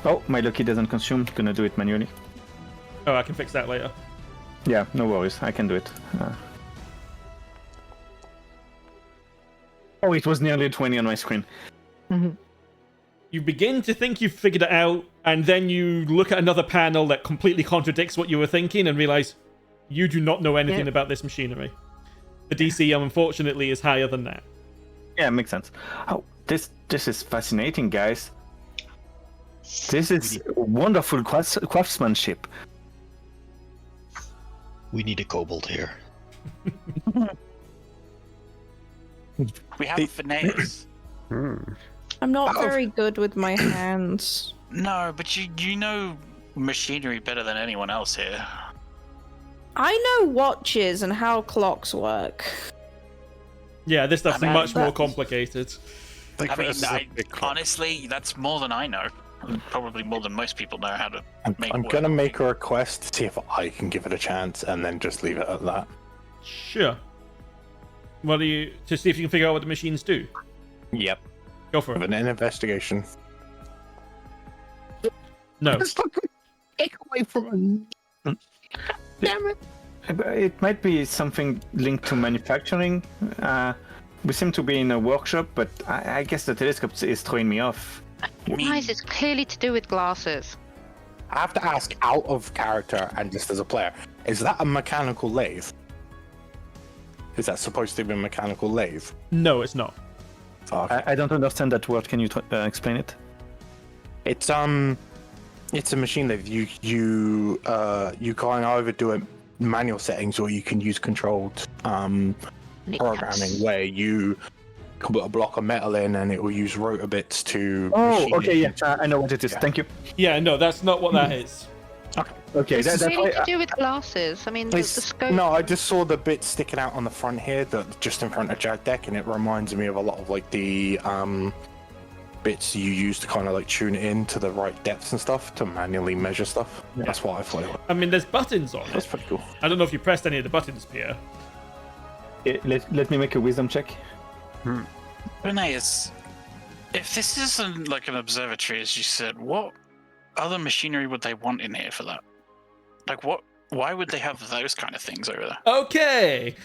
Oh, my lucky doesn't consume. Gonna do it manually. Oh, I can fix that later. Yeah, no worries. I can do it. Oh, it was nearly 20 on my screen. You begin to think you've figured it out, and then you look at another panel that completely contradicts what you were thinking and realize you do not know anything about this machinery. The DC, unfortunately, is higher than that. Yeah, makes sense. Oh, this is fascinating, guys. This is wonderful craftsmanship. We need a kobold here. We have Phineas. I'm not very good with my hands. No, but you know machinery better than anyone else here. I know watches and how clocks work. Yeah, this stuff's I mean, much more that's- complicated. I mean, honestly, that's more than I know. Probably more than most people know how to make I'm work. gonna make a request to see if I can give it a chance, and then just leave it at that. Sure. What do you... To see if you can figure out what the machines do? Yep. Go for With it. an investigation. No. Take away from a... Damn it. It might be something linked to manufacturing. We seem to be in a workshop, but I guess the telescope is throwing me off. Guys, it's clearly to do with glasses. I have to ask, out of character and just as a player, is that a mechanical lathe? Is that supposed to be a mechanical lathe? No, it's not. Fuck. I don't understand that word. Can you explain it? It's a machine lathe. You can either do it manual settings or you can use controlled programming where you can put a block of metal in and it will use rotor bits to. Oh, machine okay, it. yeah, I know what it is. Yeah. Thank you. Yeah, no, that's not what that is. Okay, It's that's really why. to do with glasses. I mean, the scope. No, I just saw the bit sticking out on the front here, just in front of Jagdek, and it reminds me of a lot of like the bits you use to kind of like tune it in to the right depths and stuff to manually measure stuff. Yeah. That's what I thought it was. I mean, there's buttons on That's it. pretty cool. I don't know if you pressed any of the buttons, Pierre. Let me make a wisdom check. Phineas, if this isn't like an observatory, as you said, what other machinery would they want in here for that? Like, what? Why would they have those kind of things over there? Okay.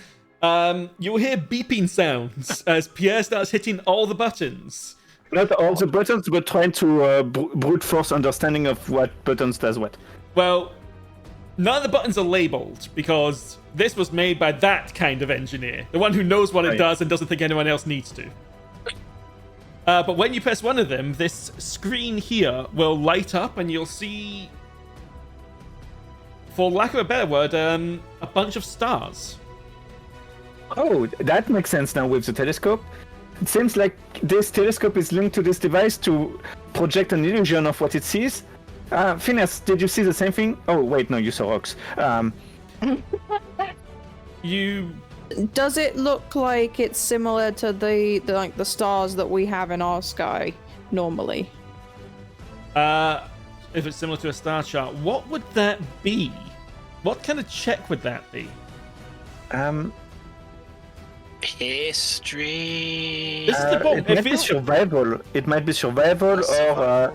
You'll hear beeping sounds as Pierre starts hitting all the buttons. Not all the buttons, but trying to brute force understanding of what buttons does what. Well, none of the buttons are labeled because this was made by that kind of engineer. The one who knows what it Right. does and doesn't think anyone else needs to. But when you press one of them, this screen here will light up and you'll see, for lack of a better word, a bunch of stars. Oh, that makes sense now with the telescope. It seems like this telescope is linked to this device to project an illusion of what it sees. Phineas, did you see the same thing? Oh, wait, no, you saw rocks. You... Does it look like it's similar to the stars that we have in our sky normally? If it's similar to a star chart, what would that be? What kind of check would that be? History. This is the point. It might If be it's- survival. It might be survival or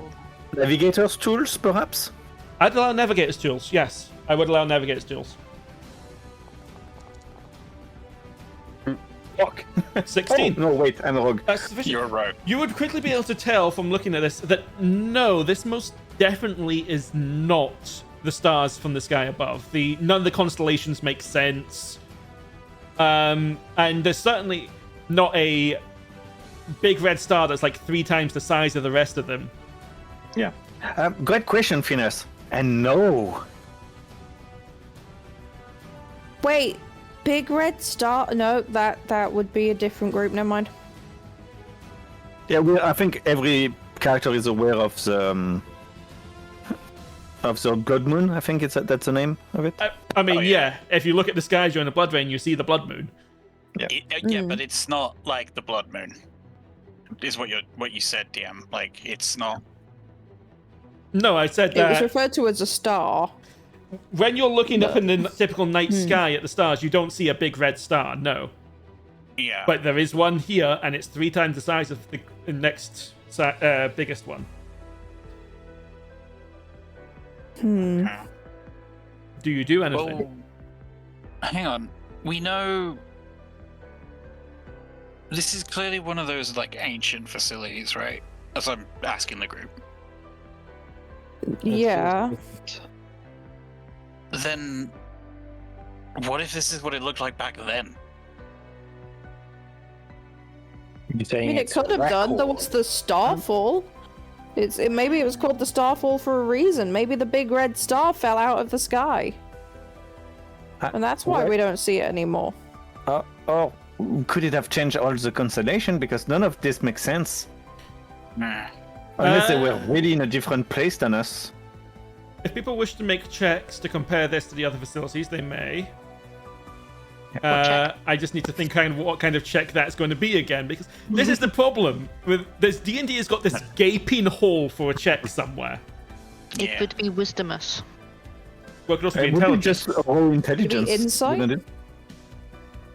navigator's tools, perhaps. I'd allow navigator's tools. Yes, I would allow navigator's tools. Fuck. 16. Oh, no, wait, I'm a rogue. You're a rogue. You would quickly be able to tell from looking at this that no, this most definitely is not the stars from the sky above. None of the constellations make sense. And there's certainly not a big red star that's like 3 times the size of the rest of them. Yeah. Great question, Phineas. And no. Wait, big red star? No, that would be a different group. Never mind. Yeah, I think every character is aware of the blood moon. I think that's the name of it. I mean, yeah. If you look at the skies during the blood rain, you see the blood moon. Yeah. Yeah, but it's not like the blood moon. Is what you said, DM. Like, it's not. No, I said It was that referred to as a star. when you're looking up in the typical night sky at the stars, you don't see a big red star. No. Yeah. But there is one here, and it's 3 times the size of the next biggest one. Do you do anything? Well, hang on. We know this is clearly one of those like ancient facilities, right? As I'm asking the group. Yeah. Then, what if this is what it looked like back then? You're I saying mean, it it's could have done. There was the Starfall. Maybe it was called the Starfall for a reason. Maybe the big red star fell out of the sky. And that's why we don't see it anymore. Oh, could it have changed all the constellation? Because none of this makes sense. Unless they were really in a different place than us. If people wish to make checks to compare this to the other facilities, they may. I just need to think what kind of check that's going to be again, because this is the problem with this. D&D has got this gaping hole for a check somewhere. It could be wisdomous. Well, it could also be It would be intelligence. just raw intelligence. insight? wouldn't it?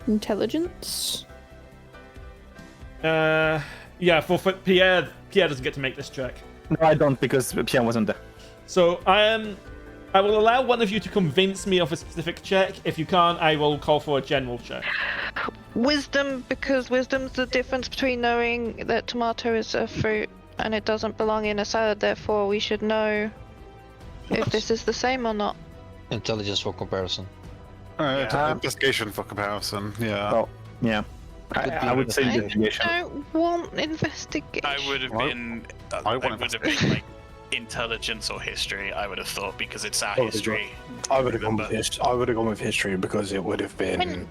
Intelligence? Yeah, for Pierre doesn't get to make this check. No, I don't, because Pierre wasn't there. So I will allow one of you to convince me of a specific check. If you can't, I will call for a general check. Wisdom, because wisdom's the difference between knowing that tomato is a fruit and it doesn't belong in a salad, therefore we should know if this is the same or not. Intelligence for comparison. Investigation for comparison. Yeah. Oh, yeah. I would say I investigation. don't want investigation. I would have been. I I want would have been like intelligence or history. I would have thought because it's our history. I would have gone with history because it would have been.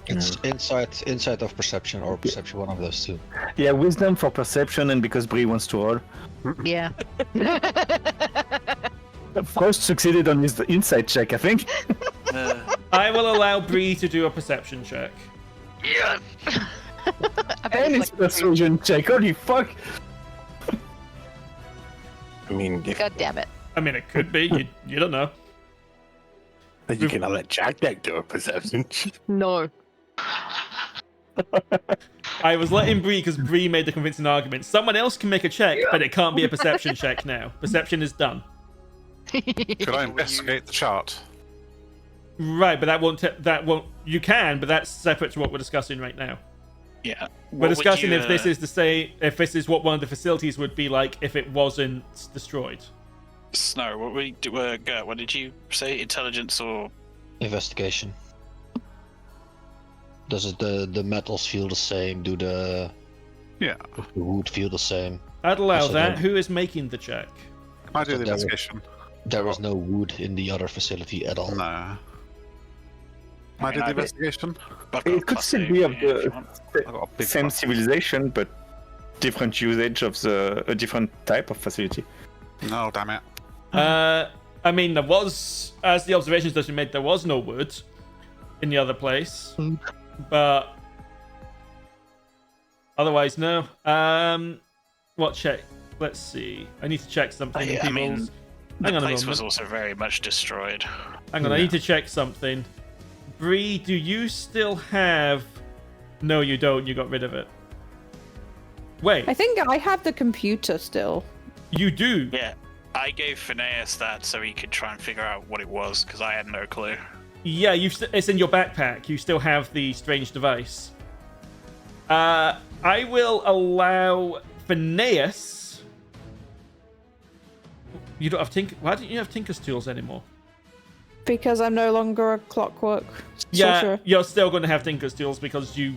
It's insight of perception or perception, one of those two. Yeah, wisdom for perception, and because Bree wants to roll. Yeah. Frost succeeded on his insight check, I think. I will allow Bree to do a perception check. Yes! And his persuasion check, holy fuck! I mean, God damn it. I mean, it could be. You don't know. you can let Jagdek do a perception. No. I was letting Bree because Bree made the convincing argument. Someone else can make a check, but it can't be a perception check now. Perception is done. Could I investigate the chart? Right, but that won't. You can, but that's separate to what we're discussing right now. Yeah. We're discussing if this is if this is what one of the facilities would be like if it wasn't destroyed. Snow. What we do? Gert, what did you say? Intelligence or Investigation. Does it the metals feel the same? Do the wood feel the same? I'd allow Also, that. then- Who is making the check? Can I do the there was- investigation? There was no wood in the other facility at all. No. Can I do the investigation? It could still be of I've got a the big same plus. civilization, but different usage of a different type of facility. No, damn it. I mean, there was, as the observations that you made, there was no wood in the other place, but otherwise, no. What check? Let's see. I need to check something. I mean, Hang the on a place moment. was also very much destroyed. Hang on, I need to check something. Bree, do you still have... No, you don't. You got rid of it. Wait, I think I have the computer still. you do? Yeah. I gave Phineas that so he could try and figure out what it was because I had no clue. Yeah, it's in your backpack. You still have the strange device. I will allow Phineas. You don't have Why don't you have Tinker's tools anymore? Because I'm no longer a clockwork Yeah, sorcerer. you're still going to have Tinker's tools because you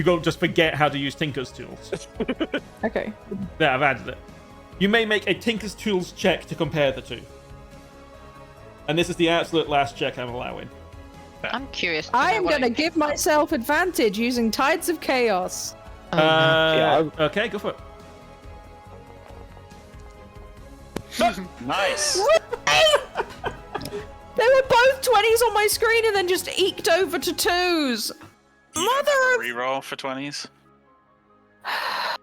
go just forget how to use Tinker's tools. Okay. There, I've added it. You may make a Tinker's tools check to compare the two. And this is the absolute last check I'm allowing. I'm curious. I'm gonna give myself advantage using Tides of Chaos. Okay, go for it. Nice. They were both 20s on my screen and then just eked over to 2s. Reroll for 20s. Yeah,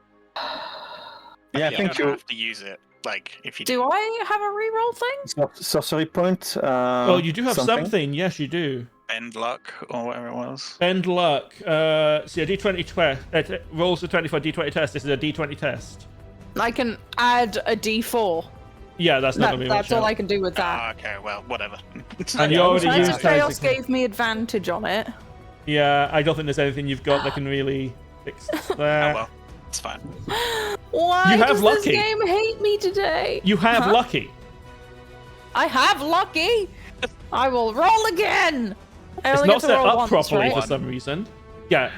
I You think don't you have to use it. Like if you Do I have a reroll thing? sorcery point. Oh, you do have something. Yes, you do. Bend luck or whatever it was. Bend luck. See, a D20 test. Rolls a 20 for a D20 test. This is a D20 test. I can add a D4. Yeah, that's not going to be much That's all help. I can do with that. Okay, well, whatever. And you already Tides used of Chaos Tides of- gave me advantage on it. Yeah, I don't think there's anything you've got that can really fix Oh that. well, it's fine. Why You have does lucky. this game hate me today? You have Huh? lucky. I have lucky. I will roll again. I It's only not get to set roll up once, properly right? for some reason. Yeah.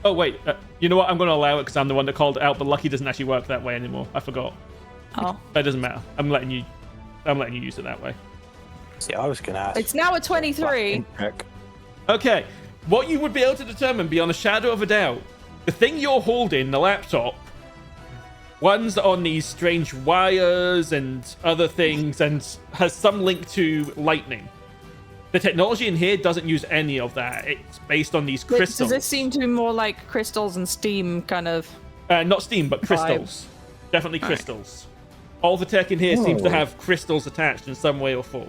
Oh wait, you know what? I'm going to allow it because I'm the one that called it out. But lucky doesn't actually work that way anymore. I forgot. Oh. That doesn't matter. I'm letting you use it that way. Yeah, I was gonna ask. It's now a 23. Okay, what you would be able to determine beyond a shadow of a doubt, the thing you're holding, the laptop, one's on these strange wires and other things and has some link to lightning. The technology in here doesn't use any of that. It's based on these crystals. Does this seem to be more like crystals and steam kind of? Not steam, but crystals. Definitely crystals. All the tech in here seems to have crystals attached in some way or form.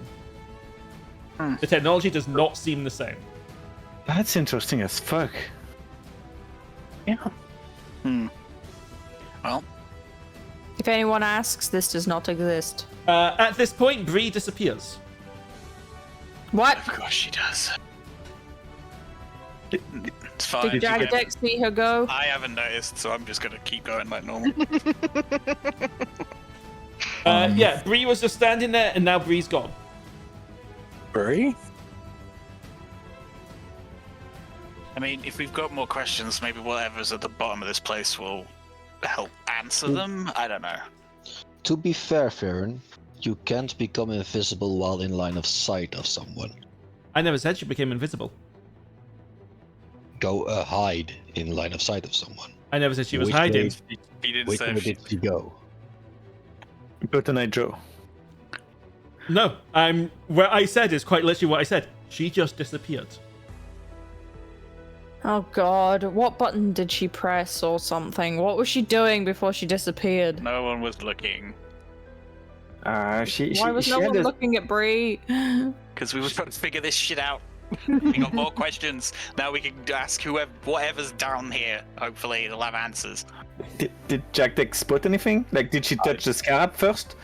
The technology does not seem the same. That's interesting as fuck. Yeah. Well, If anyone asks, this does not exist. At this point, Bree disappears. What? of course she does. It's fine. Did Jagdek see her go? I haven't noticed, so I'm just gonna keep going like normal. Yeah, Bree was just standing there, and now Bree's gone. Bree? I mean, if we've got more questions, maybe whatever's at the bottom of this place will help answer them. I don't know. To be fair, Faedrun, you can't become invisible while in line of sight of someone. I never said she became invisible. Go hide in line of sight of someone. I never said she was Which hiding. way- He didn't Which say way if she... did you go? But an Joe. No, what I said is quite literally what I said. She just disappeared. Oh god, what button did she press or something? What was she doing before she disappeared? No one was looking. Why was no one looking at Bree? Because we were trying to figure this shit out. We got more questions. Now we can ask whatever's down here. Hopefully they'll have answers. Did Jagdek spot anything? Like, did she touch the scarab first?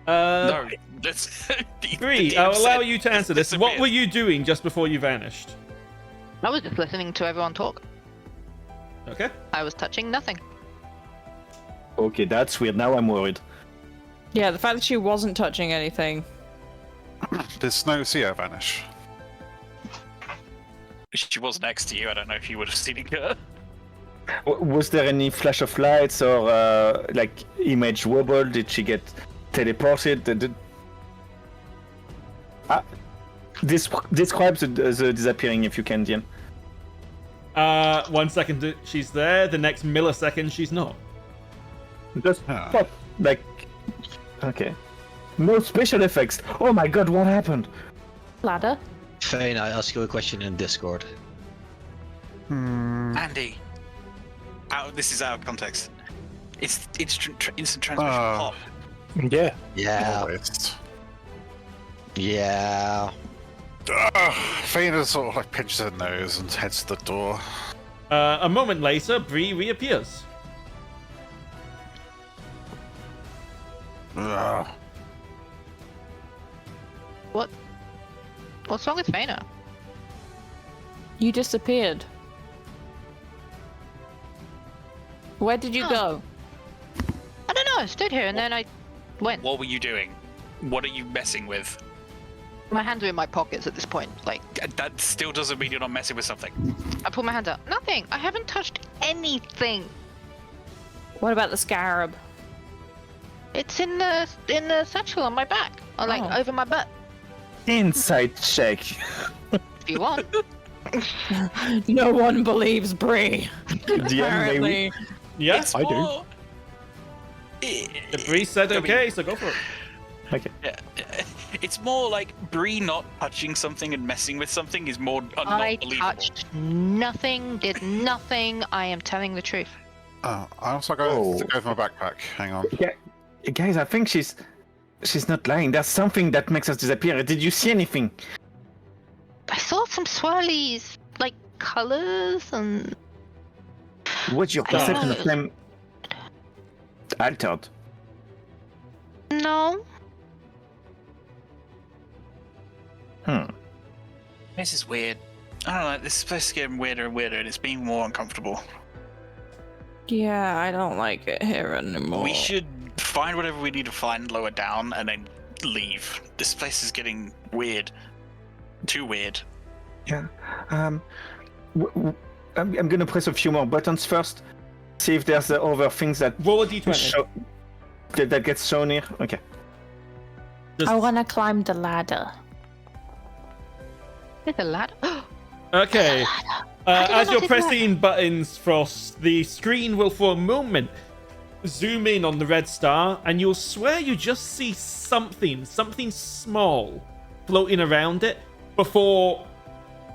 No, that's... Bree, I'll allow you to answer this. What were you doing just before you vanished? I was just listening to everyone talk. Okay. I was touching nothing. Okay, that's weird. Now I'm worried. Yeah, the fact that she wasn't touching anything. Did Snow see her vanish? She was next to you. I don't know if you would have seen her. Was there any flash of lights or like image wobble? Did she get teleported? Describe the disappearing if you can, Dian. 1 second she's there, the next millisecond she's not. Just pop, like, okay. No special effects. Oh my god, what happened? Ladder? Faena, I ask you a question in Discord. Andy. This is out of context. It's instant transmission pop. Yeah. Yeah. Always. Yeah. Faena sort of like pinches her nose and heads to the door. A moment later, Bree reappears. Ugh. What's wrong with Faena? You disappeared. Where did you go? I don't know. I stood here and then I went. What were you doing? What are you messing with? My hands are in my pockets at this point. Like, That still doesn't mean you're not messing with something. I pull my hands out. Nothing. I haven't touched anything. What about the scarab? It's in the satchel on my back, or like over my butt. Insight check. If you want. No one believes Bree. DM, maybe. Yeah, It's I do. more- the Bree said okay, so go for it. Okay. It's more like Bree not touching something and messing with something is more not I believable. touched nothing, did nothing. I am telling the truth. I also go for my backpack. Hang on. Yeah, guys, I think she's not lying. There's something that makes us disappear. Did you see anything? I saw some swirlies, like colors and. What's your I don't perception know. of them altered? No. This is weird. I don't know, this place is getting weirder and weirder and it's being more uncomfortable. Yeah, I don't like it here anymore. We should find whatever we need to find lower down and then leave. This place is getting weird. Too weird. Yeah. I'm gonna press a few more buttons first. See if there's other things that Roll a d20. that gets shown here. Okay. Just- I want to climb the ladder. There's a ladder. Okay. How did I As not you're hit pressing buttons, Frost, the screen will for a moment zoom in on the red star, and you'll swear you just see something small floating around it before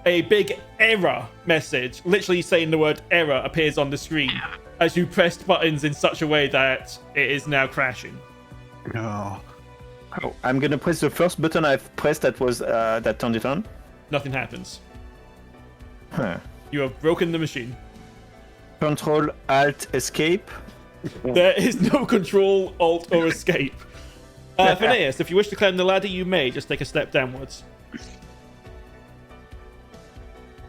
a big error message, literally saying the word error, appears on the screen as you pressed buttons in such a way that it is now crashing. Oh. Oh, I'm gonna press the first button I've pressed that was that turned it on. Nothing happens. Huh. You have broken the machine. Control Alt Escape. There is no control, alt, or escape. Phineas, if you wish to climb the ladder, you may. Just take a step downwards.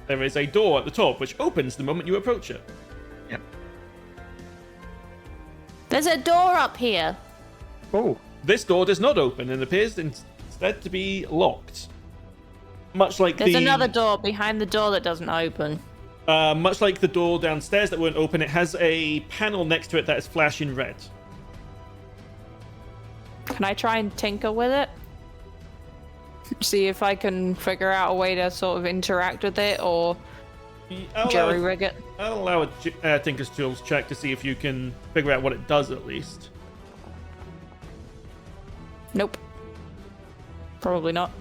There is a door at the top, which opens the moment you approach it. Yep. There's a door up here. Oh. This door does not open and appears instead to be locked. Much like There's another door behind the door that doesn't open. Much like the door downstairs that won't open, it has a panel next to it that is flashing red. Can I try and tinker with it? See if I can figure out a way to sort of interact with it or jerry rig it. I'll allow a Tinker's Tools check to see if you can figure out what it does at least. Nope. Probably not.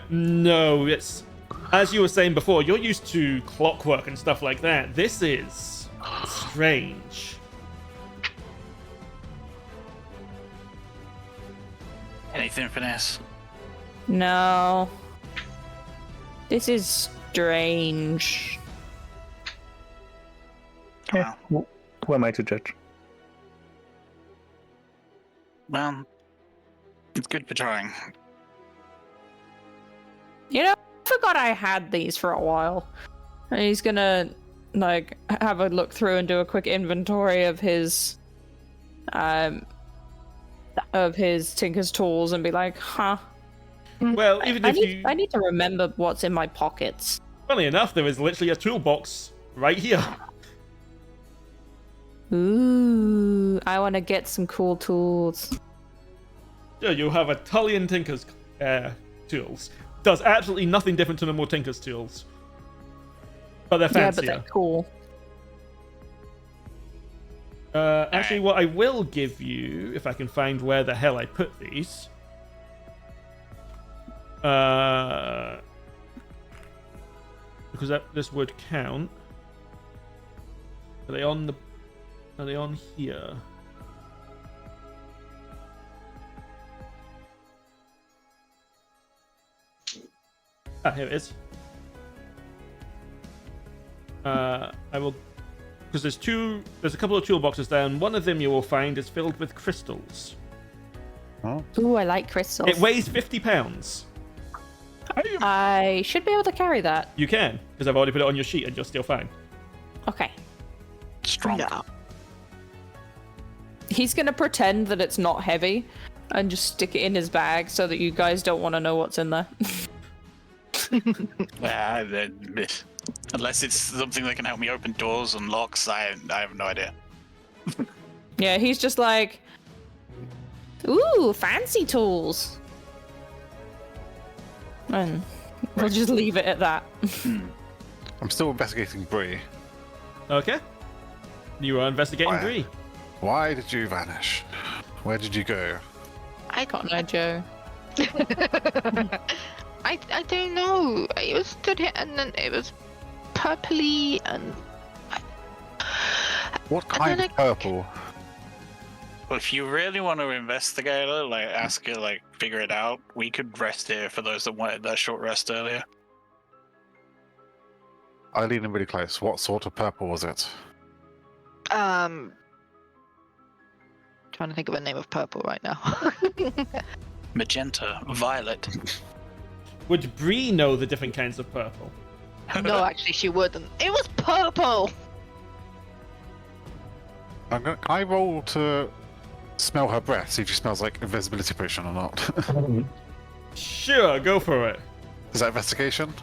No, it's... As you were saying before, you're used to clockwork and stuff like that. This is strange. Anything, Phineas? No. This is strange. Yeah. Who am I to judge? Well, it's good for trying. You know, I forgot I had these for a while. And he's gonna, like, have a look through and do a quick inventory of his Tinker's Tools and be like, huh. Well, even if I need to remember what's in my pockets. Funny enough, there is literally a toolbox right here. Ooh, I want to get some cool tools. Yeah, you have a Tullian Tinker's Tools. Does absolutely nothing different to normal Tinker's Tools. But they're fancier. Yeah, but they're cool. Actually, what I will give you, if I can find where the hell I put these... because this would count. Are they on here? Ah, here it is. I will, because there's a couple of toolboxes there, and one of them you will find is filled with crystals. Ooh, I like crystals. It weighs 50 pounds. I should be able to carry that. You can, because I've already put it on your sheet and you're still fine. Okay. Strong. No. He's gonna pretend that it's not heavy and just stick it in his bag so that you guys don't want to know what's in there. Unless it's something that can help me open doors and locks, I have no idea. Yeah, he's just like, ooh, fancy tools. And we'll just leave it at that. I'm still investigating Bree. Okay. You are investigating Why? Bree. Why did you vanish? Where did you go? I Can't know, Joe. I don't know. It was stood here and then it was purpley and What kind then of purple? Well, if you really want to investigate it, like ask it, like figure it out, we could rest here for those that wanted that short rest earlier. I lean in really close. What sort of purple was it? Trying to think of a name of purple right now. Magenta, violet. Would Bree know the different kinds of purple? No, actually, she wouldn't. It was purple. Can I roll to smell her breath, see if she smells like invisibility potion or not? Sure, go for it. Is that investigation?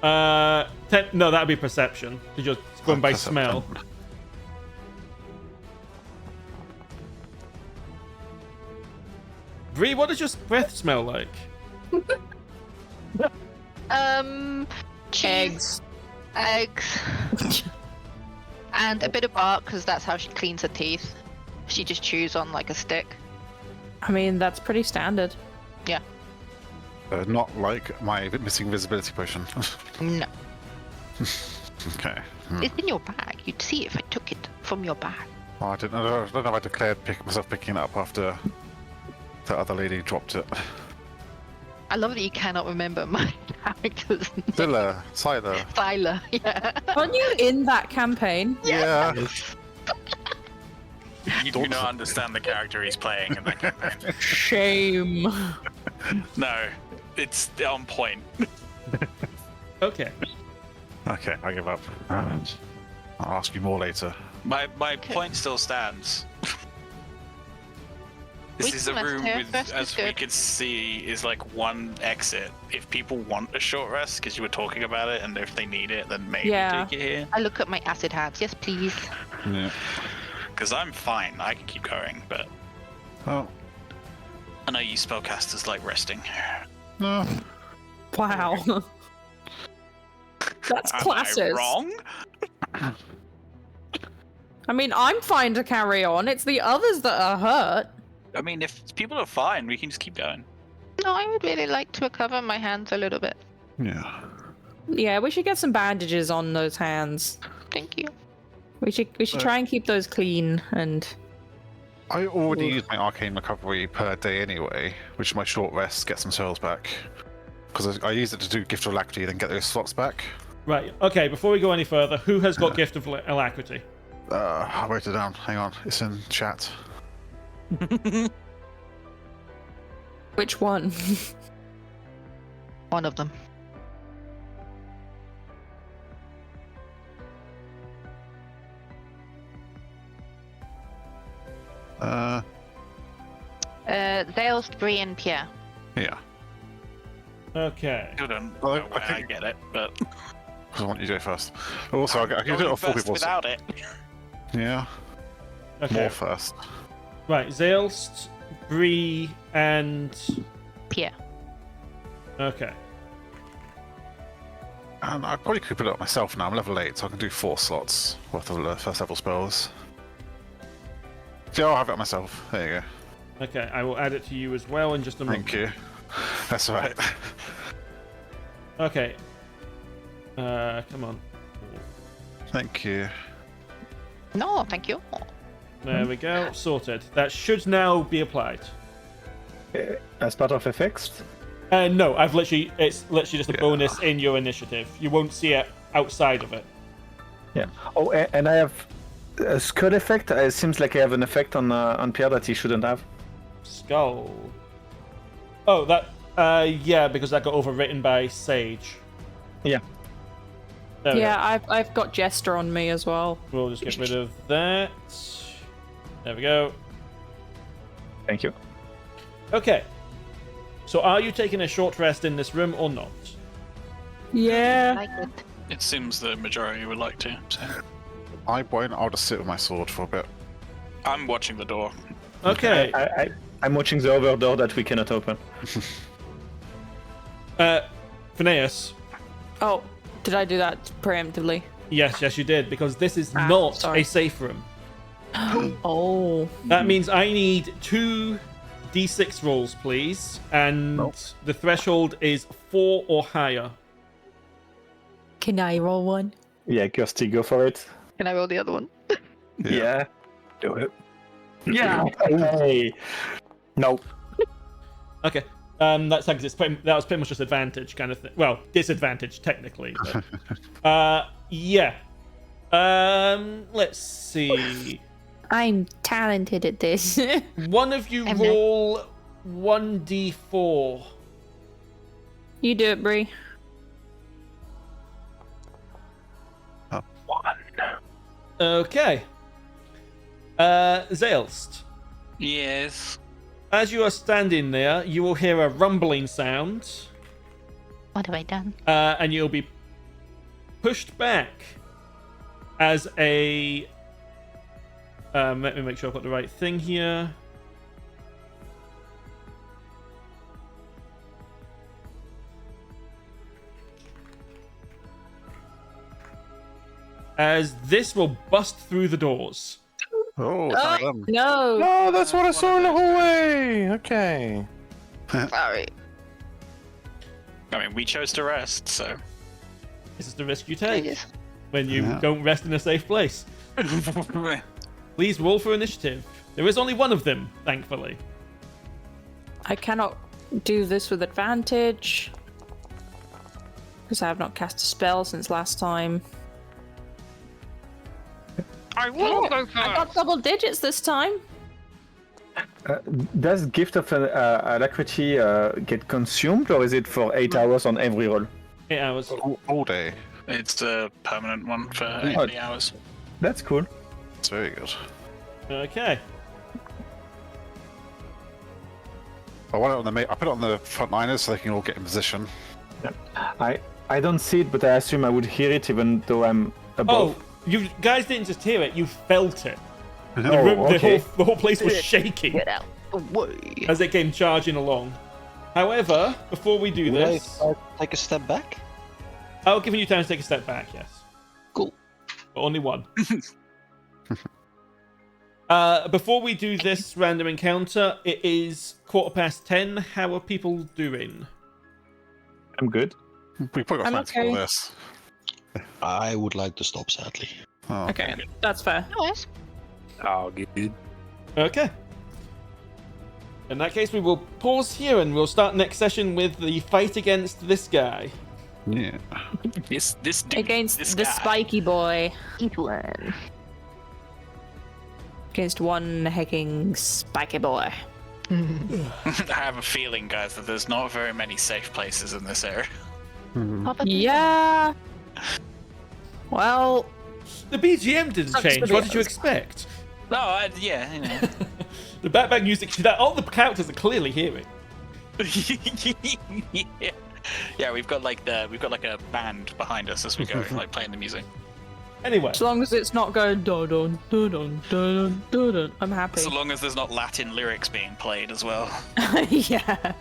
No, that'd be perception. To just go by Perception. smell. Bree, what does your breath smell like? Cheese, eggs, and a bit of bark because that's how she cleans her teeth. She just chews on like a stick. I mean, that's pretty standard. Yeah. Not like my missing visibility potion. No. Okay. It's in your bag. You'd see it if I took it from your bag. Oh, I don't know if I declared myself picking it up after the other lady dropped it. I love that you cannot remember my character's name. Zilla, Siler. Tyler, yeah. Aren't you in that campaign? Yeah. You do not understand the character he's playing in that campaign. Shame. No, it's on point. Okay. Okay, I give up. I'll ask you more later. My point still stands. This is a room with, as we could see, is like one exit. If people want a short rest, because you were talking about it, and if they need it, then maybe take it here. I look at my acid hands. Yes, please. Yeah. Because I'm fine, I can keep going, but Oh, I know you spellcasters like resting. no. Wow. That's Am classes. I wrong? I mean, I'm fine to carry on. It's the others that are hurt. I mean, if people are fine, we can just keep going. No, I would really like to recover my hands a little bit. Yeah. Yeah, we should get some bandages on those hands. Thank you. We should try and keep those clean and. I already used my arcane recovery per day anyway, which is my short rest, get some souls back. Because I used it to do Gift of Alacrity, then get those slots back. Right, okay, before we go any further, who has got Gift of Alacrity? I wrote it down. Hang on, it's in chat. Which one? One of them. Zaelste, Bree, and Pierre. Yeah. Okay. I don't Well, know I why I think- get it, but Because I want you to go first. Also, I can do it on four first people. without it. Yeah. Okay. More first. Right, Zaelste, Bree, and... Pierre. Okay. And I probably could put it up myself now. I'm level 8, so I can do 4 slots worth of first level spells. Yeah, I'll have it myself. There you go. Okay, I will add it to you as well in just a moment. Thank you. That's right. Okay. Come on. Thank you. No, thank you. There we go. Sorted. That should now be applied. As part of effects? No, it's literally just a bonus in your initiative. You won't see it outside of it. Yeah. Oh, and I have a skull effect. It seems like I have an effect on Pierre that he shouldn't have. Skull. Oh, that. Yeah, because that got overwritten by Sage. Yeah. There we go. Yeah, I've got Jester on me as well. We'll just get rid of that. There we go. Thank you. Okay. So are you taking a short rest in this room or not? Yeah. Like it. It seems the majority would like to. So. I won't. I'll just sit with my sword for a bit. I'm watching the door. Okay. I'm watching the other door that we cannot open. Phineas. Oh, did I do that preemptively? Yes, you did, because this is not sorry. a safe room. Oh. That means I need 2 d6 rolls, please, and the threshold is 4 or higher. Can I roll one? Yeah, Kirsty, go for it. Can I roll the other one? Yeah. Do it. Yeah. Hey. No. Okay. That's because that was pretty much just advantage kind of thing. Well, disadvantage technically. But, yeah. Let's see. I'm talented at this. One of you I'm roll 1d4. You do it, Bree. Okay. Zaelste. Yes. As you are standing there, you will hear a rumbling sound, What have I done? and you'll be pushed back as a. Let me make sure I've got the right thing here. As this will bust through the doors. Oh, it's one of them. No. No, that's what I saw in the hallway. Okay. Sorry. I mean, we chose to rest, so. This is the risk you take Yes. when you Yeah. don't rest in a safe place. Please roll for initiative. There is only one of them, thankfully. I cannot do this with advantage. Because I have not cast a spell since last time. I will go I got double digits this time. Does Gift of Alacrity get consumed, or is it for 8 hours on every roll? 8 hours. All day. It's a permanent one for Oh. 80 hours. That's cool. It's very good. Okay. I want it on I put it on the frontliners so they can all get in position. I don't see it, but I assume I would hear it even though I'm above. Oh, you guys didn't just hear it, you felt it. The, Oh, room, okay. the whole place was shaking Get out the way. as it came charging along. However, before we do Will I this, take a step back? I'll give you time to take a step back, yes. Cool. But only one. Before we do this random encounter, it is 10:15. How are people doing? I'm good. We probably got I'm time to call okay. this. I would like to stop, sadly. Oh, Okay, that's fair. Nice. Oh, good. Okay. In that case, we will pause here and we'll start next session with the fight against this guy. yeah. This dude, Against this the guy. spiky boy. Eat one. Against one hecking spiky boy. I have a feeling, guys, that there's not very many safe places in this area. Yeah. Well, The BGM didn't Sucks change. to be What did you honest. expect? No, yeah, you know. The background music that all the characters are clearly hearing. Yeah, we've got like a band behind us as we go, like playing the music. Anyway, as long as it's not going dun dun dun dun dun dun dun, I'm happy. So long as there's not Latin lyrics being played as well. Yeah.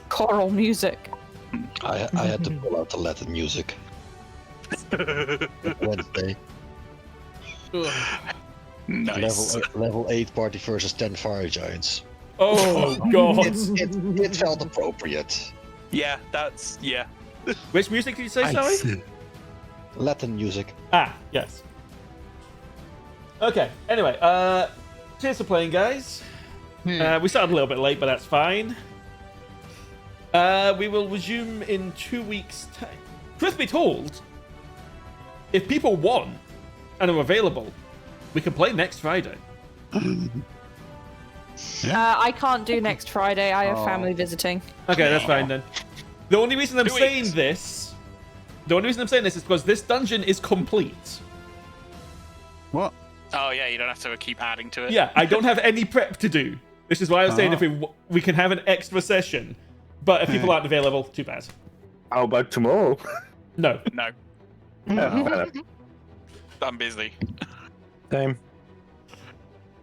Choral music. I had to pull out the Latin music. Wednesday. Nice. Level 8 party versus 10 fire giants. oh god. It felt appropriate. Yeah, that's yeah. Which music did you say, sorry? Latin music. Ah, yes. Okay, anyway, cheers for playing, guys. We started a little bit late, but that's fine. We will resume in 2 weeks' time. Truth be told, if people want and are available, we can play next Friday. I can't do next Friday. I have family visiting. Okay, that's fine then. The only reason I'm 2 saying weeks. this, is because this dungeon is complete. What? Oh yeah, you don't have to keep adding to it. Yeah, I don't have any prep to do. This is why I was saying if we can have an extra session, but if people aren't available, too bad. How about tomorrow? No. No, I'm busy. Same.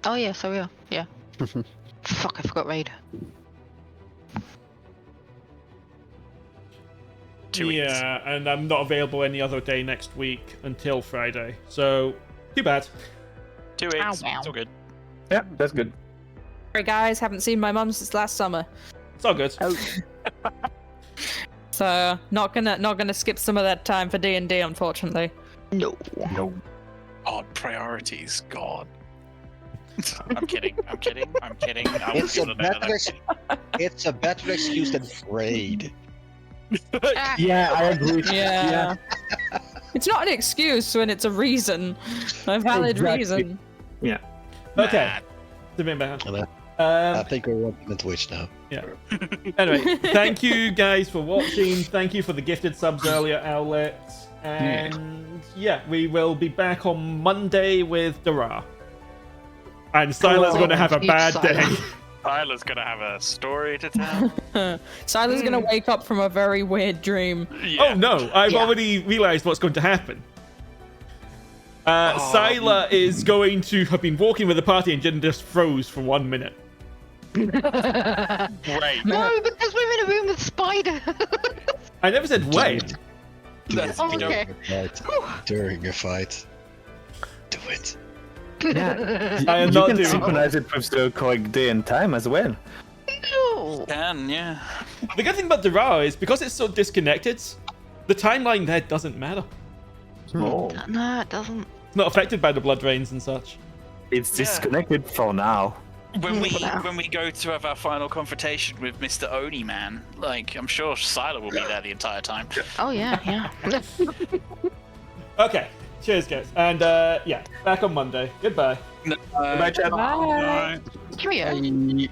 Oh yeah, so we are. Yeah. Fuck, I forgot raid. 2 weeks. Yeah, and I'm not available any other day next week until Friday. So, too bad. 2 weeks. Ow, wow. It's all good. Yeah, that's good. Sorry guys, haven't seen my mum since last summer. It's all good. So not gonna skip some of that time for D&D, unfortunately. No. No. Odd priorities. God. I'm kidding. I will It's feel a it another- better it's a better excuse than raid. Yeah, I agree. Yeah. It's not an excuse when it's a reason, a valid Exactly. reason. Yeah. Okay. Nah. To be back. I think we're watching the Twitch now. Yeah. Anyway, thank you guys for watching. Thank you for the gifted subs earlier, Owlet. And yeah, we will be back on Monday with Dara. And Sila's going to have a bad day. Tyler's gonna have a story to tell. Sila's gonna wake up from a very weird dream. Yeah. Oh no, I've Yeah. already realized what's going to happen. Sila is going to have been walking with the party and just froze for 1 minute. Great. No, because we're in a room with spiders. I never said when. That's Oh, okay. During a fight. Do it. Yeah. I am You not can doing synchronize it with the correct day and time as well. No. Can, yeah. The good thing about Dara is because it's so disconnected, the timeline there doesn't matter. Oh. No, it doesn't. It's not affected by the blood drains and such. It's Yeah. disconnected for now. When we Wow. go to have our final confrontation with Mr. Oni Man, like I'm sure Sila will be there the entire time. Oh yeah, yeah. Okay, cheers guys. And yeah, back on Monday. Goodbye. Bye, chat. Bye. Cheerio. Bye.